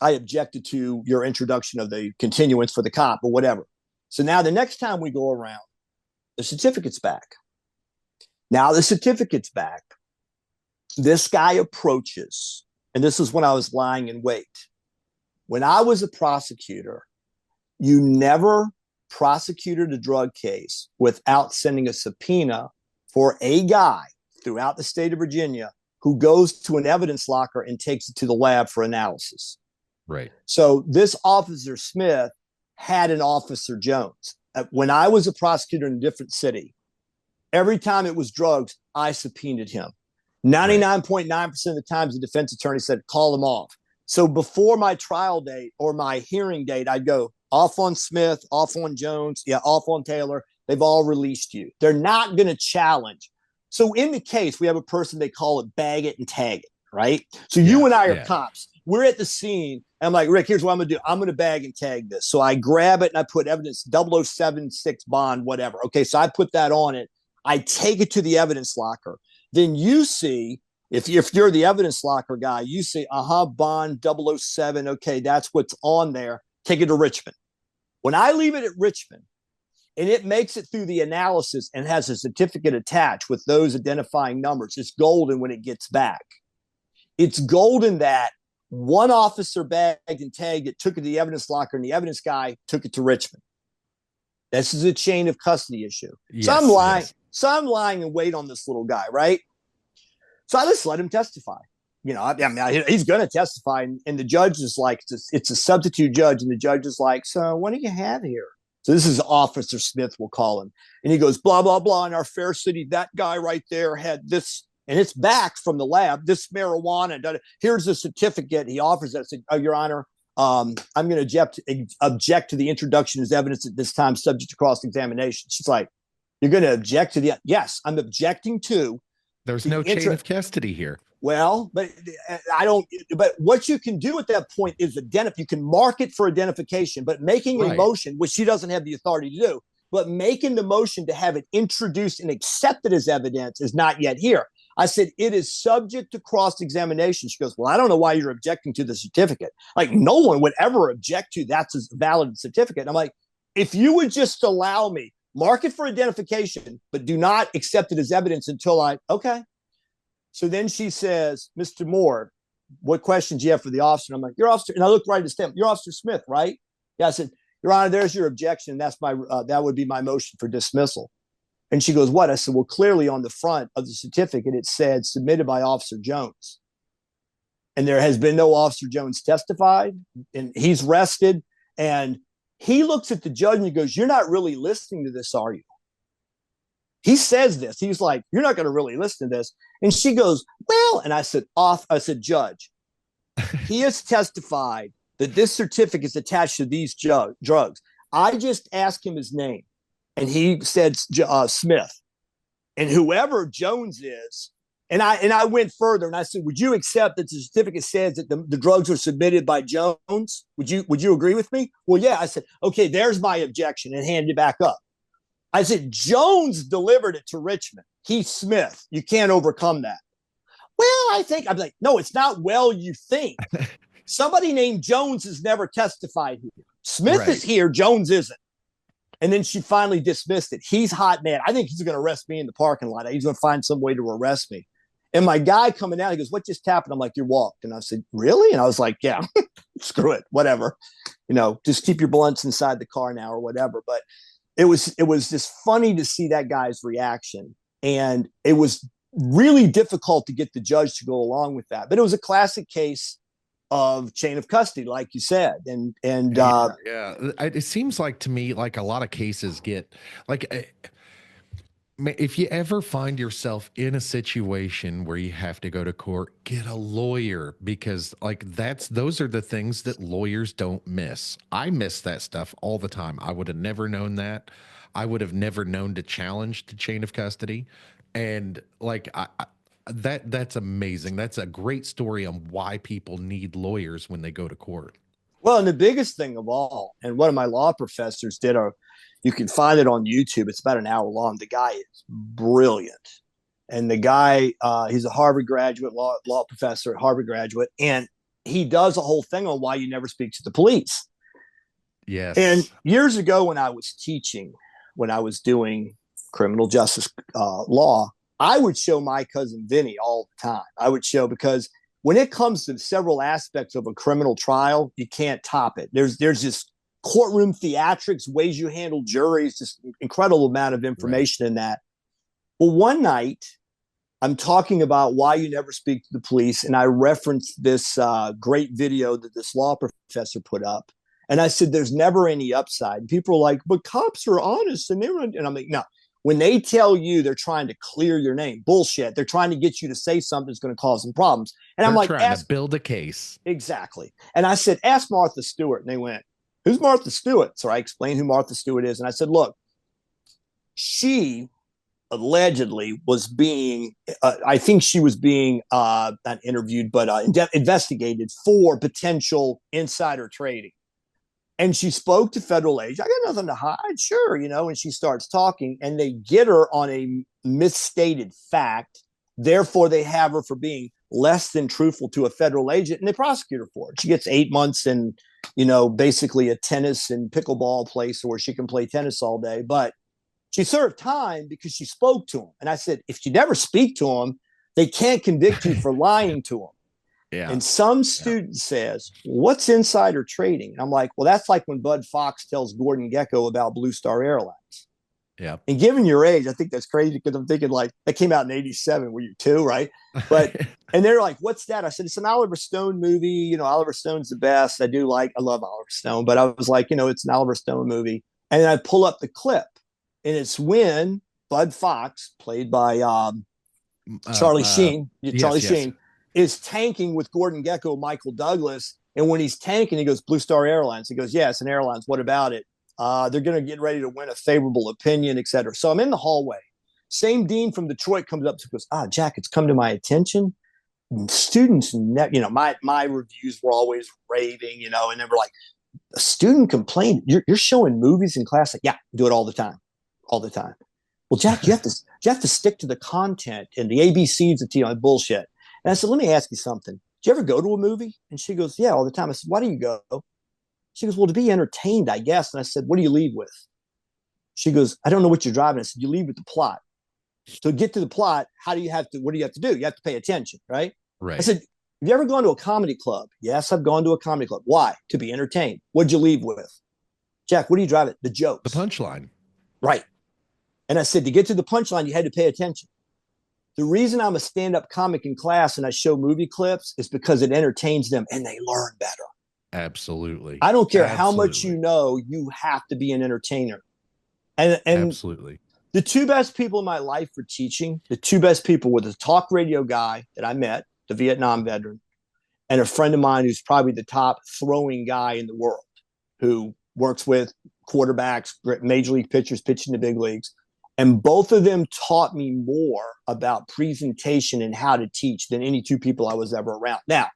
S2: objected to your introduction of the continuance for the cop or whatever. So now the next time we go around, the certificate's back. Now the certificate's back. This guy approaches, and this is when I was lying in wait. When I was a prosecutor, you never prosecuted a drug case without sending a subpoena for a guy throughout the state of Virginia who goes to an evidence locker and takes it to the lab for analysis.
S1: Right.
S2: So this Officer Smith had an Officer Jones. When I was a prosecutor in a different city, every time it was drugs, I subpoenaed him. 99.9% of the times the defense attorney said, call him off. So before my trial date or my hearing date, I'd go off on Smith, off on Jones, off on Taylor. They've all released you. They're not going to challenge. So in the case, we have a person, they call it bag it and tag it, right? So you and I are cops. We're at the scene. And I'm like, Rick, here's what I'm going to do. I'm going to bag and tag this. So I grab it and I put evidence 0076 bond, whatever. Okay, so I put that on it. I take it to the evidence locker. Then you see, if you're the evidence locker guy, you say, bond 007. Okay, that's what's on there. Take it to Richmond. When I leave it at Richmond, and it makes it through the analysis and has a certificate attached with those identifying numbers, it's golden when it gets back. It's golden that one officer bagged and tagged it, took it to the evidence locker, and the evidence guy took it to Richmond. This is a chain of custody issue. Yes, so I'm lying. Yes. So I'm lying and wait on this little guy, right? So I just let him testify. He's going to testify. And the judge is like, it's a substitute judge. And the judge is like, so what do you have here? So this is Officer Smith, we'll call him. And he goes, blah, blah, blah. In our fair city, that guy right there had this. And it's back from the lab, this marijuana. Here's the certificate. He offers that. I said, oh, Your Honor, I'm going to object to the introduction as evidence at this time, subject to cross-examination. She's like, you're going to object to the, yes, I'm objecting to.
S1: There's no chain of custody here.
S2: Well, but what you can do at that point is you can mark it for identification, but making a motion, which she doesn't have the authority to do, but making the motion to have it introduced and accepted as evidence is not yet here. I said, it is subject to cross-examination. She goes, well, I don't know why you're objecting to the certificate. Like, no one would ever object to that's a valid certificate. And I'm like, if you would just allow me, mark it for identification, but do not accept it as evidence until okay. So then she says, Mr. Moore, what questions do you have for the officer? And I'm like, your officer, and I looked right at the stamp, you're Officer Smith, right? Yeah, I said, Your Honor, there's your objection. That's that would be my motion for dismissal. And she goes, what? I said, well, clearly on the front of the certificate, it said submitted by Officer Jones. And there has been no Officer Jones testified, and he's rested. And he looks at the judge and he goes, you're not really listening to this, are you? He says this. He's like, you're not going to really listen to this. And she goes, well, and I said, Judge, he has testified that this certificate is attached to these drugs. I just asked him his name, and he said Smith. And whoever Jones is, and I went further, and I said, would you accept that the certificate says that the drugs were submitted by Jones? Would you agree with me? Well, yeah. I said, okay, there's my objection, and handed it back up. I said, Jones delivered it to Richmond. He's Smith. You can't overcome that. Well, I'm like, no, it's not well you think. Somebody named Jones has never testified here. Smith is here. Jones isn't. And then she finally dismissed it. He's hot, man. I think he's going to arrest me in the parking lot. He's going to find some way to arrest me. And my guy coming out, he goes, "What just happened?" I'm like, "You walked." And I said, "Really?" And I was like, "Yeah, screw it, whatever. Just keep your blunts inside the car now or whatever." But it was just funny to see that guy's reaction. And it was really difficult to get the judge to go along with that. But it was a classic case of chain of custody, like you said. And
S1: yeah. It seems like to me, like a lot of cases get like, if you ever find yourself in a situation where you have to go to court, get a lawyer, because like those are the things that lawyers don't miss. I miss that stuff all the time. I would have never known that. I would have never known to challenge the chain of custody. And like that's amazing. That's a great story on why people need lawyers when they go to court.
S2: well, and the biggest thing of all, and one of my law professors did you can find it on YouTube. It's about an hour long. The guy is brilliant. And the guy, he's a Harvard graduate, law professor at Harvard graduate. And he does a whole thing on why you never speak to the police.
S1: Yes.
S2: And years ago when I was teaching, when I was doing criminal justice law, I would show my cousin Vinny all the time. I would show, because when it comes to several aspects of a criminal trial, you can't top it. There's just courtroom theatrics, ways you handle juries, just incredible amount of information in that. Well, one night I'm talking about why you never speak to the police, and I referenced this great video that this law professor put up. And I said, "There's never any upside." And people are like, "But cops are honest." And I'm like, no. When they tell you they're trying to clear your name, bullshit. They're trying to get you to say something that's going to cause some problems. And I'm like,
S1: trying to build a case.
S2: Exactly. And I said, "Ask Martha Stewart." And they went, "Who's Martha Stewart?" So I explained who Martha Stewart is. And I said, "Look, she allegedly was being, I think she was being not interviewed, but investigated for potential insider trading. And she spoke to federal agents. I got nothing to hide, sure, and she starts talking, and they get her on a misstated fact. Therefore, they have her for being less than truthful to a federal agent, and they prosecute her for it. She gets 8 months in, basically a tennis and pickleball place where she can play tennis all day. But she served time because she spoke to him. And I said, if you never speak to him, they can't convict you for lying to him.
S1: Yeah.
S2: And some student says, "What's insider trading?" And I'm like, "Well, that's like when Bud Fox tells Gordon Gekko about Blue Star Airlines."
S1: Yeah.
S2: And given your age, I think that's crazy, because I'm thinking like that came out in '87. Were you two, right? But and they're like, "What's that?" I said, "It's an Oliver Stone movie. Oliver Stone's the best. I love Oliver Stone." But I was like, it's an Oliver Stone movie. And then I pull up the clip, and it's when Bud Fox, played by Charlie Sheen, Sheen, is tanking with Gordon Gekko, Michael Douglas. And when he's tanking, he goes, "Blue Star Airlines." He goes, "Yeah, it's an airlines. What about it? They're going to get ready to win a favorable opinion, et cetera." So I'm in the hallway. Same dean from Detroit comes up and goes, "Jack, it's come to my attention. Students, my reviews were always raving, and they were like, a student complained, you're showing movies in class." Like, "Yeah, do it all the time. All the time." "Well, Jack, you have to stick to the content and the ABCs of bullshit." And I said, "Let me ask you something. Do you ever go to a movie?" And she goes, "Yeah, all the time." I said, "Why do you go?" She goes, "Well, to be entertained, I guess." And I said, "What do you leave with?" She goes, "I don't know what you're driving." I said, "You leave with the plot. So to get to the plot, what do you have to do? You have to pay attention, right?"
S1: Right.
S2: I said, "Have you ever gone to a comedy club?" "Yes, I've gone to a comedy club." "Why?" "To be entertained." "What'd you leave with?" "Jack, what do you drive at?" "The jokes."
S1: The punchline.
S2: "Right." And I said, to get to the punchline, you had to pay attention. The reason I'm a stand-up comic in class and I show movie clips is because it entertains them and they learn better.
S1: Absolutely.
S2: I don't care how much you know, you have to be an entertainer. And
S1: absolutely.
S2: The two best people in my life for teaching, the two best people were the talk radio guy that I met, the Vietnam veteran, and a friend of mine who's probably the top throwing guy in the world, who works with quarterbacks, major league pitchers, pitching the big leagues. And both of them taught me more about presentation and how to teach than any two people I was ever around. Now,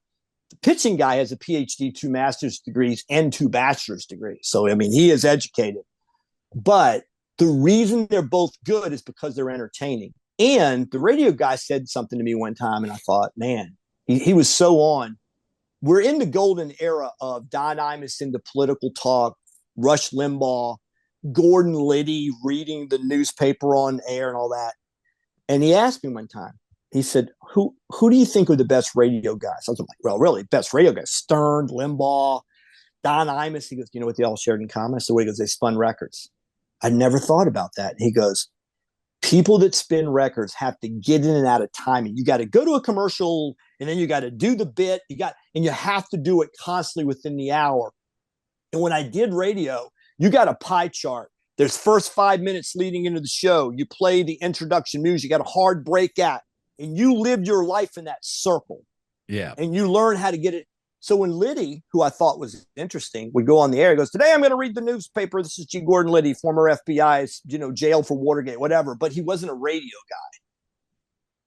S2: the pitching guy has a PhD, 2 master's degrees, and 2 bachelor's degrees. So, he is educated. But the reason they're both good is because they're entertaining. And the radio guy said something to me one time, and I thought, man, he was so on. We're in the golden era of Don Imus into political talk, Rush Limbaugh, Gordon Liddy reading the newspaper on air and all that. And he asked me one time, he said, who do you think are the best radio guys? I was like, well, really, best radio guys, Stern, Limbaugh, Don Imus. He goes, you know what they all shared in common? So he goes, they spun records. I never thought about that. He goes, people that spin records have to get in and out of timing. You got to go to a commercial and then you got to do the bit. And you have to do it constantly within the hour. And when I did radio, you got a pie chart. There's first 5 minutes leading into the show. You play the introduction music. You got a hard break out, and you live your life in that circle.
S1: Yeah.
S2: And you learn how to get it. So when Liddy, who I thought was interesting, would go on the air, he goes, today I'm going to read the newspaper. This is G. Gordon Liddy, former FBI, jailed for Watergate, whatever. But he wasn't a radio guy.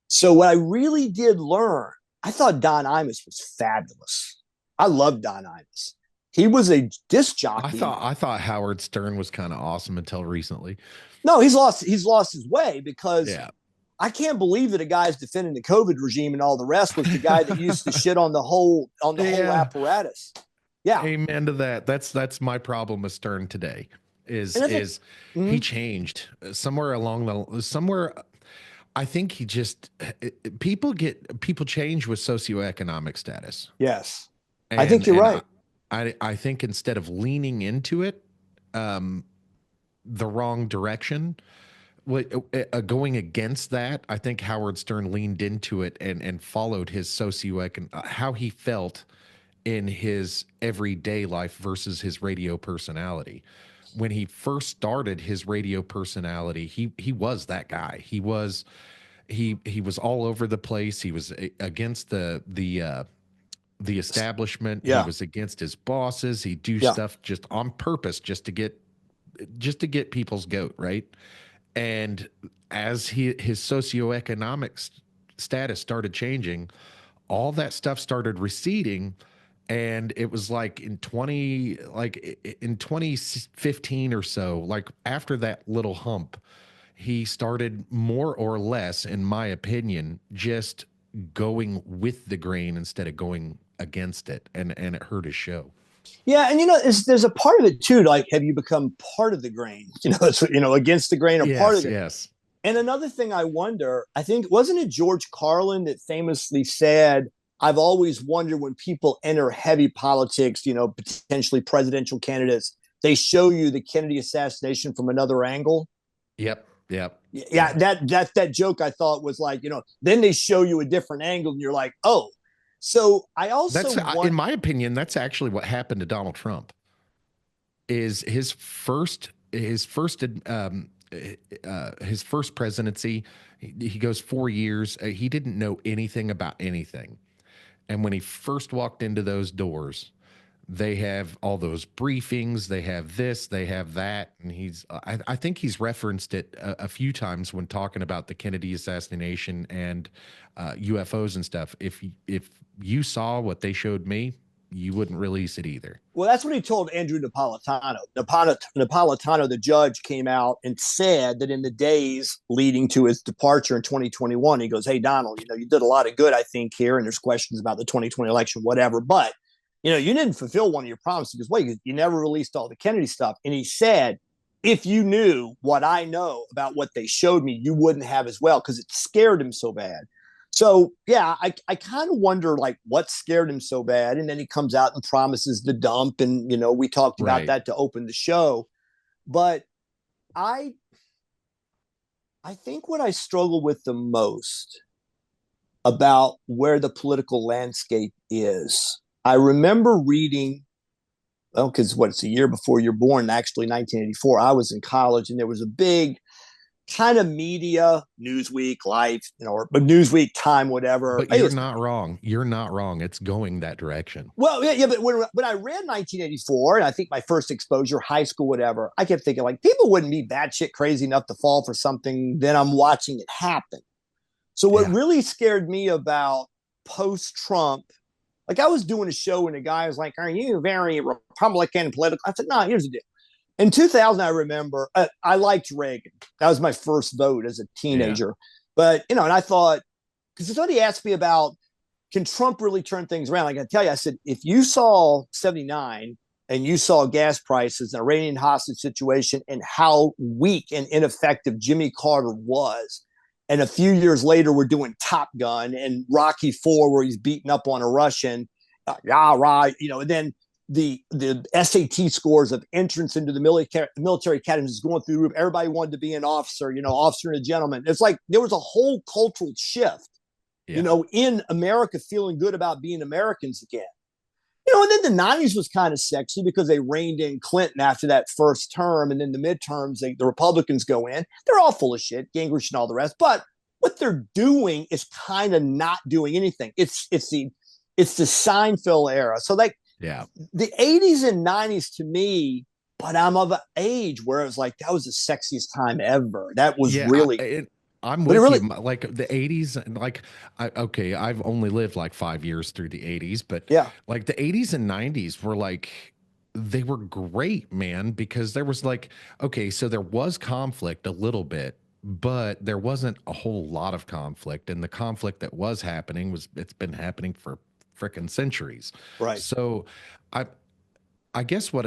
S2: So what I really did learn, I thought Don Imus was fabulous. I loved Don Imus. He was a disc jockey.
S1: I thought Howard Stern was kind of awesome until recently.
S2: No, he's lost his way because I can't believe that a guy's defending the COVID regime and all the rest was the guy that used to shit on the whole apparatus. Yeah.
S1: Amen to that. That's my problem with Stern today is he changed somewhere I think he just people change with socioeconomic status.
S2: Yes. I think you're right.
S1: I think instead of leaning into it the wrong direction, going against that, I think Howard Stern leaned into it and followed his how he felt in his everyday life versus his radio personality. When he first started his radio personality, he was that guy. He was all over the place. He was against the establishment. He was against his bosses. He'd do stuff just on purpose just to get people's goat, right? And as his socioeconomic status started changing, all that stuff started receding. And it was like in 2015 or so, like after that little hump, he started more or less, in my opinion, just going with the grain instead of going against it, and it hurt his show.
S2: Yeah, and there's a part of it too. Like, have you become part of the grain? It's against the grain or part of it.
S1: Yes.
S2: And another thing I wonder, I think, wasn't it George Carlin that famously said, "I've always wondered when people enter heavy politics, potentially presidential candidates, they show you the Kennedy assassination from another angle."
S1: Yep.
S2: Yeah, that joke I thought was like, then they show you a different angle, and you're like, oh. So I also
S1: in my opinion, that's actually what happened to Donald Trump. Is his first presidency, he goes 4 years. He didn't know anything about anything, and when he first walked into those doors, they have all those briefings, they have this, they have that, and I think he's referenced it a few times when talking about the Kennedy assassination and UFOs and stuff. If you saw what they showed me, you wouldn't release it either.
S2: Well, that's what he told Andrew Napolitano. Napolitano, the judge, came out and said that in the days leading to his departure in 2021, he goes, "Hey, Donald, you did a lot of good, I think, here, and there's questions about the 2020 election, whatever, but you didn't fulfill one of your promises." Because wait, you never released all the Kennedy stuff. And he said, if you knew what I know about what they showed me, you wouldn't have as well, because it scared him so bad. So, yeah, I kind of wonder, like, what scared him so bad. And then he comes out and promises the dump. And, we talked about that to open the show. But I think what I struggle with the most about where the political landscape is, I remember reading, because it's a year before you're born, actually 1984, I was in college, and there was a big kind of media, Newsweek, Life, or Newsweek, Time, whatever.
S1: But you're not wrong. You're not wrong. It's going that direction.
S2: Well, yeah, but when I read 1984, and I think my first exposure, high school, whatever, I kept thinking, like, people wouldn't be batshit crazy enough to fall for something, then I'm watching it happen. So what really scared me about post-Trump, like, I was doing a show and a guy was like, "Are you very Republican political?" I said, "No, here's the deal. In 2000, I remember, I liked Reagan. That was my first vote as a teenager. But, and I thought, because somebody asked me about, can Trump really turn things around? Like, I tell you, I said, if you saw 79 and you saw gas prices, an Iranian hostage situation, and how weak and ineffective Jimmy Carter was, And a few years later, we're doing Top Gun and Rocky Four, where he's beating up on a Russian. Yeah, right. And then the SAT scores of entrance into the military academies is going through the roof. Everybody wanted to be an officer, officer and a gentleman. It's like there was a whole cultural shift,
S1: Yeah.
S2: in America, feeling good about being Americans again. And then the 90s was kind of sexy because they reined in Clinton after that first term. And then the midterms, the Republicans go in. They're all full of shit, Gingrich and all the rest. But what they're doing is kind of not doing anything. It's the Seinfeld era. So like
S1: Yeah.
S2: the 80s and 90s to me, but I'm of an age where it was like, that was the sexiest time ever. That was really.
S1: I'm with you. Like the 80s, like okay, I've only lived like 5 years through the 80s, but
S2: yeah,
S1: like the 80s and 90s were like they were great, man, because there was like, okay, so there was conflict a little bit, but there wasn't a whole lot of conflict, and the conflict that was happening it's been happening for frickin' centuries.
S2: right.
S1: So I I guess what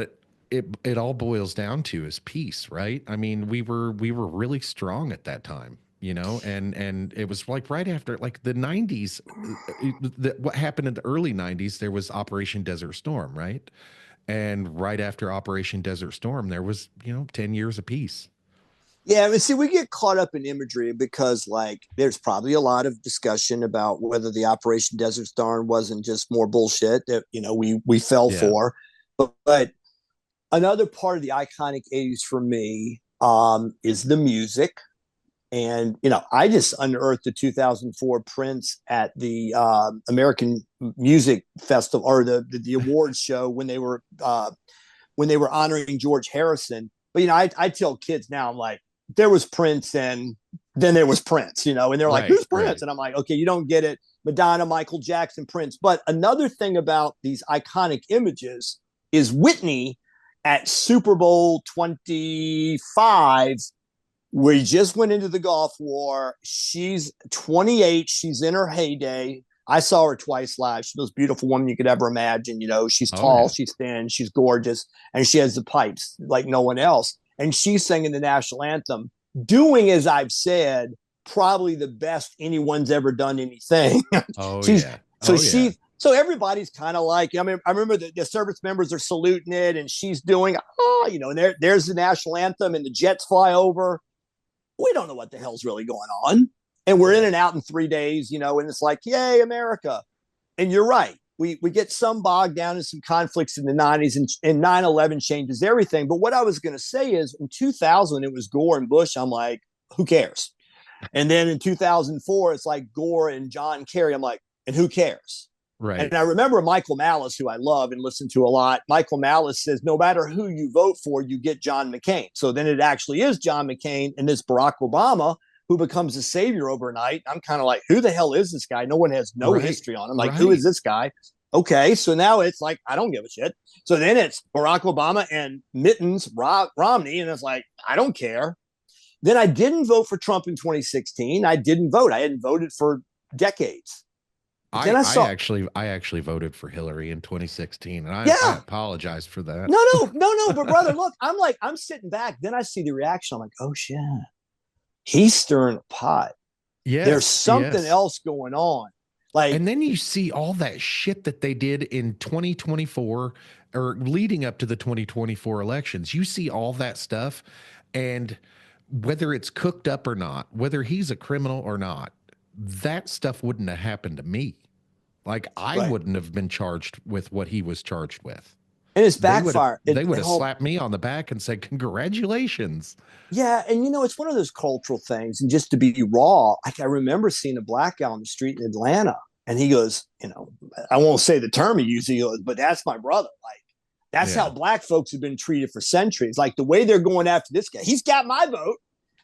S1: it all boils down to is peace, right? I mean, we were really strong at that time, and it was like right after like the 90s, what happened in the early 90s, there was Operation Desert Storm, right? And right after Operation Desert Storm, there was, 10 years of peace.
S2: Yeah, I mean, see, we get caught up in imagery because, like, there's probably a lot of discussion about whether the Operation Desert Storm wasn't just more bullshit that we fell
S1: Yeah.
S2: for. But another part of the iconic 80s for me is the music. And, I just unearthed the 2004 Prince at the American Music Festival, or the awards show, when they were honoring George Harrison. But, I tell kids now, I'm like, there was Prince and then there was Prince, and they're like, who's Prince? Right. And I'm like, okay, you don't get it. Madonna, Michael Jackson, Prince. But another thing about these iconic images is Whitney at Super Bowl 25. We just went into the Gulf War. She's 28. She's in her heyday. I saw her twice live. She's the most beautiful woman you could ever imagine. She's tall, she's thin, she's gorgeous, and she has the pipes like no one else. And she's singing the national anthem, doing, as I've said, probably the best anyone's ever done anything.
S1: Oh, yeah.
S2: So everybody's kind of like, I remember the service members are saluting it, and she's doing, and there's the national anthem, and the jets fly over. We don't know what the hell's really going on. And we're in and out in 3 days, and it's like, yay, America. And you're right. We get some bogged down in some conflicts in the 90s, and 9/11 changes everything. But what I was going to say is, in 2000, it was Gore and Bush. I'm like, who cares? And then in 2004, it's like Gore and John Kerry. I'm like, and who cares?
S1: Right.
S2: And I remember Michael Malice, who I love and listen to a lot. Michael Malice says, no matter who you vote for, you get John McCain. So then it actually is John McCain and this Barack Obama who becomes a savior overnight. I'm kind of like, who the hell is this guy? No one has no history on him. Like, who is this guy? Okay, so now it's like, I don't give a shit. So then it's Barack Obama and Mittens Romney, and it's like, I don't care. Then I didn't vote for Trump in 2016. I didn't vote. I hadn't voted for decades.
S1: I actually voted for Hillary in 2016, and I apologize for that.
S2: No. But brother, look, I'm sitting back. Then I see the reaction. I'm like, oh shit, he's stirring a pot. Yeah, there's something else going on. Like,
S1: and then you see all that shit that they did in 2024 or leading up to the 2024 elections. You see all that stuff, and whether it's cooked up or not, whether he's a criminal or not, that stuff wouldn't have happened to me. Like, I wouldn't have been charged with what he was charged with.
S2: And it's backfire.
S1: They would have slapped me on the back and said, congratulations.
S2: Yeah. And, it's one of those cultural things. And just to be raw, I remember seeing a black guy on the street in Atlanta, and he goes, I won't say the term he used, but that's my brother. Like, that's how black folks have been treated for centuries. Like, the way they're going after this guy, he's got my vote.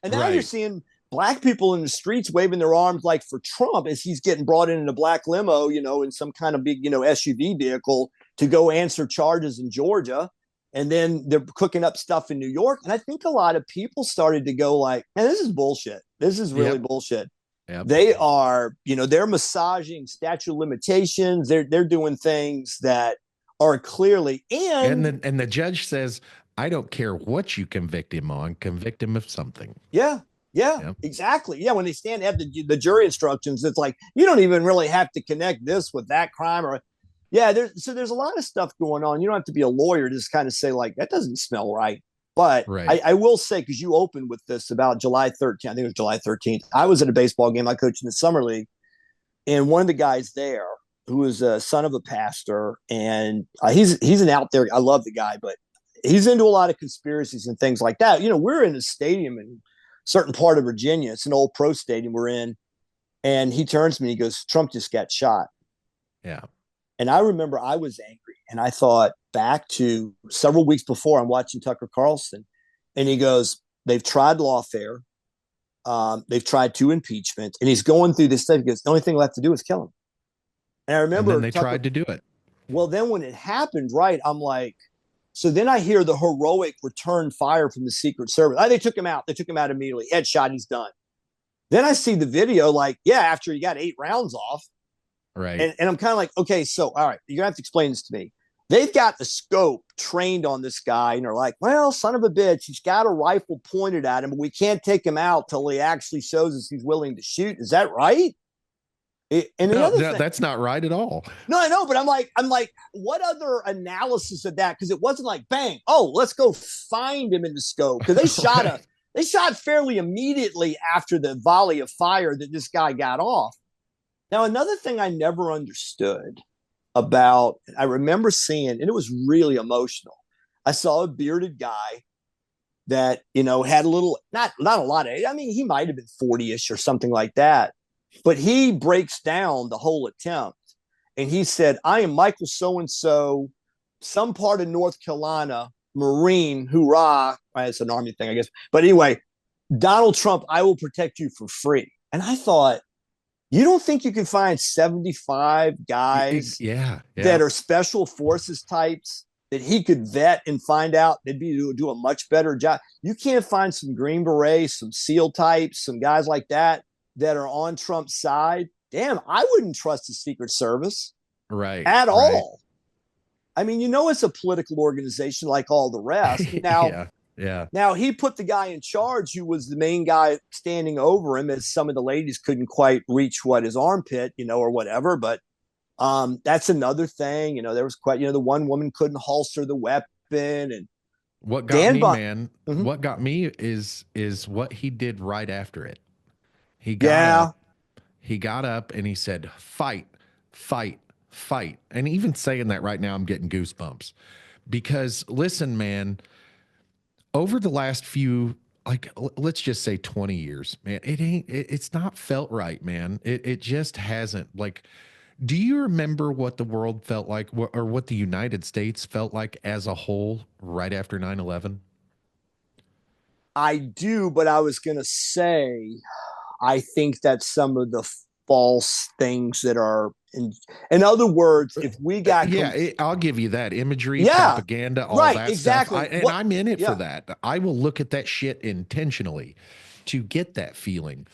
S2: And now you're seeing black people in the streets waving their arms like for Trump as he's getting brought in a black limo, in some kind of big, SUV vehicle to go answer charges in Georgia. And then they're cooking up stuff in New York. And I think a lot of people started to go like, man, this is bullshit. This is really bullshit. Yep. They are, they're massaging statute of limitations. They're doing things that are clearly
S1: and the judge says, I don't care what you convict him on, convict him of something.
S2: Yeah. Yeah,
S1: Yep.
S2: exactly. Yeah, when they stand at the jury instructions, it's like you don't even really have to connect this with that crime or yeah, there's a lot of stuff going on. You don't have to be a lawyer to just kind of say like that doesn't smell right. But
S1: Right.
S2: I will say because you opened with this about July 13th, I think it was July 13th. I was at a baseball game I coached in the summer league, and one of the guys there who is a son of a pastor, and he's an out there. I love the guy, but he's into a lot of conspiracies and things like that. You know, we're in a stadium in a certain part of Virginia. It's an old pro stadium we're in, and he turns to me and he goes, "Trump just got shot."
S1: Yeah.
S2: And I remember I was angry, and I thought back to several weeks before. I'm watching Tucker Carlson, and he goes, "They've tried lawfare." They've tried two impeachments, and he's going through this stuff because the only thing left to do is kill him. And I
S1: And then
S2: remember
S1: they
S2: Tucker.
S1: tried to do it.
S2: Well, then when it happened, right, I'm like, so then I hear the heroic return fire from the Secret Service. Oh, they took him out. They took him out immediately. Headshot. He's done. Then I see the video, like, yeah, after he got 8 rounds off,
S1: Right.
S2: and I'm kind of like, okay, so all right, you're gonna have to explain this to me. They've got the scope trained on this guy, and they're like, well, son of a bitch, he's got a rifle pointed at him, but we can't take him out till he actually shows us he's willing to shoot. Is that right? And the
S1: No,
S2: other
S1: no,
S2: thing,
S1: that's not right at all.
S2: no, I know, but I'm like, what other analysis of that? Because it wasn't like, bang, oh, let's go find him in the scope because
S1: Right.
S2: they shot fairly immediately after the volley of fire that this guy got off. Now, another thing I never understood about, I remember seeing, and it was really emotional. I saw a bearded guy that, you know, had a little, not a lot of, I mean, he might have been 40-ish or something like that, but he breaks down the whole attempt. And he said, I am Michael so-and-so, some part of North Carolina, Marine, hoorah. It's an army thing, I guess. But anyway, Donald Trump, I will protect you for free. And I thought, you don't think you can find 75 guys
S1: Yeah. Yeah.
S2: that are special forces types that he could vet and find out they'd be do a much better job? You can't find some Green Berets, some SEAL types, some guys like that that are on Trump's side. Damn, I wouldn't trust the Secret Service
S1: Right.
S2: at
S1: Right.
S2: all. I mean, you know, it's a political organization like all the rest. Now,
S1: Yeah. Yeah.
S2: now he put the guy in charge who was the main guy standing over him, as some of the ladies couldn't quite reach what his armpit, you know, or whatever. But that's another thing. You know, there was quite, you know, the one woman couldn't holster the weapon, and
S1: What got
S2: Dan
S1: me,
S2: Bond.
S1: man,
S2: Mm-hmm.
S1: what got me is what he did right after it. He got
S2: Yeah,
S1: up, he got up and he said, fight, fight, fight. And even saying that right now, I'm getting goosebumps because listen, man, over the last few, like, let's just say 20 years, man, it's not felt right, man. It just hasn't. Like, do you remember what the world felt like or what the United States felt like as a whole right after 9/11?
S2: I do. But I was going to say, I think that some of the false things that are, in other words, if we got,
S1: Yeah, I'll give you that imagery,
S2: yeah,
S1: propaganda, all
S2: right,
S1: that stuff.
S2: exactly.
S1: And
S2: What,
S1: I'm in it for
S2: yeah,
S1: that. I will look at that shit intentionally to get that feeling.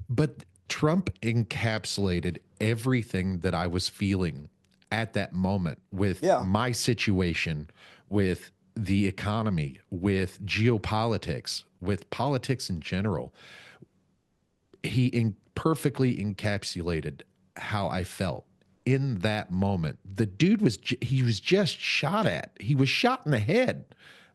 S1: But Trump encapsulated everything that I was feeling at that moment with
S2: yeah,
S1: my situation, with the economy, with geopolitics, with politics in general. Perfectly encapsulated how I felt in that moment. The dude he was just shot at. He was shot in the head.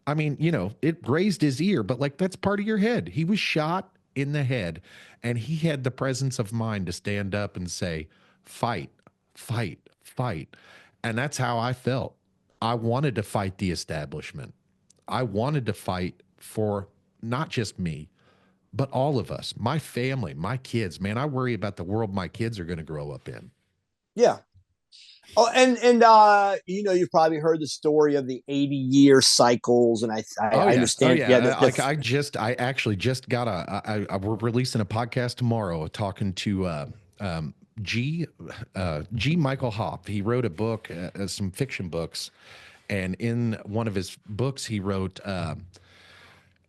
S1: I mean, you know, it grazed his ear, but like that's part of your head. He was shot in the head, and he had the presence of mind to stand up and say, fight, fight, fight. And that's how I felt. I wanted to fight the establishment. I wanted to fight for not just me, but all of us, my family, my kids. Man, I worry about the world my kids are going to grow up in.
S2: yeah. Oh, and you know, you've probably heard the story of the 80-year cycles, and
S1: Oh
S2: I
S1: yeah, oh
S2: understand. Yeah,
S1: yeah. Like I actually just got we're releasing a podcast tomorrow talking to G G Michael Hopp. He wrote a book, some fiction books, and in one of his books he wrote.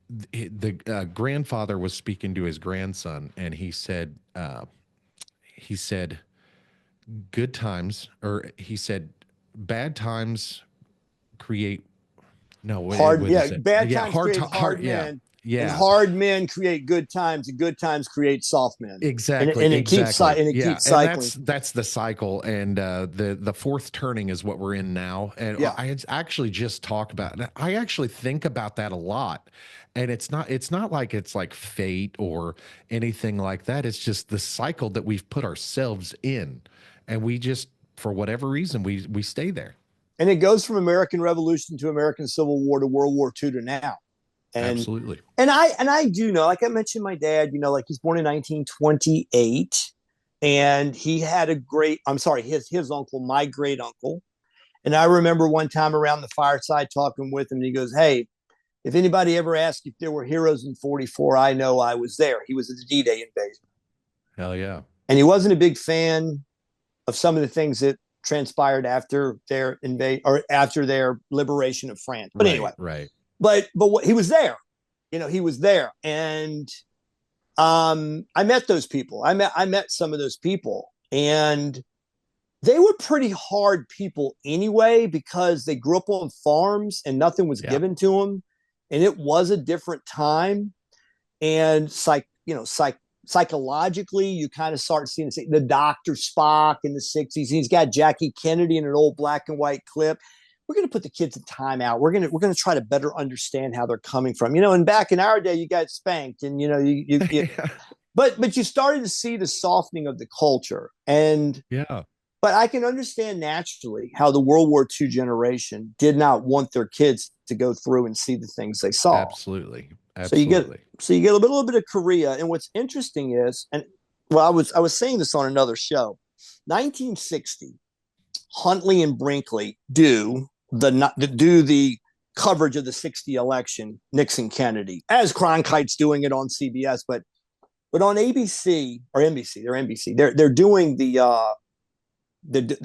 S1: The grandfather was speaking to his grandson, and he said, good times, or he said, bad times create, no, what
S2: hard.
S1: did he
S2: Yeah,
S1: say?
S2: bad
S1: Yeah,
S2: times create
S1: hard,
S2: hard
S1: yeah,
S2: men. And
S1: Yeah.
S2: hard men create good times, and good times create soft men.
S1: Exactly.
S2: It keeps
S1: Exactly.
S2: and it
S1: Yeah.
S2: keeps
S1: And
S2: cycling.
S1: that's the cycle. And the fourth turning is what we're in now. And
S2: Yeah.
S1: I had actually just talked about it. I actually think about that a lot. And it's not like it's like fate or anything like that. It's just the cycle that we've put ourselves in. And we just, for whatever reason, we stay there.
S2: And it goes from American Revolution to American Civil War to World War II to now. And
S1: Absolutely.
S2: I do know, like I mentioned, my dad, like he's born in 1928, and he had a great. I'm sorry, his uncle, my great uncle, and I remember one time around the fireside talking with him, and he goes, "Hey, if anybody ever asks if there were heroes in '44, I know I was there. He was at the D-Day invasion,
S1: Hell yeah.
S2: and he wasn't a big fan of some of the things that transpired after their after their liberation of France. But anyway,
S1: Right.
S2: but what, he was there. He was there, and I met those people. I met some of those people, and they were pretty hard people anyway because they grew up on farms and nothing was
S1: Yeah.
S2: given to them, and it was a different time. And psychologically, you kind of start seeing the Dr. Spock in the 60s. He's got Jackie Kennedy in an old black and white clip. We're going to put the kids in timeout. We're going to try to better understand how they're coming from. And back in our day, you got spanked, and but you started to see the softening of the culture. And
S1: Yeah.
S2: but I can understand naturally how the World War II generation did not want their kids to go through and see the things they saw.
S1: Absolutely.
S2: So you get
S1: Absolutely.
S2: a little bit of Korea. And what's interesting is, and well, I was saying this on another show, 1960, Huntley and Brinkley do the coverage of the 60 election, Nixon Kennedy, as Cronkite's doing it on CBS, but on ABC or NBC, they're NBC. They're doing the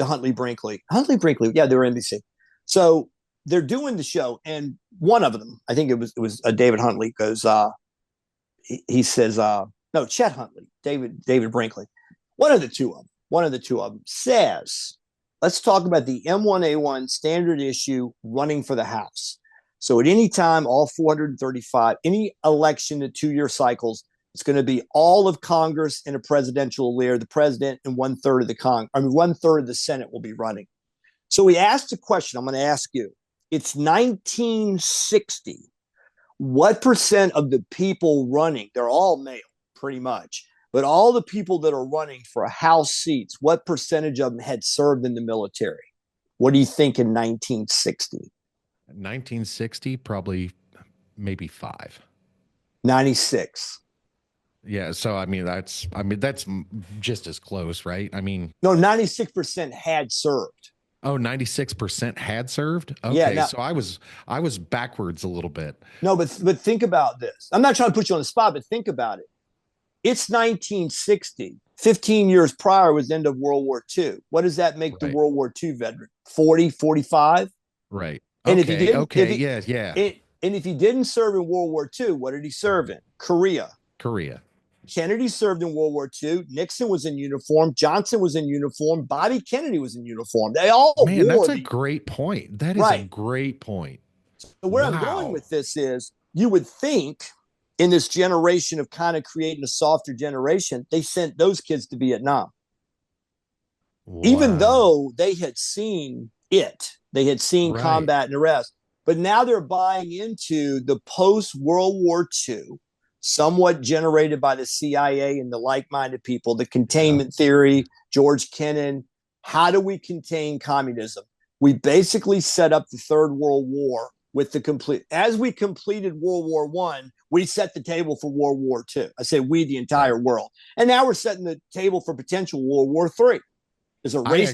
S2: Huntley Brinkley. Yeah, they're NBC. So they're doing the show, and one of them, I think it was David Huntley, goes he says no, Chet Huntley, David Brinkley. One of the two of them says, let's talk about the M1A1 standard issue running for the House. So at any time, all 435, any election in 2-year cycles, it's going to be all of Congress in a presidential year, the president and 1/3 of the 1/3 of the Senate will be running. So we asked a question. I'm going to ask you. It's 1960. What percent of the people running, they're all male, pretty much, but all the people that are running for House seats, what percentage of them had served in the military? What do you think in 1960?
S1: 1960, probably maybe 5.
S2: 96.
S1: Yeah, so that's just as close, right?
S2: No, 96% had served.
S1: Oh, 96% had served? Okay,
S2: Yeah, now,
S1: so I was backwards a little bit.
S2: No, but think about this. I'm not trying to put you on the spot, but think about it. It's 1960. 15 years prior was the end of World War II. What does that make the World War II veteran? 40, 45?
S1: Right.
S2: And
S1: if he didn't, yeah.
S2: And if he didn't serve in World War II, what did he serve in? Korea. Kennedy served in World War II. Nixon was in uniform. Johnson was in uniform. Bobby Kennedy was in uniform. They all
S1: that's a great point. That is a great point.
S2: So where I'm going with this is, you would think in this generation of kind of creating a softer generation, they sent those kids to Vietnam. Wow. Even though they had seen combat and the rest. But now they're buying into the post-World War II, somewhat generated by the CIA and the like-minded people, the containment theory, George Kennan. How do we contain communism? We basically set up the Third World War with as we completed World War I, we set the table for World War II. I say we, the entire world. And now we're setting the table for potential World War III. There's a race.
S1: I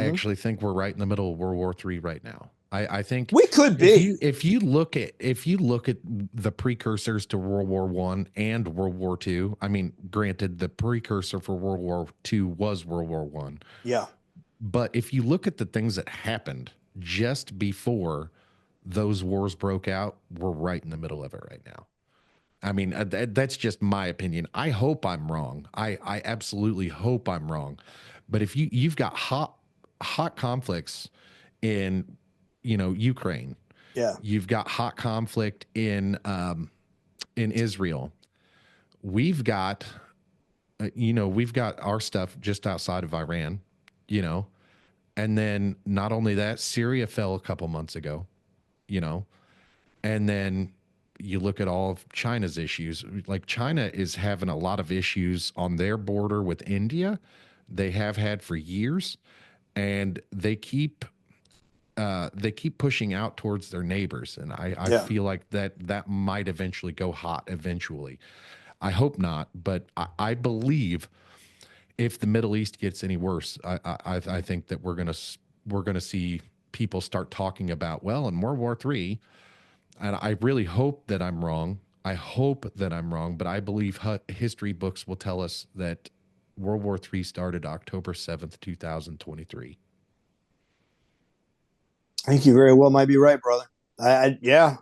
S1: actually think we're right in the middle of World War III right now. I think
S2: we could be.
S1: If you look at the precursors to World War I and World War II, granted, the precursor for World War II was World War I.
S2: Yeah.
S1: But if you look at the things that happened just before those wars broke out, we're right in the middle of it right now. That's just my opinion. I hope I'm wrong. I absolutely hope I'm wrong. But if you've got hot conflicts in Ukraine.
S2: Yeah.
S1: You've got hot conflict in in Israel, we've got, we've got our stuff just outside of Iran, you know, and then not only that, Syria fell a couple months ago, you know, and then you look at all of China's issues. Like China is having a lot of issues on their border with India. They have had for years, and they keep pushing out towards their neighbors, and I
S2: Yeah.
S1: feel like that might eventually go hot eventually. I hope not, but I believe if the Middle East gets any worse, I think that we're gonna see people start talking about, well, in World War III, and I really hope that I'm wrong. I hope that I'm wrong, but I believe history books will tell us that World War III started October 7th, 2023.
S2: I think you very well might be right, brother. Yeah,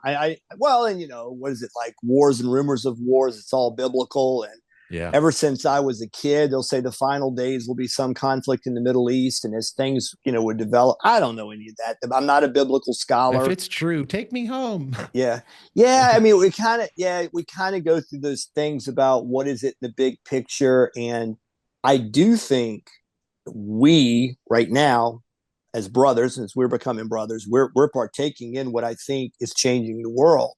S2: well, and what is it like? Wars and rumors of wars. It's all biblical, and
S1: Yeah.
S2: ever since I was a kid, they'll say the final days will be some conflict in the Middle East, and as things would develop, I don't know any of that. I'm not a biblical
S1: If
S2: scholar.
S1: it's true, take me home.
S2: Yeah, yeah. I mean, we kind of go through those things about what is it in the big picture, and I do think we right now as brothers, as we're becoming brothers, we're partaking in what I think is changing the world.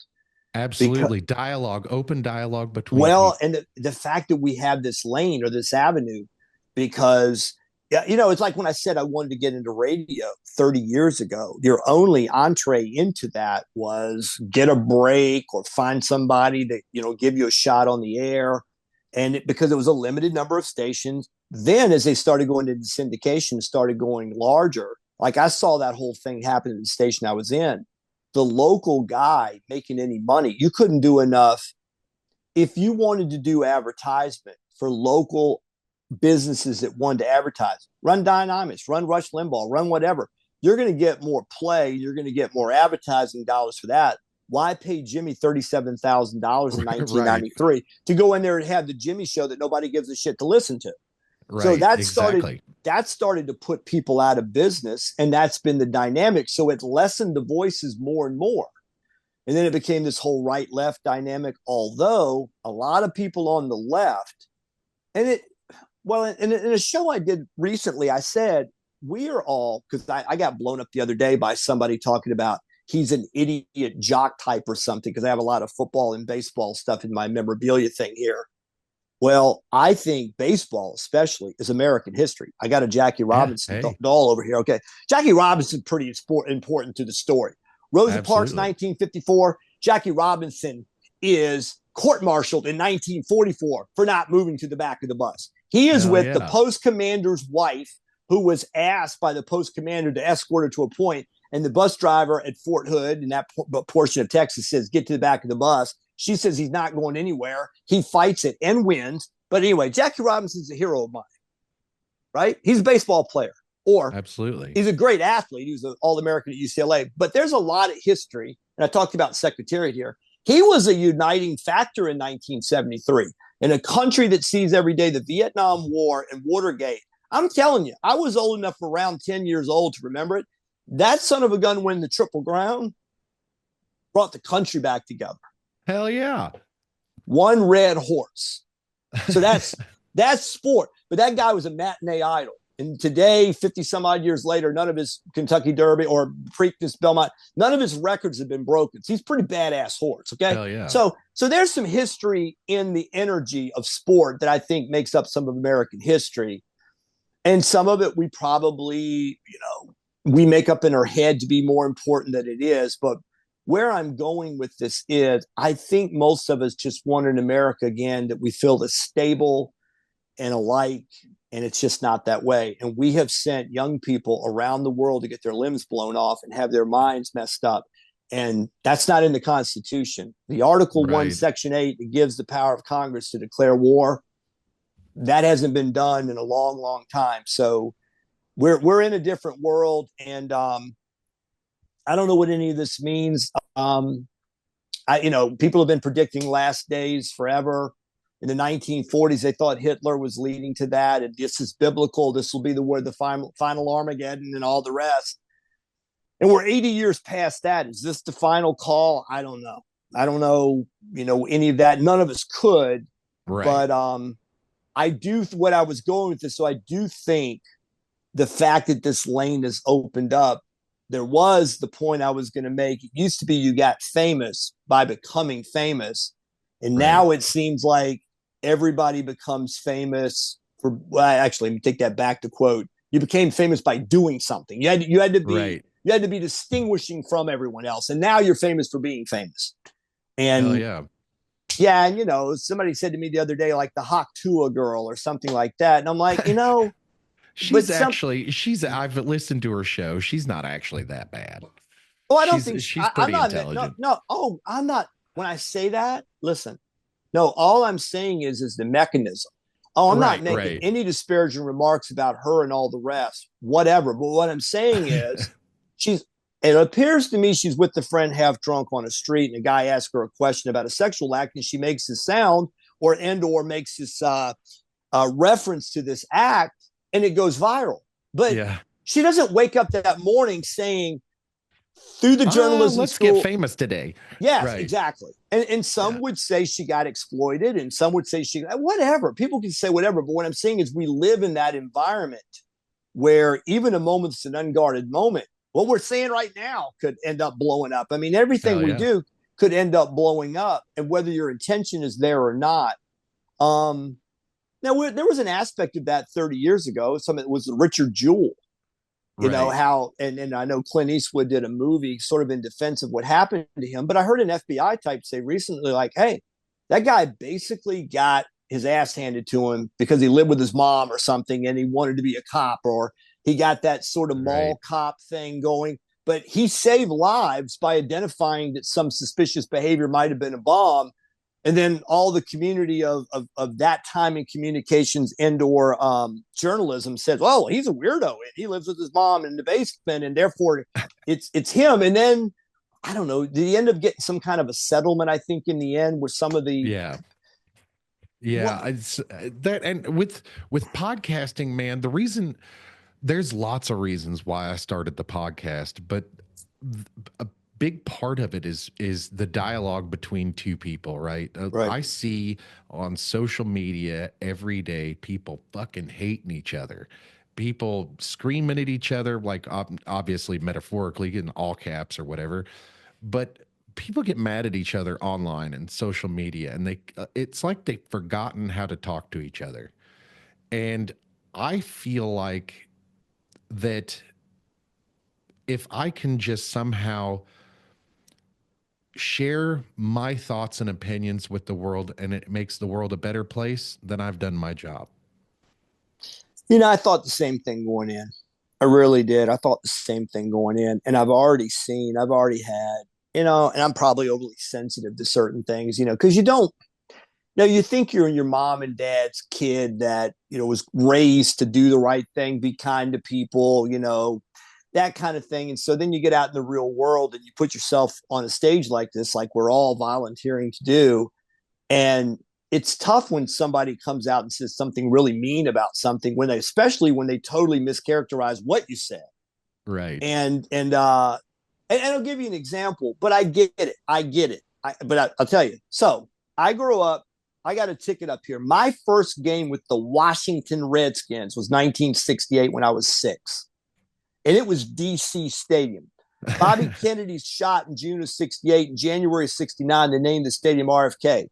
S2: Because,
S1: Absolutely. Dialogue, open dialogue between
S2: well,
S1: people.
S2: and the fact that we have this lane or this avenue, because yeah, it's like when I said I wanted to get into radio 30 years ago. Your only entree into that was get a break or find somebody to give you a shot on the air, and because it was a limited number of stations. Then, as they started going into syndication, started going larger. Like I saw that whole thing happen at the station I was in. The local guy making any money, you couldn't do enough if you wanted to do advertisement for local businesses that wanted to advertise. Run Dynamis, run Rush Limbaugh, run whatever. You're going to get more play. You're going to get more advertising dollars for that. Why pay Jimmy $37,000 in
S1: Right.
S2: 1993 to go in there and have the Jimmy show that nobody gives a shit to listen to? So
S1: Right. Exactly.
S2: that started to put people out of business, and that's been the dynamic. So it lessened the voices more and more. And then it became this whole right left dynamic, although a lot of people on the left, and in a show I did recently, I said, we are all, because I got blown up the other day by somebody talking about he's an idiot jock type or something, because I have a lot of football and baseball stuff in my memorabilia thing here. Well, I think baseball, especially, is American history. I got a Jackie
S1: Yeah.
S2: Robinson
S1: Hey,
S2: doll over here. Okay. Jackie Robinson, pretty important to the story. Rosa Parks,
S1: absolutely.
S2: 1954. Jackie Robinson is court martialed in 1944 for not moving to the back of the bus. He is
S1: Hell
S2: with the
S1: yeah.
S2: post commander's wife, who was asked by the post commander to escort her to a point, and the bus driver at Fort Hood in that portion of Texas says, get to the back of the bus. She says he's not going anywhere. He fights it and wins. But anyway, Jackie Robinson's a hero of mine, right? He's a baseball player, or
S1: Absolutely.
S2: he's a great athlete. He was an All-American at UCLA. But there's a lot of history, and I talked about Secretariat here. He was a uniting factor in 1973 in a country that sees every day the Vietnam War and Watergate. I'm telling you, I was old enough, around 10 years old, to remember it. That son of a gun winning the Triple Crown brought the country back together.
S1: Hell yeah.
S2: One red horse. So that's sport. But that guy was a matinee idol. And today, 50 some odd years later, none of his Kentucky Derby or Preakness Belmont, none of his records have been broken. So he's a pretty badass horse. Okay.
S1: Hell yeah.
S2: So there's some history in the energy of sport that I think makes up some of American history. And some of it we probably, we make up in our head to be more important than it is. But where I'm going with this is I think most of us just want an America again that we feel is stable and alike, and it's just not that way. And we have sent young people around the world to get their limbs blown off and have their minds messed up. And that's not in the Constitution. The Article 1,
S1: Right.
S2: Section 8, it gives the power of Congress to declare war. That hasn't been done in a long, long time. So we're in a different world, and I don't know what any of this means. People have been predicting last days forever. In the 1940s, they thought Hitler was leading to that, and this is biblical. This will be the word, the final Armageddon, and all the rest. And we're 80 years past that. Is this the final call? I don't know. I don't know, any of that. None of us could,
S1: Right.
S2: but I do what I was going with this. So I do think the fact that this lane has opened up, there was the point I was going to make. It used to be you got famous by becoming famous. And
S1: Right.
S2: now it seems like everybody becomes famous for, well, actually, let me take that back to quote. You became famous by doing something.
S1: Right.
S2: You had to be distinguishing from everyone else. And now you're famous for being famous.
S1: Hell
S2: And
S1: yeah.
S2: yeah, and somebody said to me the other day, like the Haktua girl or something like that. And I'm like, but
S1: I've listened to her show. She's not actually that bad.
S2: oh, I don't think
S1: She's
S2: I'm
S1: pretty
S2: not. No,
S1: intelligent.
S2: no. Oh, I'm not. When I say that, listen. No, all I'm saying is the mechanism. Oh, I'm not
S1: Right,
S2: making
S1: right.
S2: any disparaging remarks about her and all the rest, whatever. But what I'm saying is, she's. It appears to me she's with the friend half drunk on a street, and a guy asks her a question about a sexual act, and she makes this sound or makes this reference to this act, and it goes viral. But
S1: Yeah.
S2: she doesn't wake up that morning saying, through the journalism
S1: Let's get
S2: school.
S1: famous today.
S2: Yes,
S1: Right.
S2: exactly. And some
S1: Yeah.
S2: would say she got exploited, and some would say whatever. People can say whatever, but what I'm saying is we live in that environment where even a moment that's an unguarded moment, what we're saying right now could end up blowing up. I mean, everything
S1: Hell
S2: we
S1: yeah.
S2: do could end up blowing up, and whether your intention is there or not. Um, there was an aspect of that 30 years ago. Something was Richard Jewell.
S1: Right.
S2: How, and I know Clint Eastwood did a movie sort of in defense of what happened to him, but I heard an FBI type say recently, like, hey, that guy basically got his ass handed to him because he lived with his mom or something and he wanted to be a cop, or he got that sort of
S1: Right.
S2: mall cop thing going. But he saved lives by identifying that some suspicious behavior might have been a bomb, and then all the community of that time in communications and/or journalism said, "Well, he's a weirdo and he lives with his mom in the basement, and therefore it's him." And then I don't know. Did he end up getting some kind of a settlement? I think in the end, with some of the
S1: Yeah.
S2: what?
S1: Yeah. It's that, and with podcasting, man, the reason there's lots of reasons why I started the podcast, but a big part of it is the dialogue between two people, right?
S2: Right.
S1: I see on social media every day people fucking hating each other, people screaming at each other, like obviously metaphorically in all caps or whatever, but people get mad at each other online and social media, and it's like they've forgotten how to talk to each other. And I feel like that if I can just somehow share my thoughts and opinions with the world and it makes the world a better place, then I've done my job.
S2: I thought the same thing going in. I really did. I thought the same thing going in, and I've already had, and I'm probably overly sensitive to certain things, because you don't. Now you think you're your mom and dad's kid that was raised to do the right thing, be kind to people, that kind of thing. And so then you get out in the real world and you put yourself on a stage like this, like we're all volunteering to do. And it's tough when somebody comes out and says something really mean about something, especially when they totally mischaracterize what you said.
S1: Right.
S2: And I'll give you an example, but I get it. I'll tell you. So I grew up. I got a ticket up here. My first game with the Washington Redskins was 1968 when I was 6, and it was DC Stadium. Bobby Kennedy's shot in June of 68 and January of 69 to name the stadium RFK.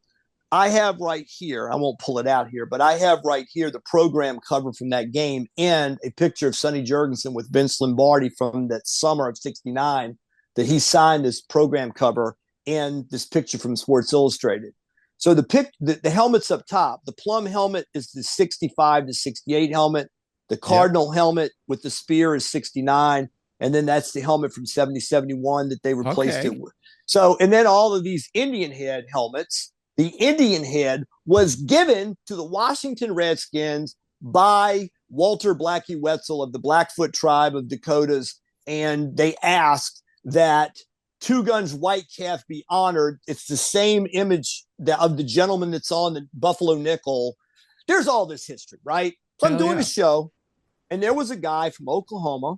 S2: I have right here, I won't pull it out here, but I have right here the program cover from that game and a picture of Sonny Jurgensen with Vince Lombardi from that summer of 69 that he signed this program cover, and this picture from Sports Illustrated. So the helmet's up top. The plum helmet is the 65 to 68 helmet. The Cardinal helmet with the spear is 69. And then that's the helmet from 70, 71 that they replaced it with. So, and then all of these Indian head helmets. The Indian head was given to the Washington Redskins by Walter Blackie Wetzel of the Blackfoot tribe of Dakotas. And they asked that Two Guns White Calf be honored. It's the same image of the gentleman that's on the Buffalo nickel. There's all this history, right? So I'm doing a show, and there was a guy from Oklahoma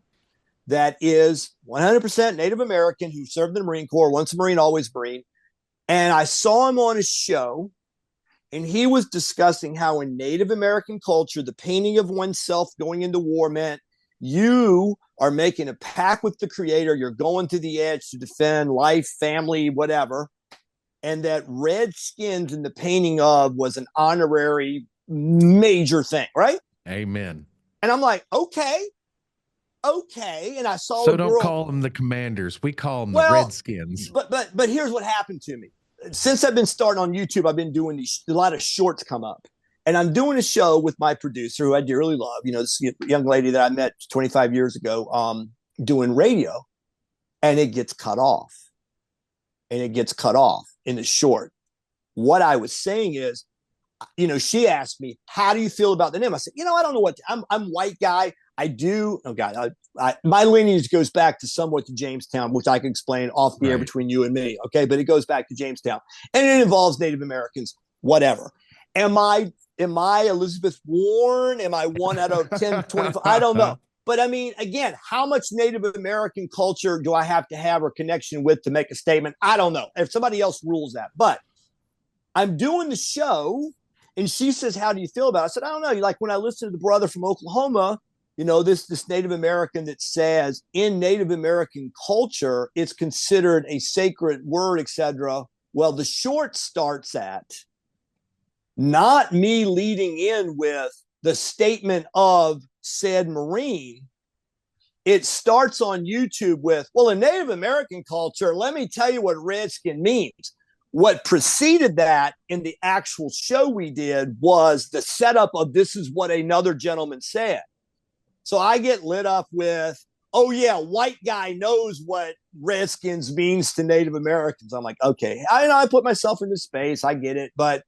S2: that is 100% Native American who served in the Marine Corps, once a Marine, always Marine. And I saw him on a show, and he was discussing how in Native American culture, the painting of oneself going into war meant you are making a pact with the creator. You're going to the edge to defend life, family, whatever. And that red skins in the painting of was an honorary major thing, right?
S1: Amen.
S2: And I'm like, okay. And I saw
S1: So
S2: a
S1: don't
S2: girl.
S1: call them the Commanders. We call them the
S2: Well,
S1: Redskins.
S2: but here's what happened to me. Since I've been starting on YouTube, I've been doing a lot of shorts come up. And I'm doing a show with my producer, who I dearly love, this young lady that I met 25 years ago, doing radio, and it gets cut off. And it gets cut off in the short. What I was saying is, she asked me, how do you feel about the name? I said, I don't know what, I'm white guy. I do. Oh God, my lineage goes back to somewhat to Jamestown, which I can explain off the air between you and me. Okay. But it goes back to Jamestown, and it involves Native Americans, whatever. Am I Elizabeth Warren? Am I 1 out of 10, 25? I don't know. But I mean, again, how much Native American culture do I have to have or connection with to make a statement? I don't know. If somebody else rules that. But I'm doing the show, and she says, how do you feel about it? I said, I don't know. Like when I listen to the brother from Oklahoma, this Native American that says in Native American culture, it's considered a sacred word, etc. Well, the short starts at not me leading in with the statement of said Marine. It starts on YouTube with, well, in Native American culture, let me tell you what redskin means. What preceded that in the actual show we did was the setup of this is what another gentleman said. So I get lit up with, oh yeah, white guy knows what redskins means to Native Americans. I'm like, okay, I put myself into space. I get it. But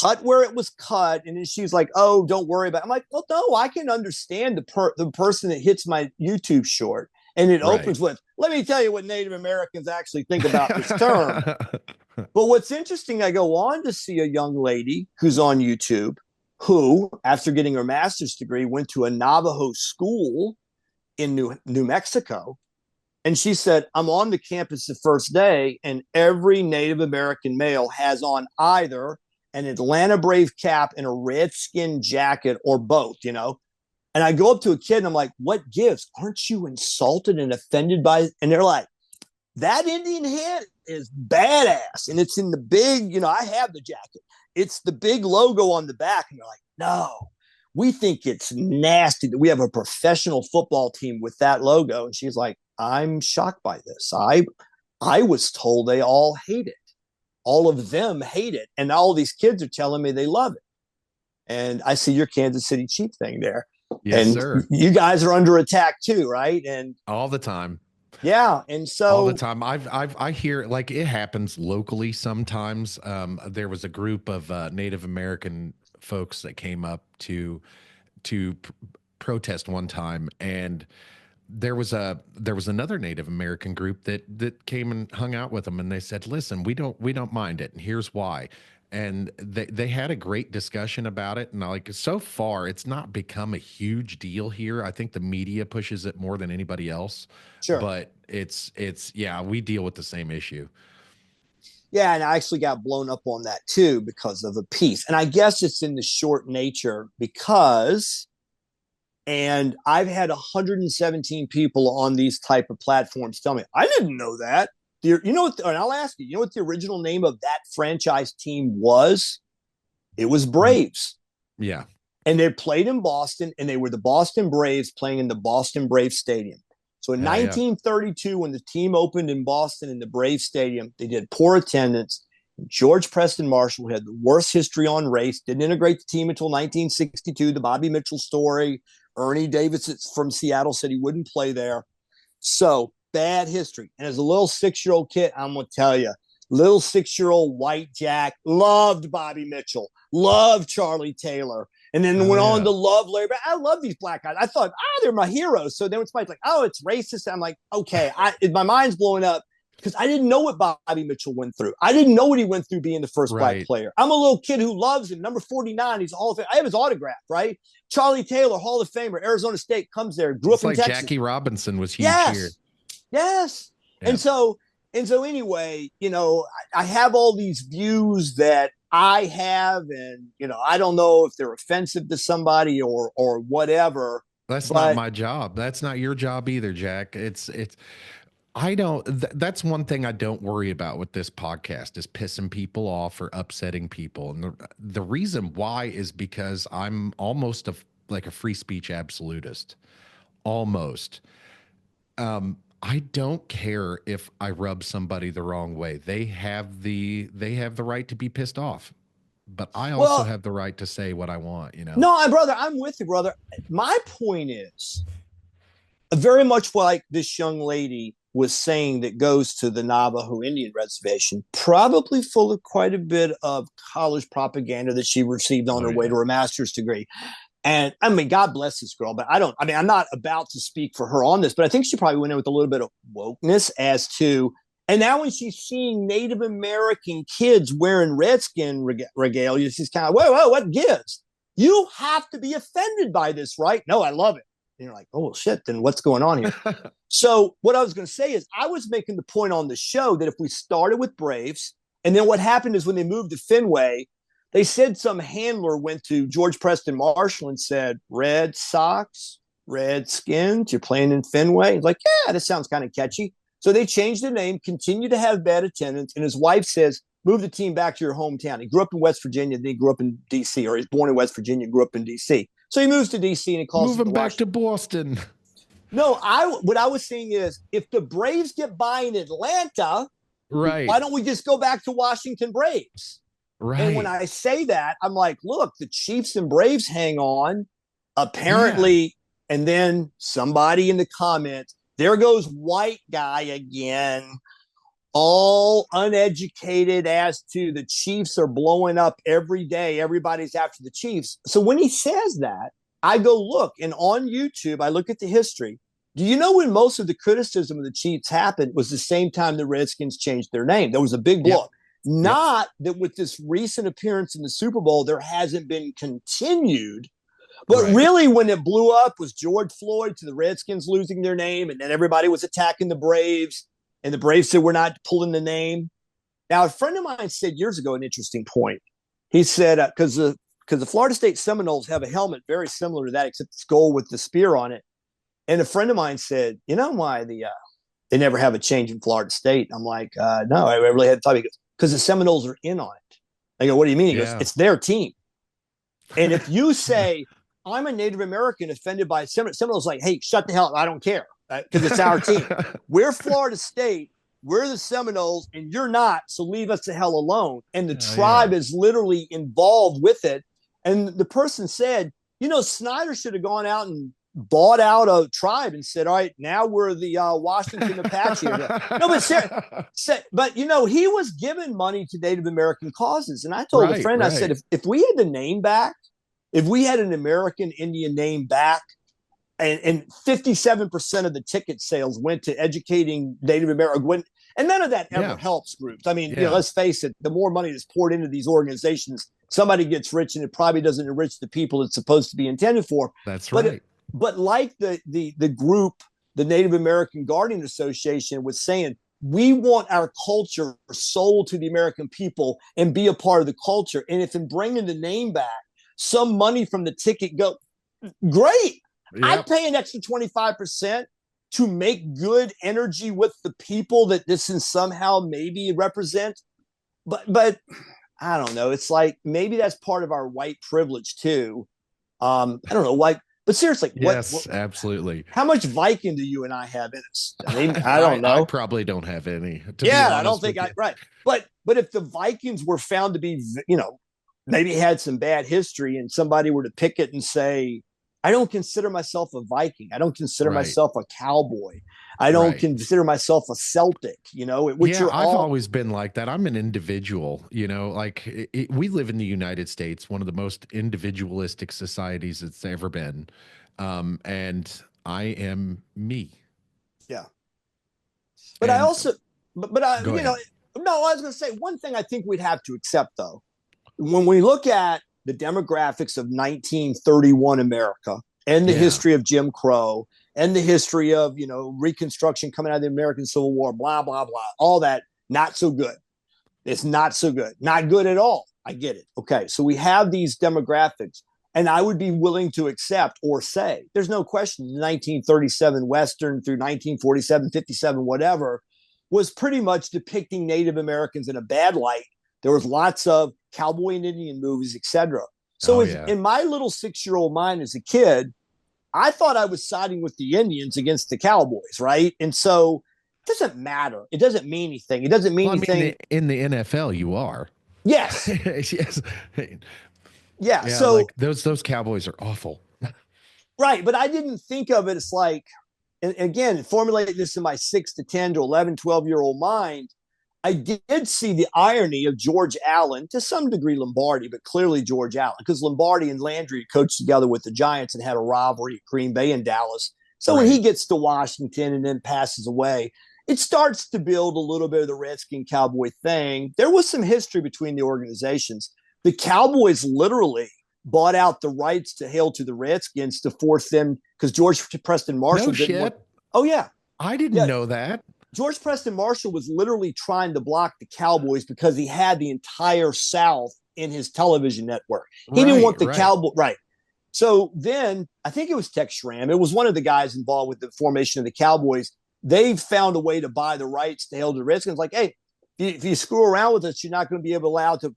S2: cut where it was cut. And then she's like, oh, don't worry about it. I'm like, well, no, I can understand the person that hits my YouTube short. And it opens with, let me tell you what Native Americans actually think about this term. But what's interesting, I go on to see a young lady who's on YouTube who, after getting her master's degree, went to a Navajo school in New Mexico. And she said, I'm on the campus the first day, and every Native American male has on either an Atlanta Brave cap and a redskin jacket or both, And I go up to a kid and I'm like, what gives? Aren't you insulted and offended by it? And they're like, that Indian head is badass. And it's in the big, I have the jacket. It's the big logo on the back. And they're like, no, we think it's nasty that we have a professional football team with that logo. And she's like, I'm shocked by this. I was told they all hate it. All of them hate it. And all these kids are telling me they love it. And I see your Kansas City Chief thing there.
S1: Yes,
S2: and
S1: sir.
S2: You guys are under attack too, right? And
S1: all the time.
S2: Yeah. And so
S1: all the time, I hear like it happens locally sometimes. There was a group of Native American folks that came up to protest one time, and there was another Native American group that came and hung out with them, and they said, listen, we don't mind it, and here's why. And they had a great discussion about it. And like, so far, it's not become a huge deal here. I think the media pushes it more than anybody else.
S2: Sure.
S1: But it's yeah, we deal with the same issue.
S2: Yeah, and I actually got blown up on that too because of a piece. And I guess it's in the short nature because, and I've had 117 people on these type of platforms tell me, I didn't know that. And I'll ask you, what the original name of that franchise team was? It was Braves.
S1: Yeah.
S2: And they played in Boston, and they were the Boston Braves playing in the Boston Braves Stadium. So in 1932, when the team opened in Boston in the Braves Stadium, they did poor attendance. George Preston Marshall had the worst history on race, didn't integrate the team until 1962, the Bobby Mitchell story. Ernie Davis from Seattle said he wouldn't play there. So bad history. And as a little 6-year-old kid, I'm going to tell you, little 6-year-old white Jack loved Bobby Mitchell, loved Charlie Taylor, and then went on to love Larry Brown. I love these black guys. I thought, they're my heroes. So then when somebody's like, oh, it's racist, I'm like, okay, my mind's blowing up because I didn't know what Bobby Mitchell went through. I didn't know what he went through being the first black player. I'm a little kid who loves him. Number 49, he's a Hall of Fame. I have his autograph, right? Charlie Taylor, Hall of Famer, Arizona State, comes there, grew up in Texas.
S1: Jackie Robinson was huge here.
S2: Yes. Yeah. And so And so anyway, I have all these views that I have, and I don't know if they're offensive to somebody or whatever.
S1: That's not
S2: But
S1: my job. That's not your job either, Jack. I don't, that's one thing I don't worry about with this podcast is pissing people off or upsetting people. And the reason why is because I'm almost like a free speech absolutist. Almost. I don't care if I rub somebody the wrong way. They have the right to be pissed off, but I also
S2: well,
S1: have the right to say what I want, you know?
S2: no, brother, I'm with you, brother. My point is very much like this young lady was saying that goes to the Navajo Indian reservation, probably full of quite a bit of college propaganda that she received on
S1: Oh
S2: her way
S1: yeah.
S2: to her master's degree. And I mean, God bless this girl, but I'm not about to speak for her on this, but I think she probably went in with a little bit of wokeness as to, and now when she's seeing Native American kids wearing Redskin regalia, she's kind of, whoa, what gives? You have to be offended by this, right? No, I love it. And you're like, oh, shit, then what's going on here? So what I was going to say is I was making the point on the show that if we started with Braves, and then what happened is when they moved to Fenway, they said some handler went to George Preston Marshall and said, Red Sox, Redskins, you're playing in Fenway. He's like, yeah, this sounds kind of catchy. So they changed the name, continued to have bad attendance. And his wife says, move the team back to your hometown. He grew up in West Virginia, then he grew up in D.C., or he's born in West Virginia, grew up in D.C. So he moves to D.C. and he calls
S1: Moving back to Boston.
S2: No, what I was saying is if the Braves get by in Atlanta,
S1: Right.
S2: why don't we just go back to Washington Braves?
S1: Right.
S2: And when I say that, I'm like, look, the Chiefs and Braves hang on. Apparently, and then somebody in the comments, there goes white guy again, all uneducated as to the Chiefs are blowing up every day. Everybody's after the Chiefs. So when he says that, I go look, and on YouTube, I look at the history. Do you know when most of the criticism of the Chiefs happened was the same time the Redskins changed their name? There was a big blow up. Not that with this recent appearance in the Super Bowl, there hasn't been continued, but really when it blew up was George Floyd to the Redskins losing their name, and then everybody was attacking the Braves, and the Braves said, we're not pulling the name. Now, a friend of mine said years ago an interesting point. He said, because the Florida State Seminoles have a helmet very similar to that, except it's gold with the spear on it. And a friend of mine said, you know why they never have a change in Florida State? I'm like, no, I really had thought. He goes, because the Seminoles are in on it. I go, what do you mean? He goes, it's their team. And if you say, I'm a Native American offended by Seminoles, like, hey, shut the hell up. I don't care because it's our team. We're Florida State. We're the Seminoles, and you're not, so leave us the hell alone. And the tribe is literally involved with it. And the person said, Snyder should have gone out and bought out a tribe and said, all right, now we're the Washington Apache. No, but he was giving money to Native American causes. And I told a friend, I said, if we had the name back, if we had an American Indian name back, and 57% of the ticket sales went to educating Native American, and none of that ever helps groups. I mean, let's face it, the more money that's poured into these organizations, somebody gets rich and it probably doesn't enrich the people it's supposed to be intended for.
S1: That's right.
S2: But like the group, the Native American Guardian Association was saying, we want our culture sold to the American people and be a part of the culture. And if in bringing the name back, some money from the ticket go, great. Yep. I'd pay an extra 25% to make good energy with the people that this is somehow maybe represent. But I don't know. It's like maybe that's part of our white privilege too. I don't know, like. But seriously,
S1: yes, absolutely.
S2: How much Viking do you and I have in us? I mean, I don't know.
S1: I probably don't have any.
S2: I don't think right. But if the Vikings were found to be, maybe had some bad history, and somebody were to pick it and say, I don't consider myself a Viking. I don't consider myself a cowboy. I don't consider myself a Celtic, I've
S1: always been like that. I'm an individual, like we live in the United States, one of the most individualistic societies it's ever been. And I am me.
S2: Yeah. But I also, I was going to say one thing I think we'd have to accept though, when we look at the demographics of 1931 America and the history of Jim Crow and the history of, Reconstruction coming out of the American Civil War, blah, blah, blah, all that, not so good. It's not so good. Not good at all. I get it. Okay, so we have these demographics, and I would be willing to accept or say, there's no question, the 1937 Western through 1947, 57, whatever, was pretty much depicting Native Americans in a bad light. There was lots of cowboy and Indian movies, etc. So in my little 6-year-old mind as a kid, I thought I was siding with the Indians against the Cowboys, right? And so it doesn't matter. It doesn't mean anything. It doesn't mean anything.
S1: Mean, in the NFL, you are.
S2: Yes.
S1: Yes.
S2: Yeah. So
S1: like those Cowboys are awful.
S2: Right. But I didn't think of it as like, and again, formulating this in my 6 to 10 to 11, 12-year-old mind, I did see the irony of George Allen, to some degree Lombardi, but clearly George Allen, because Lombardi and Landry coached together with the Giants and had a rivalry at Green Bay and Dallas. So when he gets to Washington and then passes away, it starts to build a little bit of the Redskin Cowboy thing. There was some history between the organizations. The Cowboys literally bought out the rights to Hail to the Redskins to force them, because George Preston Marshall didn't want. Oh, yeah.
S1: I didn't know that.
S2: George Preston Marshall was literally trying to block the Cowboys because he had the entire South in his television network. He didn't want the Cowboys. Right. So then I think it was Tex Schramm. It was one of the guys involved with the formation of the Cowboys. They found a way to buy the rights to Hail to the Redskins. Like, hey, if you screw around with us, you're not going to be allowed to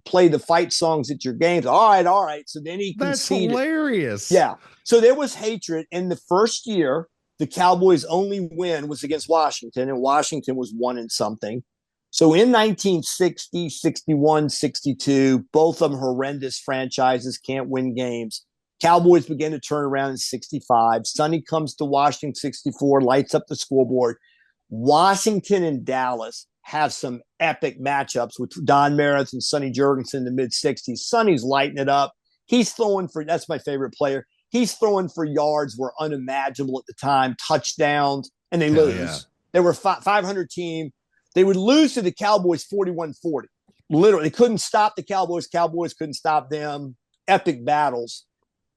S2: play the fight songs at your games. All right. So then he conceded.
S1: That's hilarious.
S2: Yeah. So there was hatred. In the first year, the Cowboys' only win was against Washington, and Washington was 1-something. So in 1960, 61, 62, both of them horrendous franchises, can't win games. Cowboys begin to turn around in 65. Sonny comes to Washington, 64, lights up the scoreboard. Washington and Dallas have some epic matchups with Don Meredith and Sonny Jurgensen in the mid-60s. Sonny's lighting it up. He's throwing for – that's my favorite player. He's throwing for yards were unimaginable at the time, touchdowns, and they lose. Yeah. They were 500 team. They would lose to the Cowboys 41-40. Literally, they couldn't stop the Cowboys. Cowboys couldn't stop them. Epic battles.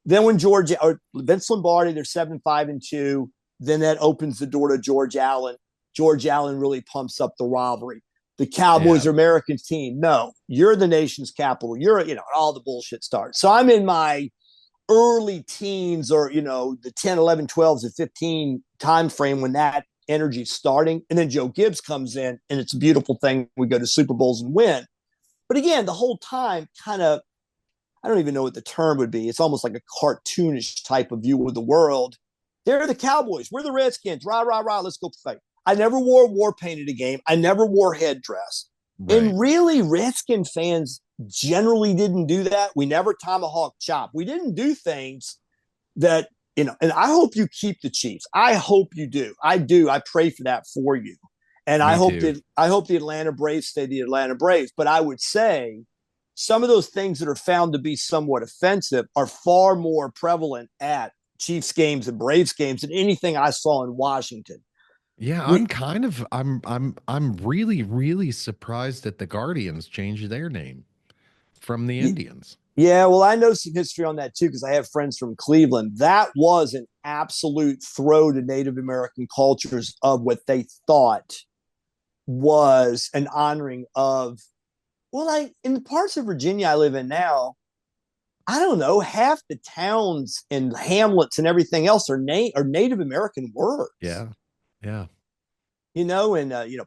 S2: Then when Vince Lombardi, they're 7-5-2. Then that opens the door to George Allen. George Allen really pumps up the rivalry. The Cowboys are America's team. No, you're the nation's capital. You're, all the bullshit starts. So I'm in my early teens, or the 10, 11, 12 to 15 time frame when that energy is starting, and then Joe Gibbs comes in, and it's a beautiful thing. We go to Super Bowls and win. But again, the whole time kind of, I don't even know what the term would be. It's almost like a cartoonish type of view of the world. They're the Cowboys. We're the Redskins. Rah, rah, rah. Let's go fight. I never wore war paint at a game. I never wore headdress. Right. And really, Redskin fans generally didn't do that. We never tomahawk chop. We didn't do things that, and I hope you keep the Chiefs. I hope you do. I do. I pray for that for you. And I hope the Atlanta Braves stay the Atlanta Braves. But I would say some of those things that are found to be somewhat offensive are far more prevalent at Chiefs games and Braves games than anything I saw in Washington.
S1: Yeah, I'm really, really surprised that the Guardians changed their name from the Indians.
S2: Yeah, well, I know some history on that too, because I have friends from Cleveland. That was an absolute throw to Native American cultures of what they thought was an honoring of, in the parts of Virginia I live in now, I don't know, half the towns and hamlets and everything else are Native American words.
S1: Yeah. Yeah.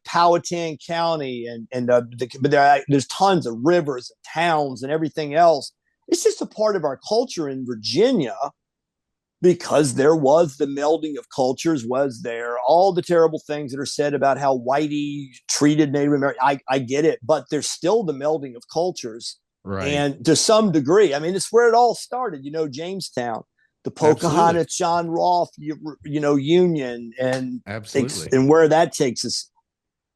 S2: Powhatan County but there's tons of rivers and towns and everything else. It's just a part of our culture in Virginia, because there was the melding of cultures, was there all the terrible things that are said about how whitey treated Native American. I get it, but there's still the melding of cultures. Right. And to some degree, I mean, it's where it all started, Jamestown. The Pocahontas, John Rolfe, Union, and
S1: absolutely,
S2: and where that takes us.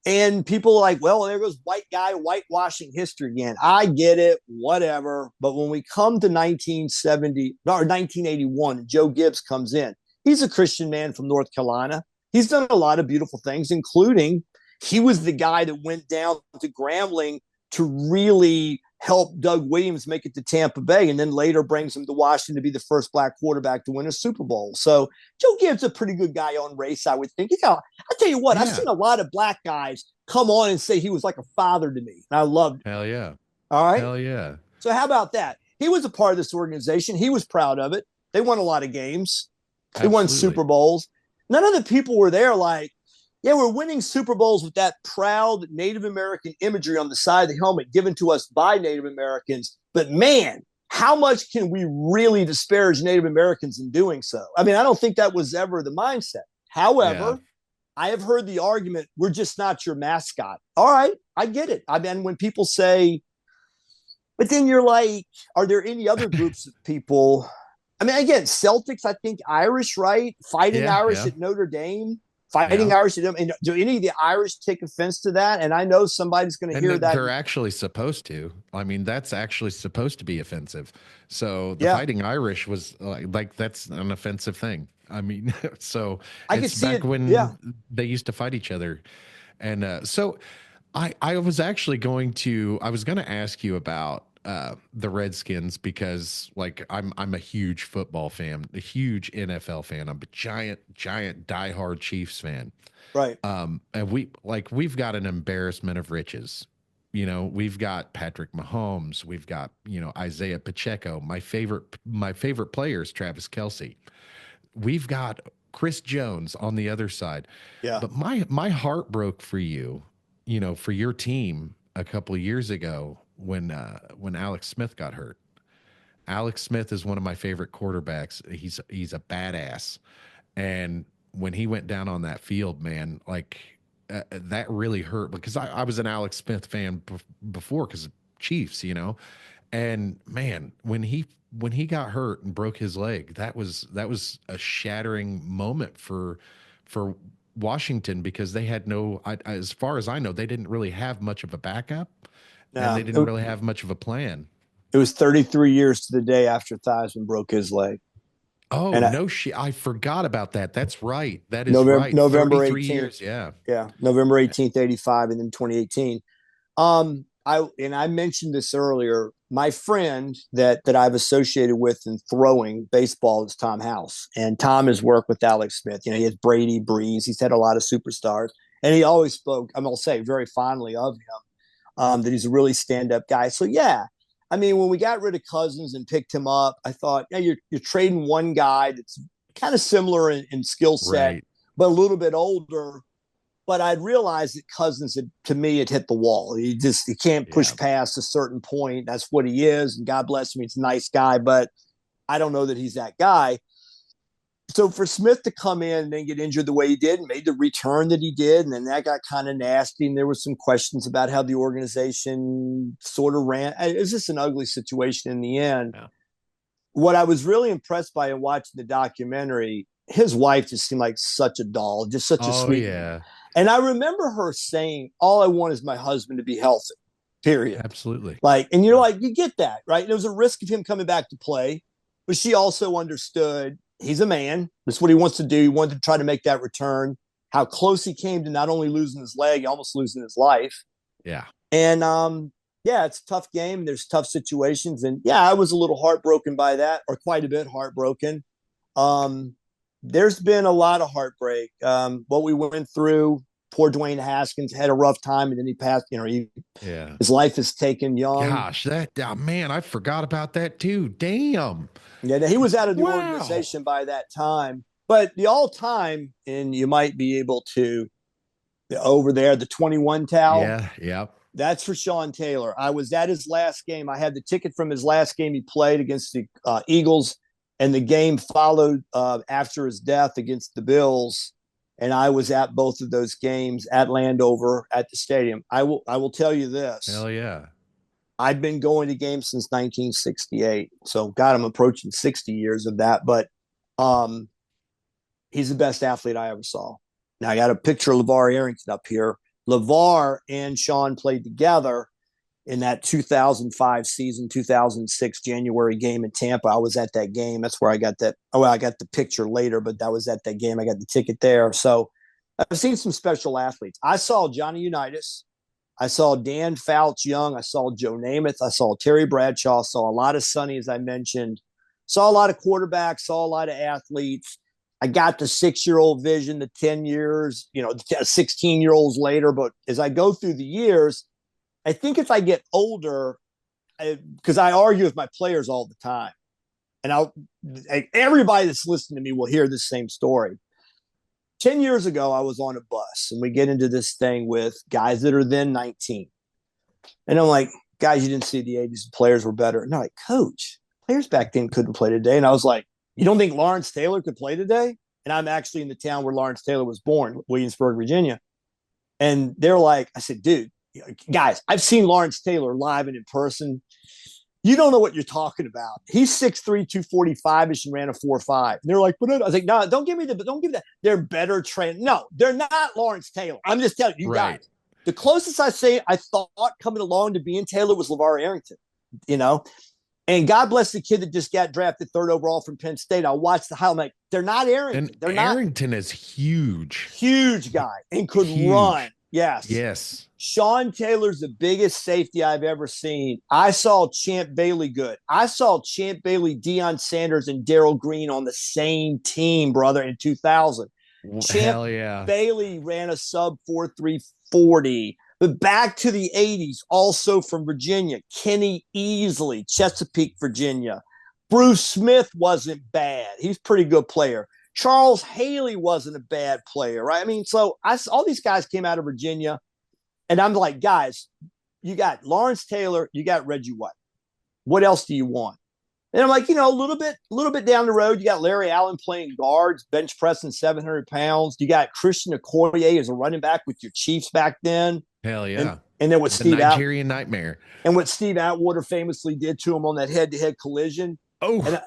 S2: And people are like, well, there goes white guy whitewashing history again. I get it, whatever. But when we come to 1981, Joe Gibbs comes in. He's a Christian man from North Carolina. He's done a lot of beautiful things, including he was the guy that went down to Grambling to really helped Doug Williams make it to Tampa Bay, and then later brings him to Washington to be the first black quarterback to win a Super Bowl. So Joe Gibbs a pretty good guy on race, I would think. I tell you what, I've
S1: Yeah.
S2: seen a lot of black guys come on and say he was like a father to me, and I loved it.
S1: Hell yeah.
S2: All right.
S1: Hell yeah.
S2: So how about that? He was a part of this organization. He was proud of it. They won a lot of games. They won Super Bowls. None of the people were there like, yeah, we're winning Super Bowls with that proud Native American imagery on the side of the helmet given to us by Native Americans. But man, how much can we really disparage Native Americans in doing so? I mean, I don't think that was ever the mindset. However, I have heard the argument, we're just not your mascot. All right, I get it. I mean, when people say, but then you're like, are there any other groups of people? I mean, again, Celtics, I think Irish, right? Fighting Irish at Notre Dame. Fighting Irish. Do any of the Irish take offense to that? And I know somebody's going to hear that.
S1: They're actually supposed to. I mean, that's actually supposed to be offensive. So the Fighting Irish was like that's an offensive thing. I mean, so
S2: I could see
S1: back
S2: it
S1: when they used to fight each other. And so I was actually going to ask you about the Redskins because like I'm a huge football fan, a huge NFL fan. I'm a giant diehard Chiefs fan.
S2: Right.
S1: And we've got an embarrassment of riches. You know, we've got Patrick Mahomes, we've got, you know, Isaiah Pacheco, my favorite players, Travis Kelce. We've got Chris Jones on the other side.
S2: Yeah.
S1: But my heart broke for you, you know, for your team a couple of years ago when Alex Smith got hurt. Alex Smith is one of my favorite quarterbacks. He's a badass. And when he went down on that field, man, like that really hurt because I was an Alex Smith fan before because of Chiefs, you know. And man, when he got hurt and broke his leg, that was a shattering moment for Washington because they had as far as I know, they didn't really have much of a backup. And they didn't really have much of a plan.
S2: It was 33 years to the day after Theismann broke his leg.
S1: Oh,
S2: and
S1: no shit. I forgot about that. That's right. That is
S2: November,
S1: right.
S2: November
S1: 33
S2: 18th.
S1: years. Yeah.
S2: Yeah. November 18th, 85, and then 2018. I mentioned this earlier. My friend that I've associated with in throwing baseball is Tom House. And Tom has worked with Alex Smith. You know, he has Brady, Breeze. He's had a lot of superstars. And he always spoke, I'm going to say, very fondly of him. That he's a really stand-up guy. So, yeah, I mean, when we got rid of Cousins and picked him up, I thought, yeah, you're trading one guy that's kind of similar in skill set, but a little bit older. But I'd realized that Cousins, to me, had hit the wall. He can't push past a certain point. That's what he is. And God bless him, he's a nice guy, but I don't know that he's that guy. So for Smith to come in and then get injured the way he did and made the return that he did, and then that got kind of nasty, and there were some questions about how the organization sort of ran. It was just an ugly situation in the end. Yeah. What I was really impressed by in watching the documentary, his wife just seemed like such a doll, just such a sweet.
S1: Yeah.
S2: And I remember her saying, all I want is my husband to be healthy, period.
S1: Absolutely.
S2: Like, and you're like, you get that, right? There was a risk of him coming back to play, but she also understood he's a man. That's what he wants to do. He wanted to try to make that return. How close he came to not only losing his leg, almost losing his life.
S1: Yeah.
S2: And yeah, it's a tough game. There's tough situations. And yeah, I was a little heartbroken by that, or quite a bit heartbroken. There's been a lot of heartbreak. What we went through, poor Dwayne Haskins had a rough time, and then he passed, you know, his life is taken young.
S1: Gosh, man, I forgot about that too. Damn.
S2: Yeah, he was out of the organization by that time. But the all-time, and you might be able to, over there, the 21 towel.
S1: Yeah.
S2: That's for Sean Taylor. I was at his last game. I had the ticket from his last game he played against the Eagles, and the game followed after his death against the Bills. And I was at both of those games at Landover at the stadium. I will tell you this.
S1: Hell yeah.
S2: I've been going to games since 1968. So, God, I'm approaching 60 years of that. But he's the best athlete I ever saw. Now, I got a picture of LeVar Arrington up here. LeVar and Sean played together in that 2005 season, 2006 January game in Tampa. I was at that game. That's where I got that. Oh, well, I got the picture later, but that was at that game. I got the ticket there. So I've seen some special athletes. I saw Johnny Unitas. I saw Dan Fouts young. I saw Joe Namath. I saw Terry Bradshaw. Saw a lot of Sonny, as I mentioned. Saw a lot of quarterbacks. Saw a lot of athletes. I got the 6-year-old vision, the 10 years, 16-year-olds later. But as I go through the years, I think as I get older, because I argue with my players all the time, and everybody that's listening to me will hear the same story. 10 years ago, I was on a bus, and we get into this thing with guys that are then 19. And I'm like, guys, you didn't see the 80s. The players were better. And they're like, coach, players back then couldn't play today. And I was like, you don't think Lawrence Taylor could play today? And I'm actually in the town where Lawrence Taylor was born, Williamsburg, Virginia. And they're like, I said, dude, guys, I've seen Lawrence Taylor live and in person. You don't know what you're talking about. He's 6'3", 245-ish and ran a 4.5. And they're like, but I was like, no, don't give me that. They're better trained. No, they're not Lawrence Taylor. I'm just telling you
S1: Right.
S2: guys. The closest I thought coming along to being Taylor was LeVar Arrington, And God bless the kid that just got drafted 3rd overall from Penn State. I watched the highlight. I'm like, they're not Arrington.
S1: And
S2: They're
S1: Arrington is huge.
S2: Huge guy and could run. Yes.
S1: Yes.
S2: Sean Taylor's the biggest safety I've ever seen. I saw Champ Bailey good. I saw Champ Bailey, Deion Sanders, and Darryl Green on the same team, brother, in 2000.
S1: Hell yeah.
S2: Bailey ran a sub 4.340. But back to the 80s, also from Virginia, Kenny Easley, Chesapeake, Virginia. Bruce Smith wasn't bad. He's a pretty good player. Charles Haley wasn't a bad player, right? I mean, so all these guys came out of Virginia, and I'm like, guys, you got Lawrence Taylor, you got Reggie White. What else do you want? And I'm like, a little bit down the road, you got Larry Allen playing guards, bench pressing 700 pounds. You got Christian Okoye as a running back with your Chiefs back then.
S1: Hell yeah.
S2: And then what
S1: the Nigerian Nightmare.
S2: And what Steve Atwater famously did to him on that head-to-head collision.
S1: Oh,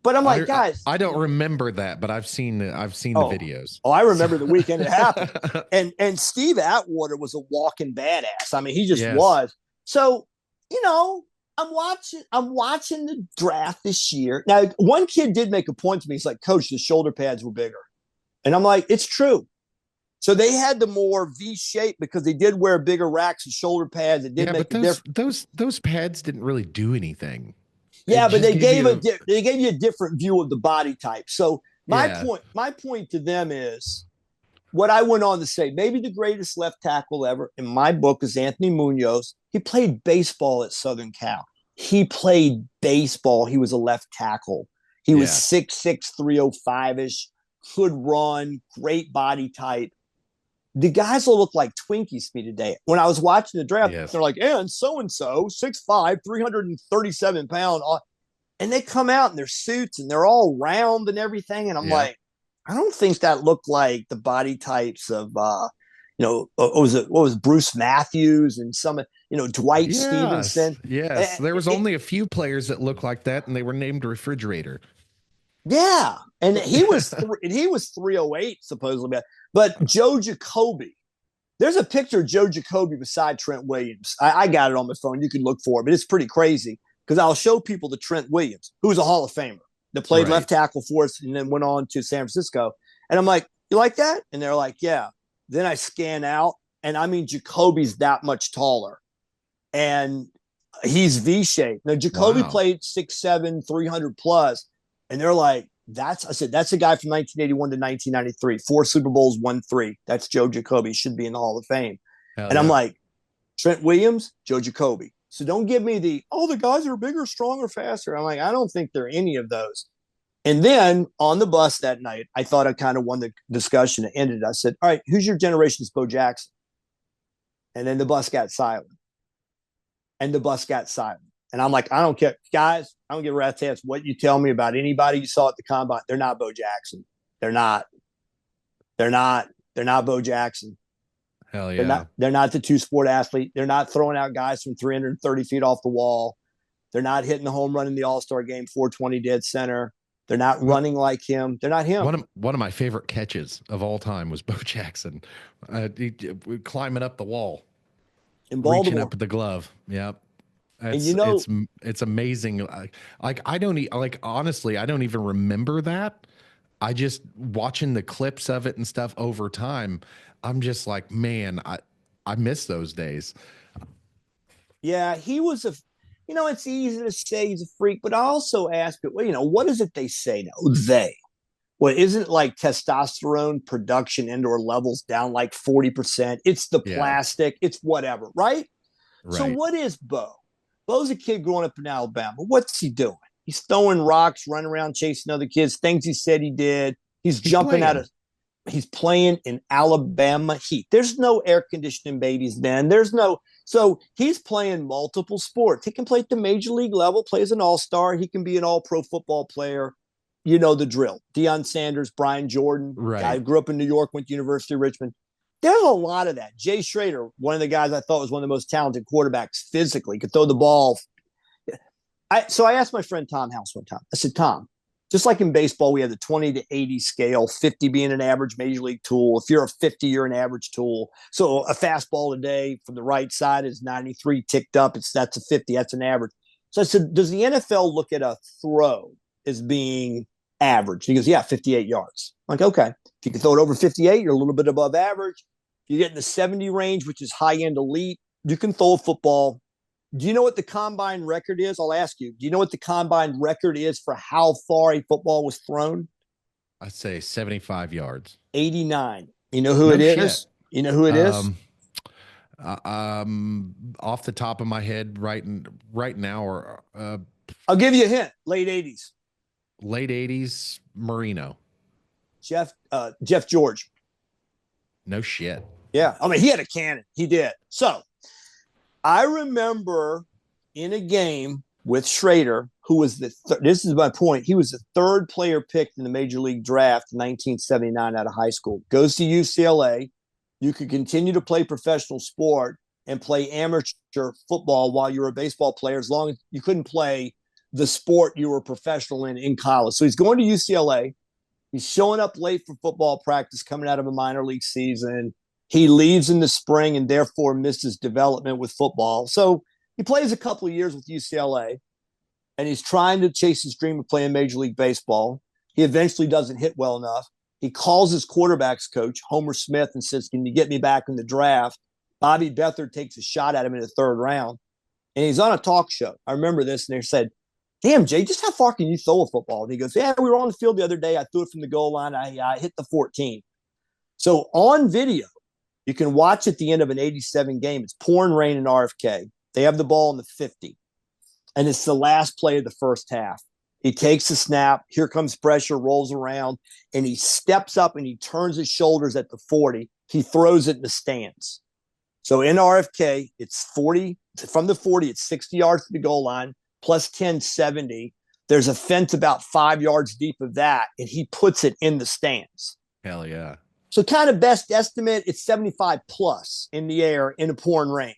S2: but I'm like, guys,
S1: I don't remember that, but I've seen the videos.
S2: Oh, I remember the weekend it happened. And Steve Atwater was a walking badass. I mean, he just was. So, I'm watching the draft this year. Now, one kid did make a point to me. He's like, Coach, the shoulder pads were bigger. And I'm like, it's true. So they had the more V shape because they did wear bigger racks and shoulder pads. It did make
S1: those pads didn't really do anything.
S2: Yeah, but they gave you a different view of the body type. So my point to them is what I went on to say. Maybe the greatest left tackle ever in my book is Anthony Munoz. He played baseball at Southern Cal. He played baseball. He was a left tackle. He was 6'6", 305-ish, could run, great body type. The guys will look like Twinkies to me today. When I was watching the draft, they're like, and so-and-so, 6'5", 337 pounds. And they come out in their suits and they're all round and everything. And I'm like, I don't think that looked like the body types of, what was Bruce Matthews and some, Dwight Stevenson.
S1: Yes. There was only a few players that looked like that, and they were named Refrigerator.
S2: Yeah. And he was 308 supposedly. But Joe Jacoby, there's a picture of Joe Jacoby beside Trent Williams. I got it on my phone. You can look for it, but it's pretty crazy because I'll show people the Trent Williams, who was a Hall of Famer that played left tackle for us and then went on to San Francisco. And I'm like, you like that? And they're like, yeah. Then I scan out, and I mean, Jacoby's that much taller. And he's V-shaped. Now, Jacoby played 6'7", 300 plus, and they're like, that's a guy from 1981 to 1993, 4 Super Bowls, 1 3. That's Joe Jacoby. Should be in the Hall of Fame. I'm like, Trent Williams, Joe Jacoby. So don't give me the guys are bigger, stronger, faster. I'm like, I don't think they're any of those. And then on the bus that night, I thought I kind of won the discussion. It ended. I said, all right, who's your generation's Bo Jackson? And then the bus got silent. And I'm like, I don't care. Guys, I don't give a rat's ass what you tell me about anybody you saw at the combine. They're not Bo Jackson. They're not Bo Jackson.
S1: Hell yeah.
S2: They're not the two-sport athlete. They're not throwing out guys from 330 feet off the wall. They're not hitting the home run in the All-Star game, 420 dead center. They're not running like him. They're not him.
S1: One of my favorite catches of all time was Bo Jackson climbing up the wall.
S2: In Baltimore.
S1: Reaching up with the glove. Yep. It's amazing. Honestly, I don't even remember that. I just watching the clips of it and stuff over time. I'm just like, man, I miss those days.
S2: Yeah, he was a. It's easy to say he's a freak, but I also ask it. Well, what is it they say now? They. Well, isn't it like testosterone production indoor levels down like 40%? It's the
S1: Yeah,
S2: plastic. It's whatever, right? So
S1: right.
S2: what is Bo? Bo's a kid growing up in Alabama. What's he doing? He's throwing rocks, running around chasing other kids, things he said he did. He's
S1: He's
S2: jumping out
S1: playing.
S2: of he's playing in Alabama heat. There's no air conditioning babies then. There's no so he's playing multiple sports. He can play at the major league level, plays an all-star. He can be an all-pro football player. You know the drill. Deion Sanders, Brian Jordan, guy
S1: Right.
S2: who grew up in New York, went to University of Richmond. There's a lot of that. Jay Schrader, one of the guys I thought was one of the most talented quarterbacks physically, could throw the ball. So I asked my friend Tom House one time. I said, Tom, just like in baseball, we have the 20 to 80 scale, 50 being an average major league tool. If you're a 50, you're an average tool. So a fastball today from the right side is 93 ticked up. That's a 50. That's an average. So I said, does the NFL look at a throw as being average? He goes, yeah, 58 yards. I'm like, okay. If you can throw it over 58, you're a little bit above average. You get in the 70 range, which is high end elite. You can throw a football. Do you know what the combine record is? I'll ask you. Do you know what the combine record is for how far a football was thrown?
S1: I'd say 75 yards.
S2: 89. You know who
S1: No
S2: it
S1: shit.
S2: is? You know who it is?
S1: Um, off the top of my head, right now, or
S2: I'll give you a hint. Late 80s.
S1: late 80s, Marino.
S2: Jeff George.
S1: No shit.
S2: Yeah. I mean, he had a cannon. He did. So I remember in a game with Schrader, who was this is my point. He was the third player picked in the major league draft in 1979 out of high school. Goes to UCLA. You could continue to play professional sport and play amateur football while you were a baseball player, as long as you couldn't play the sport you were professional in college. So he's going to UCLA. He's showing up late for football practice coming out of a minor league season. He leaves in the spring and therefore misses development with football. So he plays a couple of years with UCLA, and he's trying to chase his dream of playing Major League Baseball. He eventually doesn't hit well enough. He calls his quarterbacks coach, Homer Smith, and says, can you get me back in the draft? Bobby Beathard takes a shot at him in the third round, and he's on a talk show. I remember this, and they said, damn, Jay, just how far can you throw a football? And he goes, yeah, we were on the field the other day. I threw it from the goal line. I hit the 14. So on video, you can watch at the end of an 87 game. It's pouring rain in RFK. They have the ball in the 50. And it's the last play of the first half. He takes the snap. Here comes pressure, rolls around, and he steps up and he turns his shoulders at the 40. He throws it in the stands. So in RFK, it's 40. From the 40, it's 60 yards to the goal line, plus 10, 70. There's a fence about 5 yards deep of that, and he puts it in the stands.
S1: Hell yeah.
S2: So kind of best estimate, it's 75 plus in the air in a pouring rain.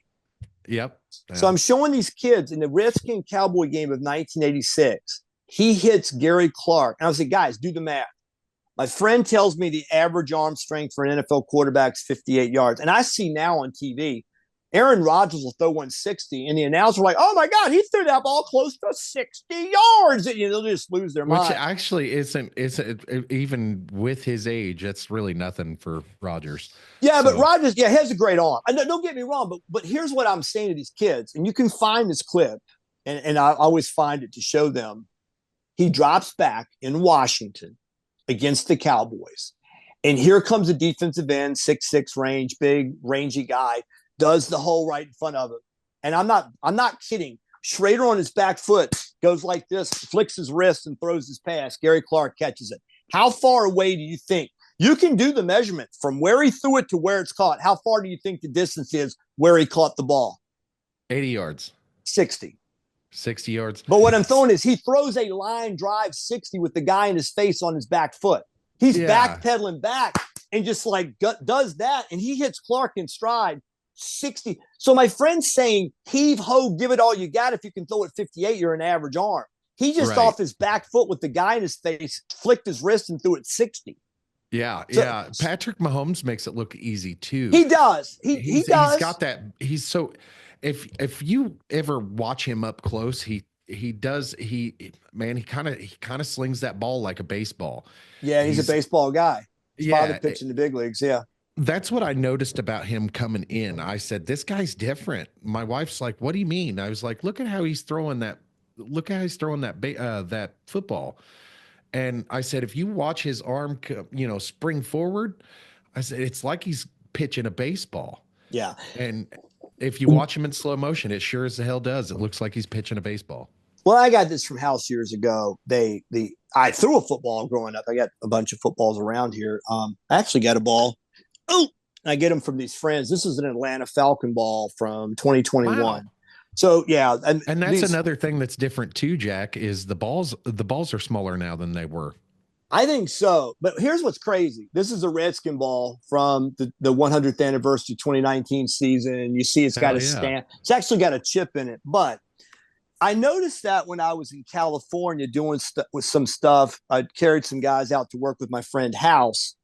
S1: Yep.
S2: So I'm showing these kids in the Redskin Cowboy game of 1986. He hits Gary Clark. And I was like, guys, do the math. My friend tells me the average arm strength for an NFL quarterback is 58 yards. And I see now on TV, Aaron Rodgers will throw 160, and the announcer like, oh my God, he threw that ball close to 60 yards. And they'll just lose their mind.
S1: Which actually isn't even with his age, that's really nothing for Rodgers.
S2: Yeah, but Rodgers, he has a great arm. Don't get me wrong, but here's what I'm saying to these kids, and you can find this clip, and I always find it to show them. He drops back in Washington against the Cowboys, and here comes a defensive end, 6'6" range, big, rangy guy, does the hole right in front of him. And I'm not kidding. Schrader on his back foot goes like this, flicks his wrist and throws his pass. Gary Clark catches it. How far away do you think? You can do the measurement from where he threw it to where it's caught. How far do you think the distance is where he caught the ball?
S1: 80 yards.
S2: 60.
S1: 60 yards.
S2: But what I'm throwing is he throws a line drive 60 with the guy in his face on his back foot. He's backpedaling back and just like does that. And he hits Clark in stride. 60. So my friend's saying, heave ho, give it all you got. If you can throw it 58, you're an average arm. He just off his back foot with the guy in his face, flicked his wrist and threw it 60.
S1: Yeah, so, yeah. Patrick Mahomes makes it look easy too.
S2: He does. He does.
S1: He's got that. He's so. If you ever watch him up close, he kind of slings that ball like a baseball.
S2: Yeah, he's a baseball guy. His father pitched in the big leagues. Yeah.
S1: That's what I noticed about him coming in. I said, this guy's different. My wife's like, what do you mean? I was like, look at how he's throwing that. Look how he's throwing that football. And I said, if you watch his arm, spring forward, I said, it's like he's pitching a baseball.
S2: Yeah.
S1: And if you watch him in slow motion, it sure as the hell does. It looks like he's pitching a baseball.
S2: Well, I got this from House years ago. I threw a football growing up. I got a bunch of footballs around here. I actually got a ball. Oh, I get them from these friends. This is an Atlanta Falcon ball from 2021.
S1: Wow.
S2: So yeah,
S1: and that's another thing that's different too, Jack, is the balls are smaller now than they were.
S2: I think so. But here's what's crazy. This is a Redskin ball from the 100th anniversary 2019 season. You see it's got a stamp. It's actually got a chip in it. But I noticed that when I was in California doing with some stuff, I carried some guys out to work with my friend House.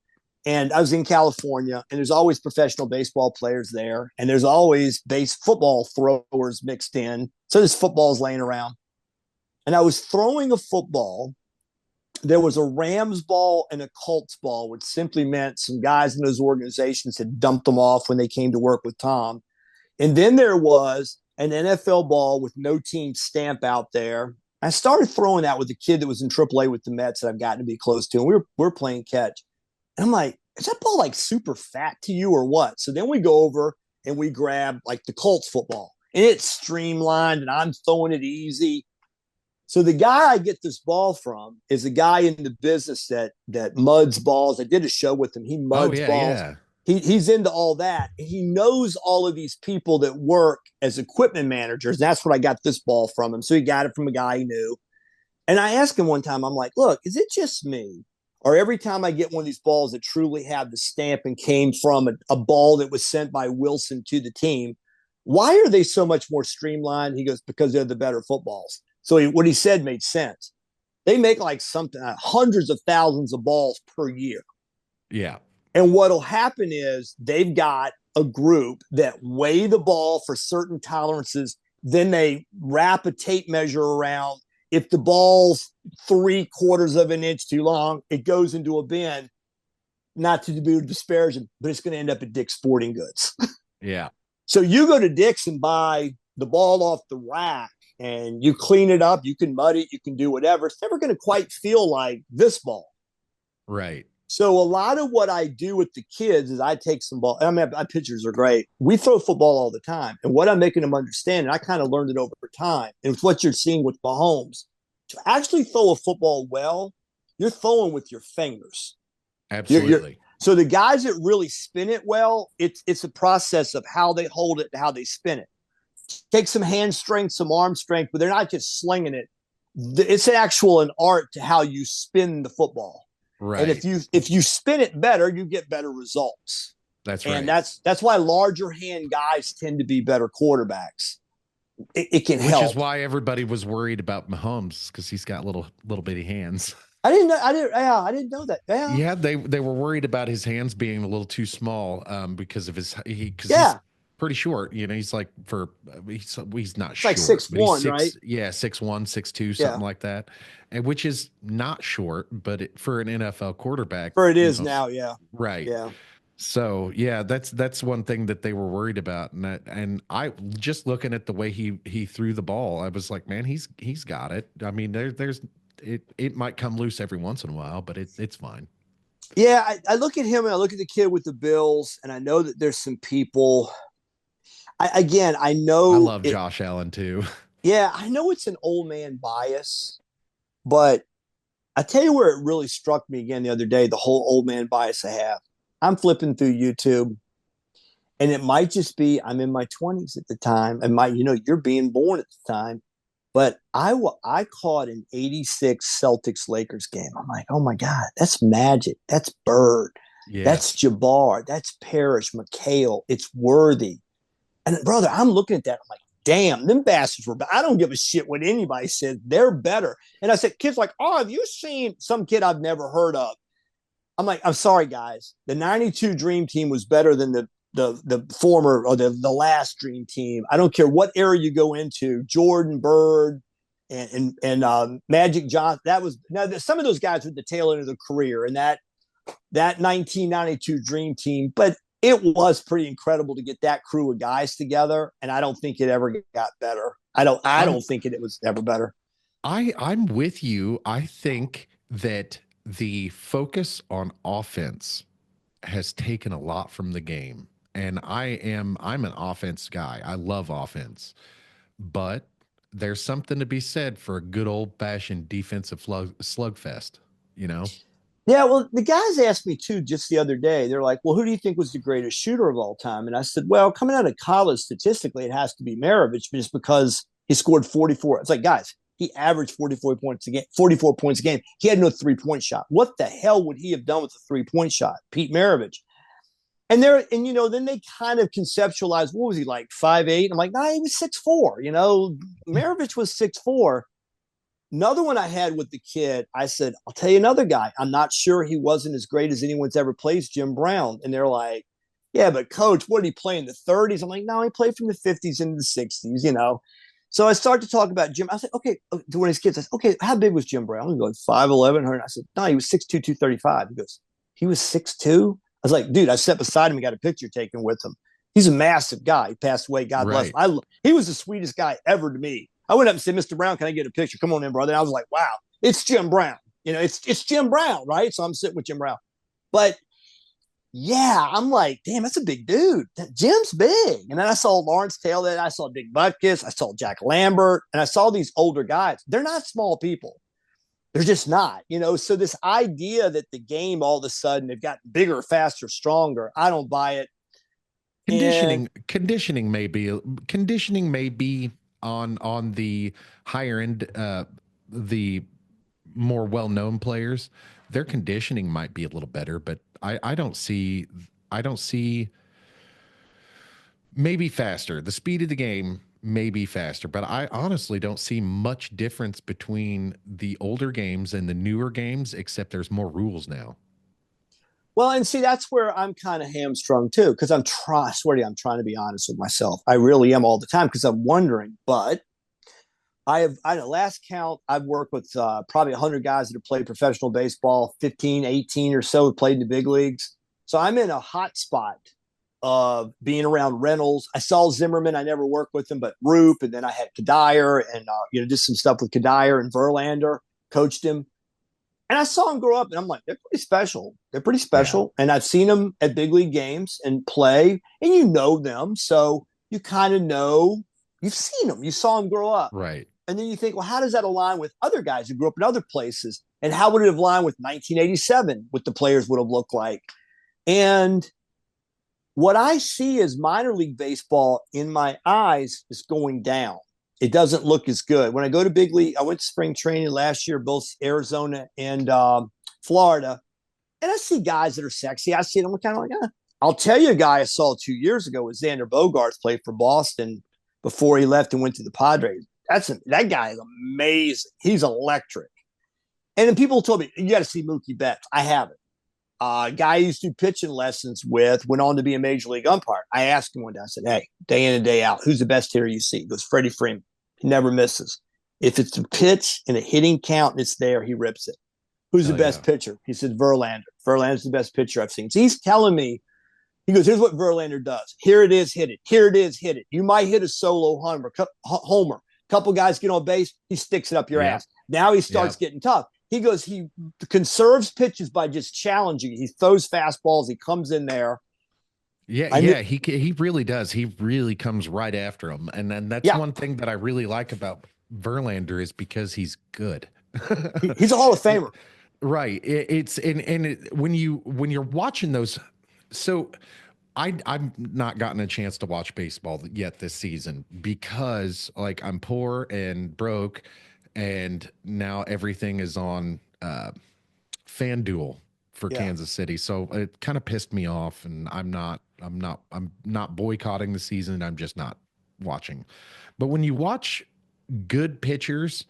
S2: And I was in California, and there's always professional baseball players there, and there's always football throwers mixed in. So there's footballs laying around. And I was throwing a football. There was a Rams ball and a Colts ball, which simply meant some guys in those organizations had dumped them off when they came to work with Tom. And then there was an NFL ball with no team stamp out there. I started throwing that with a kid that was in AAA with the Mets that I've gotten to be close to, and we were playing catch. And I'm like, is that ball like super fat to you or what? So then we go over and we grab like the Colts football, and it's streamlined and I'm throwing it easy. So the guy I get this ball from is a guy in the business that muds balls. I did a show with him. He muds balls. Yeah. He's into all that. He knows all of these people that work as equipment managers. That's what I got this ball from him. So he got it from a guy he knew. And I asked him one time, I'm like, look, is it just me? Or every time I get one of these balls that truly have the stamp and came from a ball that was sent by Wilson to the team, why are they so much more streamlined? He goes, because they're the better footballs. So what he said made sense. They make like something, hundreds of thousands of balls per year.
S1: Yeah.
S2: And what'll happen is they've got a group that weigh the ball for certain tolerances. Then they wrap a tape measure around. If the ball's 3/4 of an inch too long, it goes into a bin. Not to be disparaging, but it's going to end up at Dick's Sporting Goods.
S1: Yeah.
S2: So you go to Dick's and buy the ball off the rack, and you clean it up. You can mud it. You can do whatever. It's never going to quite feel like this ball.
S1: Right.
S2: So a lot of what I do with the kids is I take some ball. I mean, my pitchers are great. We throw football all the time. And what I'm making them understand, and I kind of learned it over time, and it's what you're seeing with Mahomes. To actually throw a football well, you're throwing with your fingers.
S1: Absolutely.
S2: So the guys that really spin it well, it's a process of how they hold it and how they spin it. Take some hand strength, some arm strength, but they're not just slinging it. It's an art to how you spin the football.
S1: Right.
S2: And if you spin it better, you get better results.
S1: That's right.
S2: And that's why larger hand guys tend to be better quarterbacks. It can help.
S1: Which is why everybody was worried about Mahomes, because he's got little bitty hands.
S2: I didn't know that.
S1: Yeah, they were worried about his hands being a little too small because of he's pretty short. You know, he's like he's not short.
S2: Like 6'1", right?
S1: Yeah, 6'1", 6'2", something like that, and which is not short, but for an NFL quarterback,
S2: now, yeah,
S1: right,
S2: yeah.
S1: So yeah, that's one thing that they were worried about, and I just looking at the way he threw the ball, I was like, man, he's got it. I mean, there's it might come loose every once in a while, but it's fine.
S2: Yeah, I look at him and I look at the kid with the Bills, and I know that there's some people. I know
S1: I love Josh Allen too.
S2: Yeah, I know it's an old man bias, but I tell you where it really struck me again the other day, the whole old man bias I have. I'm flipping through YouTube, and it might just be I'm in my 20s at the time, and you're being born at the time, but I caught an 86 Celtics Lakers game. I'm like, oh my God, that's Magic, that's Bird, that's Jabbar, that's Parrish, McHale, it's Worthy. And brother, I'm looking at that. I'm like, damn, them bastards were. I don't give a shit what anybody said. They're better. And I said, kids like, oh, have you seen some kid I've never heard of? I'm like, I'm sorry, guys. The '92 Dream Team was better than the former or the last Dream Team. I don't care what era you go into. Jordan, Bird, and Magic Johnson. That was some of those guys were the tail end of their career, and that 1992 Dream Team. But it was pretty incredible to get that crew of guys together, and I don't think it ever got better. I
S1: I'm
S2: don't think it was ever better.
S1: I'm with you. I think that the focus on offense has taken a lot from the game. And I'm an offense guy. I love offense. But there's something to be said for a good old fashioned defensive slugfest, you know?
S2: Yeah, well, the guys asked me too just the other day. They're like, "Well, who do you think was the greatest shooter of all time?" And I said, "Well, coming out of college, statistically, it has to be Maravich, just because he scored 44." It's like, guys, he averaged 44 points a game. 44 points a game. He had no 3-point shot. What the hell would he have done with a 3-point shot? Pete Maravich. Then they kind of conceptualized, what was he, like 5'8"? I'm like, nah, he was 6'4". Maravich was 6'4". Another one I had with the kid, I said, I'll tell you another guy. I'm not sure he wasn't as great as anyone's ever played, Jim Brown. And they're like, yeah, but coach, what did he play in the 30s? I'm like, no, he played from the 50s into the 60s. So I started to talk about Jim. I said, okay, to one of his kids, I said, okay, how big was Jim Brown? He goes, 5'11". I said, no, he was 6'2", 235. He goes, he was 6'2"? I was like, dude, I sat beside him and got a picture taken with him. He's a massive guy. He passed away. God bless
S1: Right.
S2: him. He was the sweetest guy ever to me. I went up and said, Mr. Brown, can I get a picture? Come on in, brother. And I was like, wow, it's Jim Brown. It's Jim Brown, right? So I'm sitting with Jim Brown. But yeah, I'm like, damn, that's a big dude. Jim's big. And then I saw Lawrence Taylor. I saw Dick Butkus. I saw Jack Lambert. And I saw these older guys. They're not small people. They're just not. So this idea that the game all of a sudden they've gotten bigger, faster, stronger, I don't buy it. And
S1: Conditioning may be on the higher end, the more well-known players. Their conditioning might be a little better, but I don't see maybe faster. The speed of the game may be faster, but I honestly don't see much difference between the older games and the newer games, except there's more rules now.
S2: well, and see, that's where I'm kind of hamstrung too, because I swear to you, I'm trying to be honest with myself. I really am all the time because I'm wondering, but I last count, I've worked with probably 100 guys that have played professional baseball, 15, 18 or so have played in the big leagues. So I'm in a hot spot of being around Reynolds. I saw Zimmerman. I never worked with him, but Roop. And then I had Kadire and, did some stuff with Kadire and Verlander, coached him. And I saw him grow up, and I'm like, they're pretty special. They're pretty
S1: Yeah.
S2: special. And I've seen them at big league games and play, and you know them. So you kind of know, you've seen them. You saw them grow up.
S1: Right.
S2: And then you think, well, how does that align with other guys who grew up in other places? And how would it have aligned with 1987, what the players would have looked like? And what I see as minor league baseball in my eyes is going down. It doesn't look as good. When I go to big league, I went to spring training last year, both Arizona and Florida, and I see guys that are sexy. I see them, I'm kind of like, I'll tell you a guy I saw 2 years ago was Xander Bogaerts, played for Boston before he left and went to the Padres. That guy is amazing. He's electric. And then people told me, you got to see Mookie Betts. I haven't. A guy I used to do pitching lessons with went on to be a major league umpire. I asked him one day, I said, hey, day in and day out, who's the best hitter you see? He goes, Freddie Freeman. He never misses. If it's a pitch and a hitting count and it's there, he rips it. Who's the
S1: Oh
S2: best
S1: yeah.
S2: pitcher? He said, Verlander. Verlander's the best pitcher I've seen. So he's telling me, he goes, here's what Verlander does. Here it is, hit it. Here it is, hit it. You might hit a solo homer. Couple guys get on base, he sticks it up your
S1: Yep.
S2: ass. Now he starts
S1: Yep.
S2: getting tough. He goes, he conserves pitches by just challenging. He throws fastballs. He comes in there.
S1: Yeah,
S2: I knew,
S1: yeah, he really does. He really comes right after him, and then that's
S2: yeah,
S1: one thing that I really like about Verlander is because he's good.
S2: he's a Hall of Famer.
S1: Right. It's when you're watching those, so I've not gotten a chance to watch baseball yet this season because like I'm poor and broke, and now everything is on FanDuel for
S2: Yeah.
S1: Kansas City. So it kind of pissed me off, and I'm not boycotting the season. I'm just not watching. But when you watch good pitchers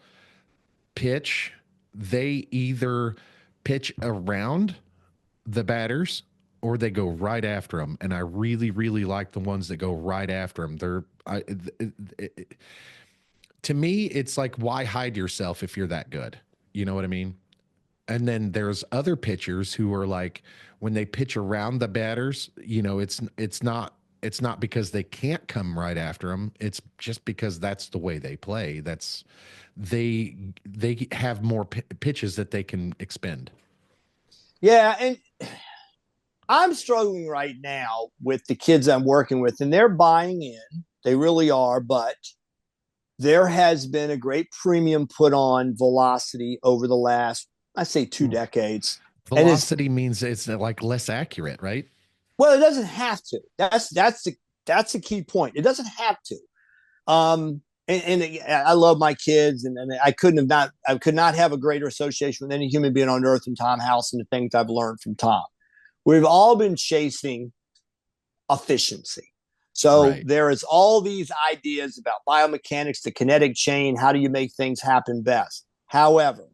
S1: pitch, they either pitch around the batters or they go right after them. And I really, really like the ones that go right after them. To me, it's like, why hide yourself if you're that good? You know what I mean? And then there's other pitchers who are like, when they pitch around the batters, it's not because they can't come right after them. It's just because that's the way they play. They have more pitches that they can expend.
S2: Yeah, and I'm struggling right now with the kids I'm working with, and they're buying in. They really are, but there has been a great premium put on velocity over the last, I say, 2 decades. And it's,
S1: Velocity means it's like less accurate, right?
S2: well, it doesn't have to. That's a key point. It doesn't have to. And I love my kids, and I could not have a greater association with any human being on earth than Tom House and the things I've learned from Tom. We've all been chasing efficiency. So
S1: Right.
S2: there is all these ideas about biomechanics, the kinetic chain, how do you make things happen best? However,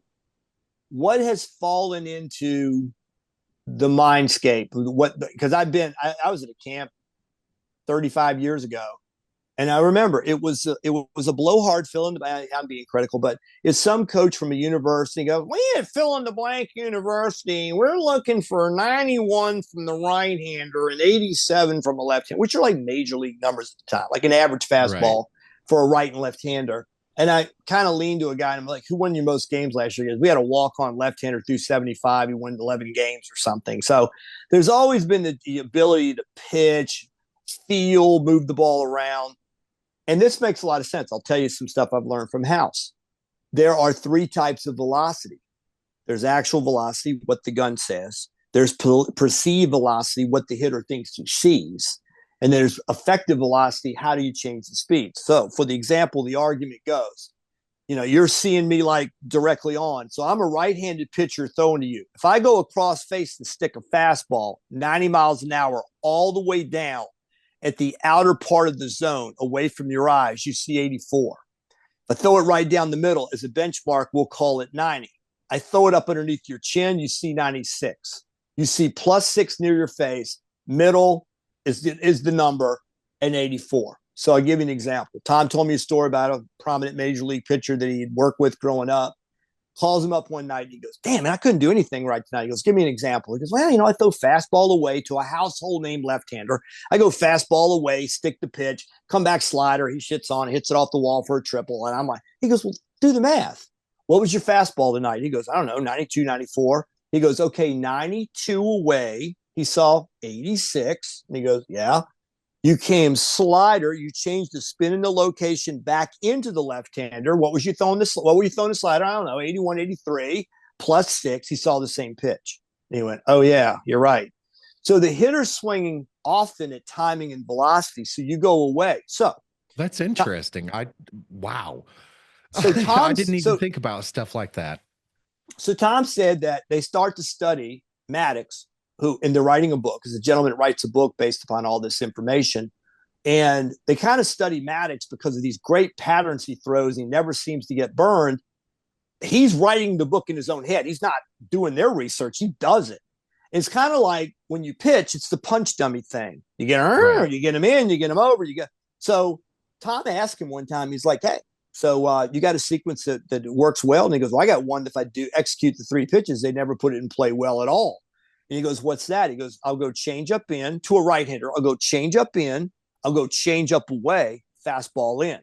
S2: what has fallen into the mindscape? Because I was at a camp 35 years ago, and I remember it was a blowhard fill in the. I'm being critical, but it's some coach from a university goes, "We at fill in the blank university, we're looking for 91 from the right hander and 87 from a left hand," which are like major league numbers at the time, like an average
S1: Right.
S2: fastball for a right and left hander. And I kind of leaned to a guy and I'm like, "Who won your most games last year?" He goes, "We had a walk on left hander through 75. He won 11 games or something." So there's always been the ability to pitch, feel, move the ball around. And this makes a lot of sense. I'll tell you some stuff I've learned from House. There are three types of velocity. There's actual velocity, what the gun says. There's perceived velocity, what the hitter thinks he sees. And there's effective velocity, how do you change the speed? So for the example, the argument goes, you're seeing me like directly on. So I'm a right-handed pitcher throwing to you. If I go across face and stick a fastball 90 miles an hour all the way down, at the outer part of the zone, away from your eyes, you see 84. If I throw it right down the middle as a benchmark, we'll call it 90. I throw it up underneath your chin, you see 96. You see +6 near your face, middle is the number, and 84. So I'll give you an example. Tom told me a story about a prominent major league pitcher that he'd worked with growing up. Calls him up one night and he goes, "Damn, man, I couldn't do anything right tonight." He goes, "Give me an example." He goes, "Well, I throw fastball away to a household name left-hander. I go fastball away, stick the pitch, come back slider. He shits on, hits it off the wall for a triple." And I'm like, he goes, "Well, do the math. What was your fastball tonight?" He goes, "I don't know, 92, 94." He goes, "Okay, 92 away." He saw 86. And he goes, "Yeah." You came slider. You changed the spin and the location back into the left-hander. What were you throwing the slider? I don't know, 81, 83 +6. He saw the same pitch. And he went, "Oh yeah, you're right." So the hitter's swinging often at timing and velocity. So you go away. So
S1: That's interesting. Wow.
S2: so
S1: I
S2: Tom's
S1: didn't even
S2: so
S1: think about stuff like that.
S2: so Tom said that they start to study Maddox, who, and they're writing a book, because the gentleman writes a book based upon all this information. And they kind of study Maddox because of these great patterns he throws. And he never seems to get burned. He's writing the book in his own head. He's not doing their research. He does it. It's kind of like when you pitch, it's the punch dummy thing. You get
S1: Right.
S2: you get him in, you get him over, you get. So Tom asked him one time, he's like, "Hey, so you got a sequence that works well?" And he goes, "Well, I got one that if I do execute the three pitches, they never put it in play well at all." And he goes, "What's that?" He goes, "I'll go change up in to a right hander. I'll go change up in. I'll go change up away, fastball in."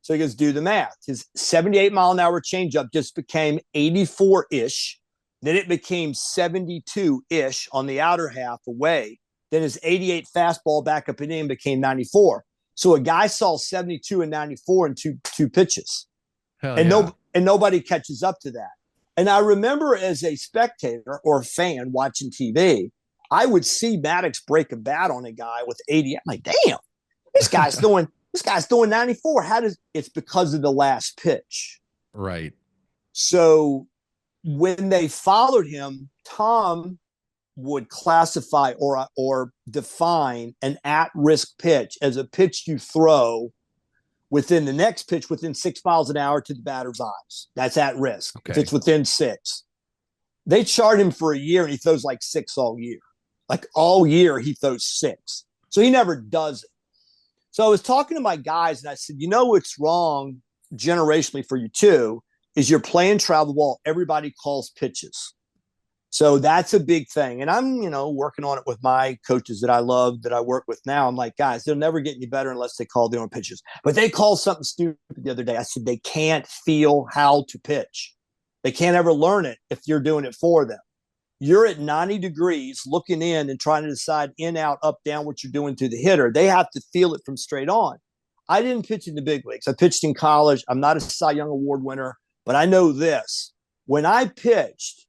S2: So he goes, "Do the math." His 78-mile-an-hour changeup just became 84-ish. Then it became 72-ish on the outer half away. Then his 88 fastball back up and in became 94. So a guy saw 72 and 94 in two pitches.
S1: Hell
S2: And
S1: yeah.
S2: nobody catches up to that. And I remember as a spectator or a fan watching TV, I would see Maddox break a bat on a guy with 80. I'm like, "Damn, this guy's throwing 94. It's because of the last pitch."
S1: Right.
S2: So when they followed him, Tom would classify or define an at-risk pitch as a pitch you throw within the next pitch within 6 miles an hour to the batter's eyes. That's at risk. If
S1: Okay.
S2: it's within 6. They chart him for a year and he throws like 6 all year. Like all year he throws 6. So he never does it. So I was talking to my guys and I said, what's wrong generationally for you too is you're playing travel ball. Everybody calls pitches. So that's a big thing. And I'm, working on it with my coaches that I love, that I work with now. I'm like, guys, they'll never get any better unless they call their own pitches. But they called something stupid the other day. I said, they can't feel how to pitch. They can't ever learn it if you're doing it for them. You're at 90 degrees looking in and trying to decide in, out, up, down, what you're doing to the hitter. They have to feel it from straight on. I didn't pitch in the big leagues. I pitched in college. I'm not a Cy Young Award winner, but I know this. When I pitched,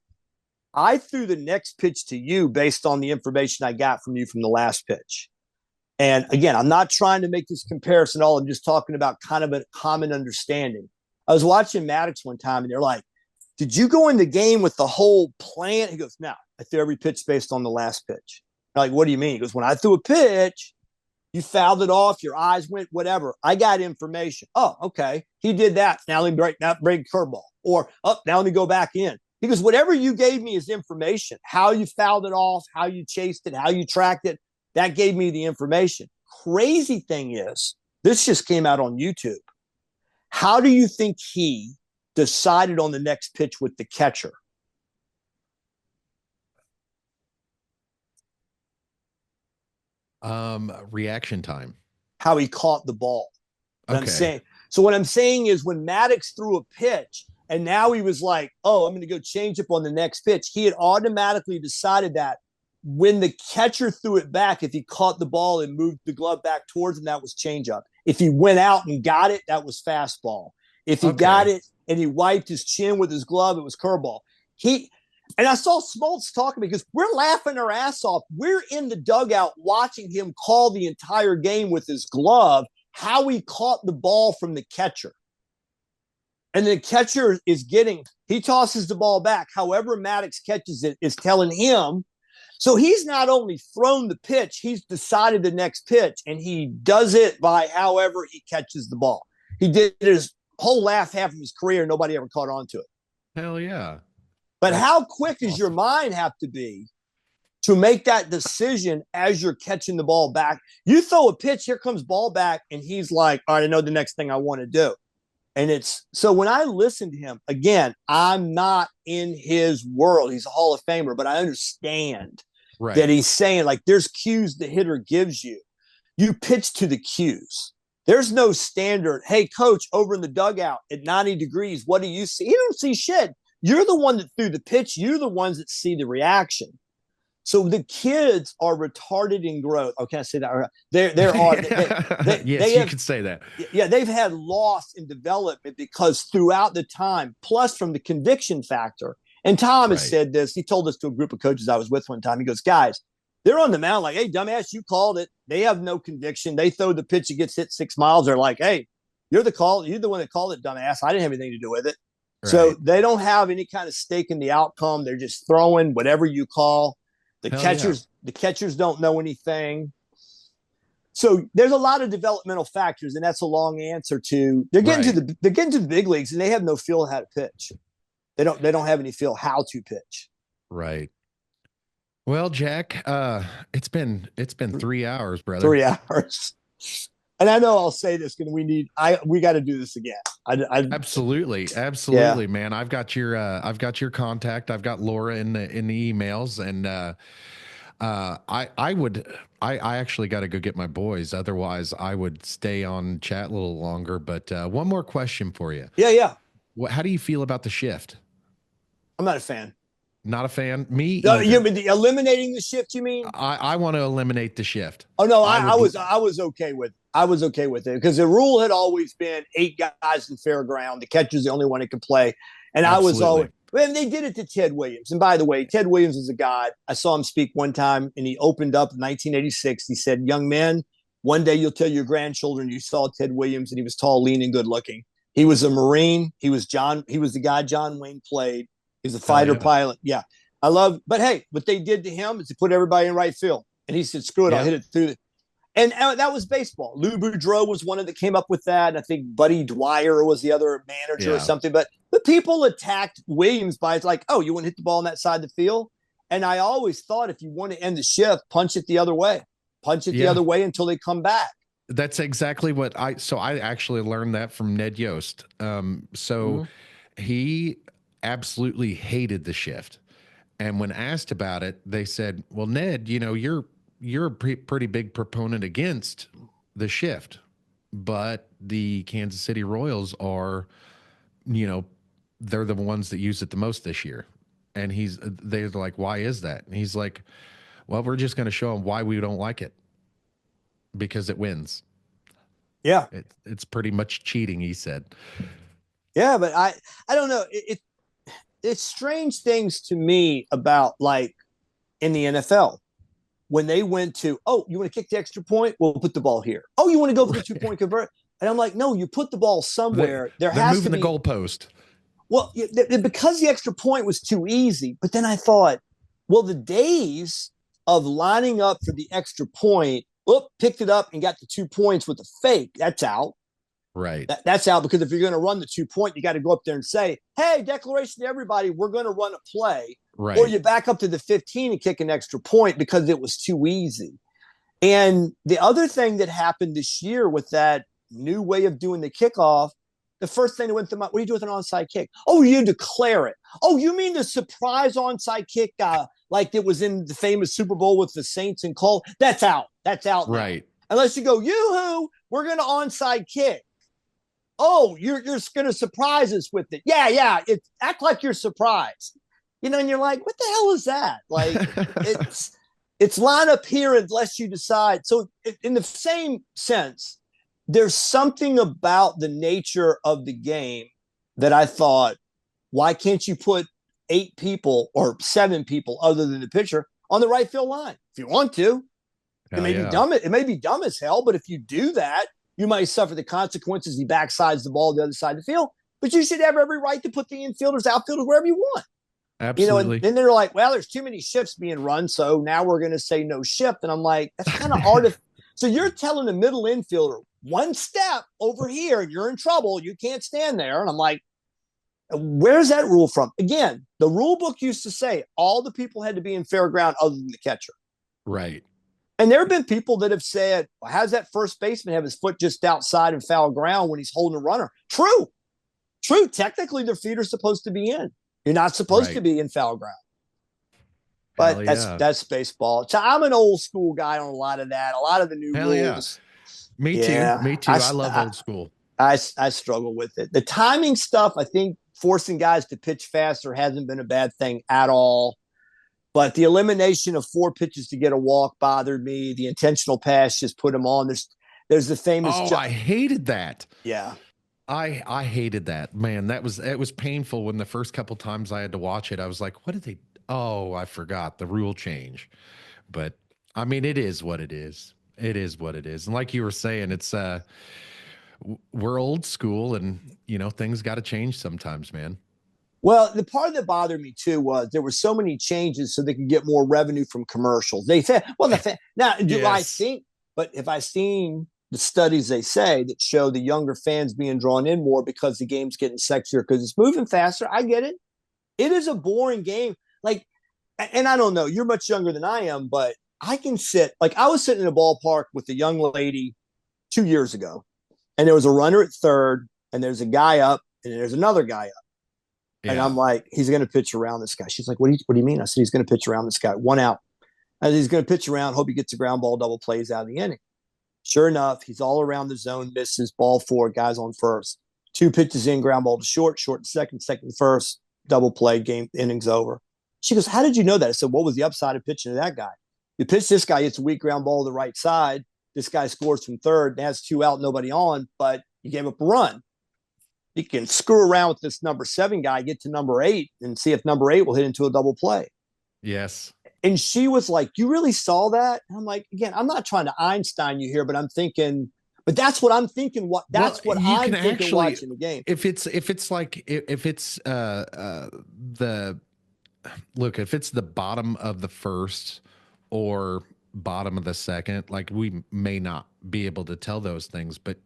S2: I threw the next pitch to you based on the information I got from you from the last pitch. And again, I'm not trying to make this comparison at all. I'm just talking about kind of a common understanding. I was watching Maddox one time, and they're like, did you go in the game with the whole plan? He goes, no, I threw every pitch based on the last pitch. I'm like, what do you mean? He goes, when I threw a pitch, you fouled it off, your eyes went, whatever. I got information. Oh, okay. He did that. Now let me break curveball. Or, oh, now let me go back in. He goes, whatever you gave me is information. How you fouled it off, how you chased it, how you tracked it, that gave me the information. Crazy thing is, this just came out on YouTube. How do you think he decided on the next pitch with the catcher?
S1: Reaction time.
S2: How he caught the ball.
S1: Okay.
S2: I'm saying. So what I'm saying is, when Maddox threw a pitch and now he was like, oh, I'm going to go change up on the next pitch, he had automatically decided that when the catcher threw it back, if he caught the ball and moved the glove back towards him, that was changeup. If he went out and got it, that was fastball. If he got it and he wiped his chin with his glove, it was curveball. And I saw Smoltz talking, because we're laughing our ass off. We're in the dugout watching him call the entire game with his glove, how he caught the ball from the catcher. And the catcher he tosses the ball back. However Maddox catches it is telling him. So he's not only thrown the pitch, he's decided the next pitch, and he does it by however he catches the ball. He did his whole half of his career. Nobody ever caught on to it.
S1: Hell yeah.
S2: But how quick does your mind have to be to make that decision as you're catching the ball back? You throw a pitch, here comes ball back, and he's like, all right, I know the next thing I want to do. And so when I listen to him, again, I'm not in his world. He's a Hall of Famer, but I understand that he's saying, like, there's cues the hitter gives you. You pitch to the cues. There's no standard, hey, coach, over in the dugout at 90 degrees, what do you see? You don't see shit. You're the one that threw the pitch. You're the ones that see the reaction. So the kids are retarded in growth. Oh, can I say that?
S1: Yes, you can say that.
S2: Yeah, they've had loss in development because throughout the time, plus from the conviction factor. And Tom has said this. He told this to a group of coaches I was with one time. He goes, guys, they're on the mound like, hey, dumbass, you called it. They have no conviction. They throw the pitch, it gets hit 6 miles. They're like, hey, you're the one that called it, dumbass. I didn't have anything to do with it. Right. So they don't have any kind of stake in the outcome. They're just throwing whatever you call. The catchers don't know anything. So there's a lot of developmental factors, and that's a long answer to. They're getting to the big leagues, and they have no feel how to pitch. They don't have any feel how to pitch.
S1: Right. Well, Jack, it's been 3 hours, brother.
S2: 3 hours. And I know I'll say this because we got to do this again.
S1: Absolutely, yeah. Man. I've got your contact. I've got Laura in the emails, and I actually got to go get my boys. Otherwise, I would stay on chat a little longer. But one more question for you.
S2: Yeah.
S1: How do you feel about the shift?
S2: I'm not a fan.
S1: Not a fan. Me.
S2: You mean eliminating the shift? You mean?
S1: I want to eliminate the shift.
S2: Oh no, I was okay with. I was okay with it because the rule had always been 8 guys in fair ground. The catcher's the only one that could play, and absolutely. I was always. And they did it to Ted Williams. And by the way, Ted Williams is a god. I saw him speak one time, and he opened up in 1986. He said, "Young men, one day you'll tell your grandchildren you saw Ted Williams, and he was tall, lean, and good looking. He was a Marine. He was the guy John Wayne played. He's a fighter pilot. Yeah, I love. But hey, what they did to him is to put everybody in right field, and he said, "Screw it, I'll hit it through." And that was baseball. Lou Boudreau was one of that came up with that. And I think Buddy Dwyer was the other manager or something. But the people attacked Williams by it's like, oh, you want to hit the ball on that side of the field? And I always thought if you want to end the shift, punch it the other way. Punch it the other way until they come back.
S1: That's exactly what I actually learned that from Ned Yost. He absolutely hated the shift. And when asked about it, they said, "Well, Ned, you know, you're a pretty big proponent against the shift, but the Kansas City Royals are, you know, they're the ones that use it the most this year." And they're like, "Why is that?" And he's like, "Well, we're just going to show them why we don't like it because it wins.
S2: Yeah.
S1: It's pretty much cheating," he said.
S2: Yeah, but I don't know. It's strange things to me about like in the NFL when they went to, oh, you want to kick the extra point? We'll put the ball here. Oh, you want to go for the 2 point convert? And I'm like, no, you put the ball
S1: They
S2: somewhere. There
S1: they're
S2: has to
S1: moving the
S2: be,
S1: goalpost.
S2: well, because the extra point was too easy. But then I thought, well, the days of lining up for the extra point, picked it up and got the 2 points with a fake, that's out.
S1: Right.
S2: That's out because if you're going to run the 2 point, you got to go up there and say, hey, declaration to everybody, we're going to run a play. Or
S1: Right.
S2: you back up to the 15 and kick an extra point because it was too easy. And the other thing that happened this year with that new way of doing the kickoff, the first thing that went through my, what do you do with an onside kick? Oh, you declare it. Oh, you mean the surprise onside kick like it was in the famous Super Bowl with the Saints and Cole? That's out. That's out now.
S1: Right.
S2: Unless you go, yoo-hoo, we're going to onside kick. Oh, you're going to surprise us with it. Yeah. Act like you're surprised. You know, and you're like, what the hell is that? Like, it's line up here unless you decide. So, in the same sense, there's something about the nature of the game that I thought, why can't you put 8 people or 7 people other than the pitcher on the right field line? If you want to, it may be dumb. It may be dumb as hell, but if you do that, you might suffer the consequences. He backsides the ball to the other side of the field, but you should have every right to put the infielders, outfielders, wherever you want.
S1: Absolutely.
S2: You know, and then they're like, well, there's too many shifts being run, so now we're going to say no shift. And I'm like, that's kind of artificial. So you're telling the middle infielder, one step over here, and you're in trouble. You can't stand there. And I'm like, where's that rule from? Again, the rule book used to say all the people had to be in fair ground other than the catcher.
S1: Right.
S2: And there have been people that have said, well, how's that first baseman have his foot just outside of foul ground when he's holding a runner? True. Technically, their feet are supposed to be in. You're not supposed to be in foul ground. But that's baseball. So I'm an old school guy on a lot of that. A lot of the new rules.
S1: Yeah. Me too. I love old school.
S2: I struggle with it. The timing stuff, I think forcing guys to pitch faster hasn't been a bad thing at all. But the elimination of 4 pitches to get a walk bothered me. The intentional pass just put him on. There's the famous.
S1: Oh, I hated that.
S2: Yeah.
S1: I hated that, man. It was painful when the first couple times I had to watch it. I was like, what did they? Oh, I forgot the rule change. But I mean, it is what it is. It is what it is. And like you were saying, it's we're old school, and you know things got to change sometimes, man.
S2: Well, the part that bothered me too was there were so many changes so they could get more revenue from commercials. They said, well, now do I think? But if I've seen the studies they say that show the younger fans being drawn in more because the game's getting sexier because it's moving faster. I get it. It is a boring game. Like, and I don't know, you're much younger than I am, but I can sit, like I was sitting in a ballpark with a young lady 2 years ago, and there was a runner at third, and there's a guy up, and there's another guy up. Yeah. And I'm like, he's going to pitch around this guy. She's like, what do you mean? I said, he's going to pitch around this guy. 1 out. And he's going to pitch around, hope he gets a ground ball, double plays out of the inning. Sure enough, he's all around the zone, misses, ball 4, guys on first. 2 pitches in, ground ball to short to second to first, double play, game, innings over. She goes, how did you know that? I said, what was the upside of pitching to that guy? You pitch this guy, it's a weak ground ball to the right side. This guy scores from third, has 2 out, nobody on, but you gave up a run. You can screw around with this number 7 guy, get to number 8, and see if number 8 will hit into a double play.
S1: Yes.
S2: And she was like, you really saw that? And I'm like, again, I'm not trying to Einstein you here, but I'm thinking, but that's what I'm thinking. That's what I'm thinking watching the game.
S1: If it's the bottom of the first or bottom of the second, like we may not be able to tell those things, but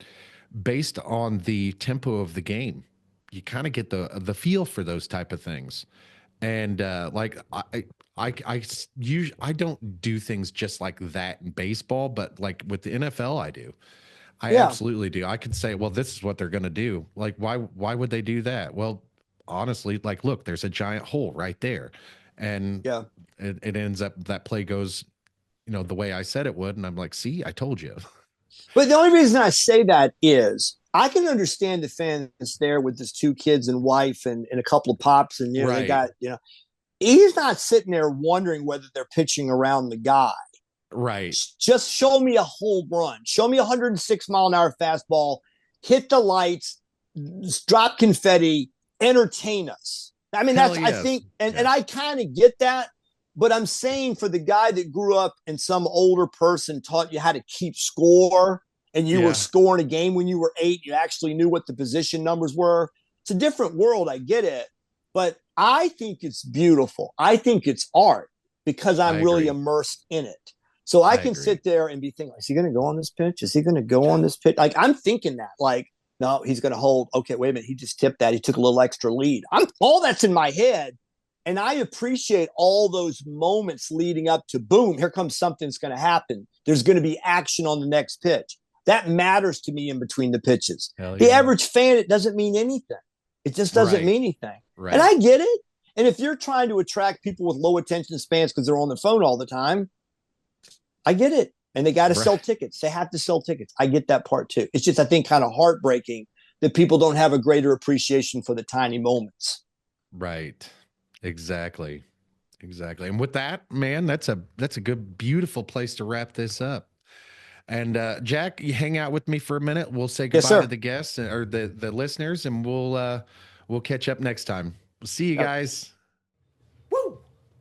S1: based on the tempo of the game, you kind of get the feel for those type of things. And I don't do things just like that in baseball, but like with the NFL, I do. I absolutely do. I could say, well, this is what they're going to do. Like, why would they do that? Well, honestly, like, look, there's a giant hole right there. and
S2: Yeah.
S1: it ends up that play goes, the way I said it would. And I'm like, see, I told you.
S2: But the only reason I say that is I can understand the fans there with his two kids and wife and a couple of pops, and they
S1: Right.
S2: got he's not sitting there wondering whether they're pitching around the guy.
S1: Right.
S2: Just show me a home run. Show me a 106-mile-an-hour fastball. Hit the lights. Drop confetti. Entertain us. I mean,
S1: Hell
S2: that's I
S1: yes.
S2: think, and I kind of get that. But I'm saying for the guy that grew up and some older person taught you how to keep score, and you were
S1: Yeah.
S2: scoring a game when you were 8, you actually knew what the position numbers were. It's a different world. I get it. But I think it's beautiful. I think it's art because
S1: I
S2: I'm really
S1: agree.
S2: immersed in it. So I
S1: I
S2: can
S1: agree.
S2: sit there and be thinking, is he going to go on this pitch? Is he going to go on this pitch? Like, I'm thinking that, like, no, he's going to hold. Okay, wait a minute. He just tipped that. He took a little extra lead. All that's in my head. And I appreciate all those moments leading up to boom, here comes something's going to happen. There's going to be action on the next pitch. That matters to me in between the pitches.
S1: Hell
S2: The
S1: yeah.
S2: average fan, it doesn't mean anything. It just doesn't
S1: Right.
S2: mean anything.
S1: Right.
S2: And I get it. And if you're trying to attract people with low attention spans because they're on the phone all the time, I get it. And they got to sell tickets. They have to sell tickets. I get that part too. It's just, I think, kind of heartbreaking that people don't have a greater appreciation for the tiny moments.
S1: Right. Exactly. Exactly. And with that, man, that's a good, beautiful place to wrap this up. And Jack, you hang out with me for a minute. We'll say
S2: Yes,
S1: goodbye to
S2: sir.
S1: the guests or the listeners, and we'll catch up next time. See you guys.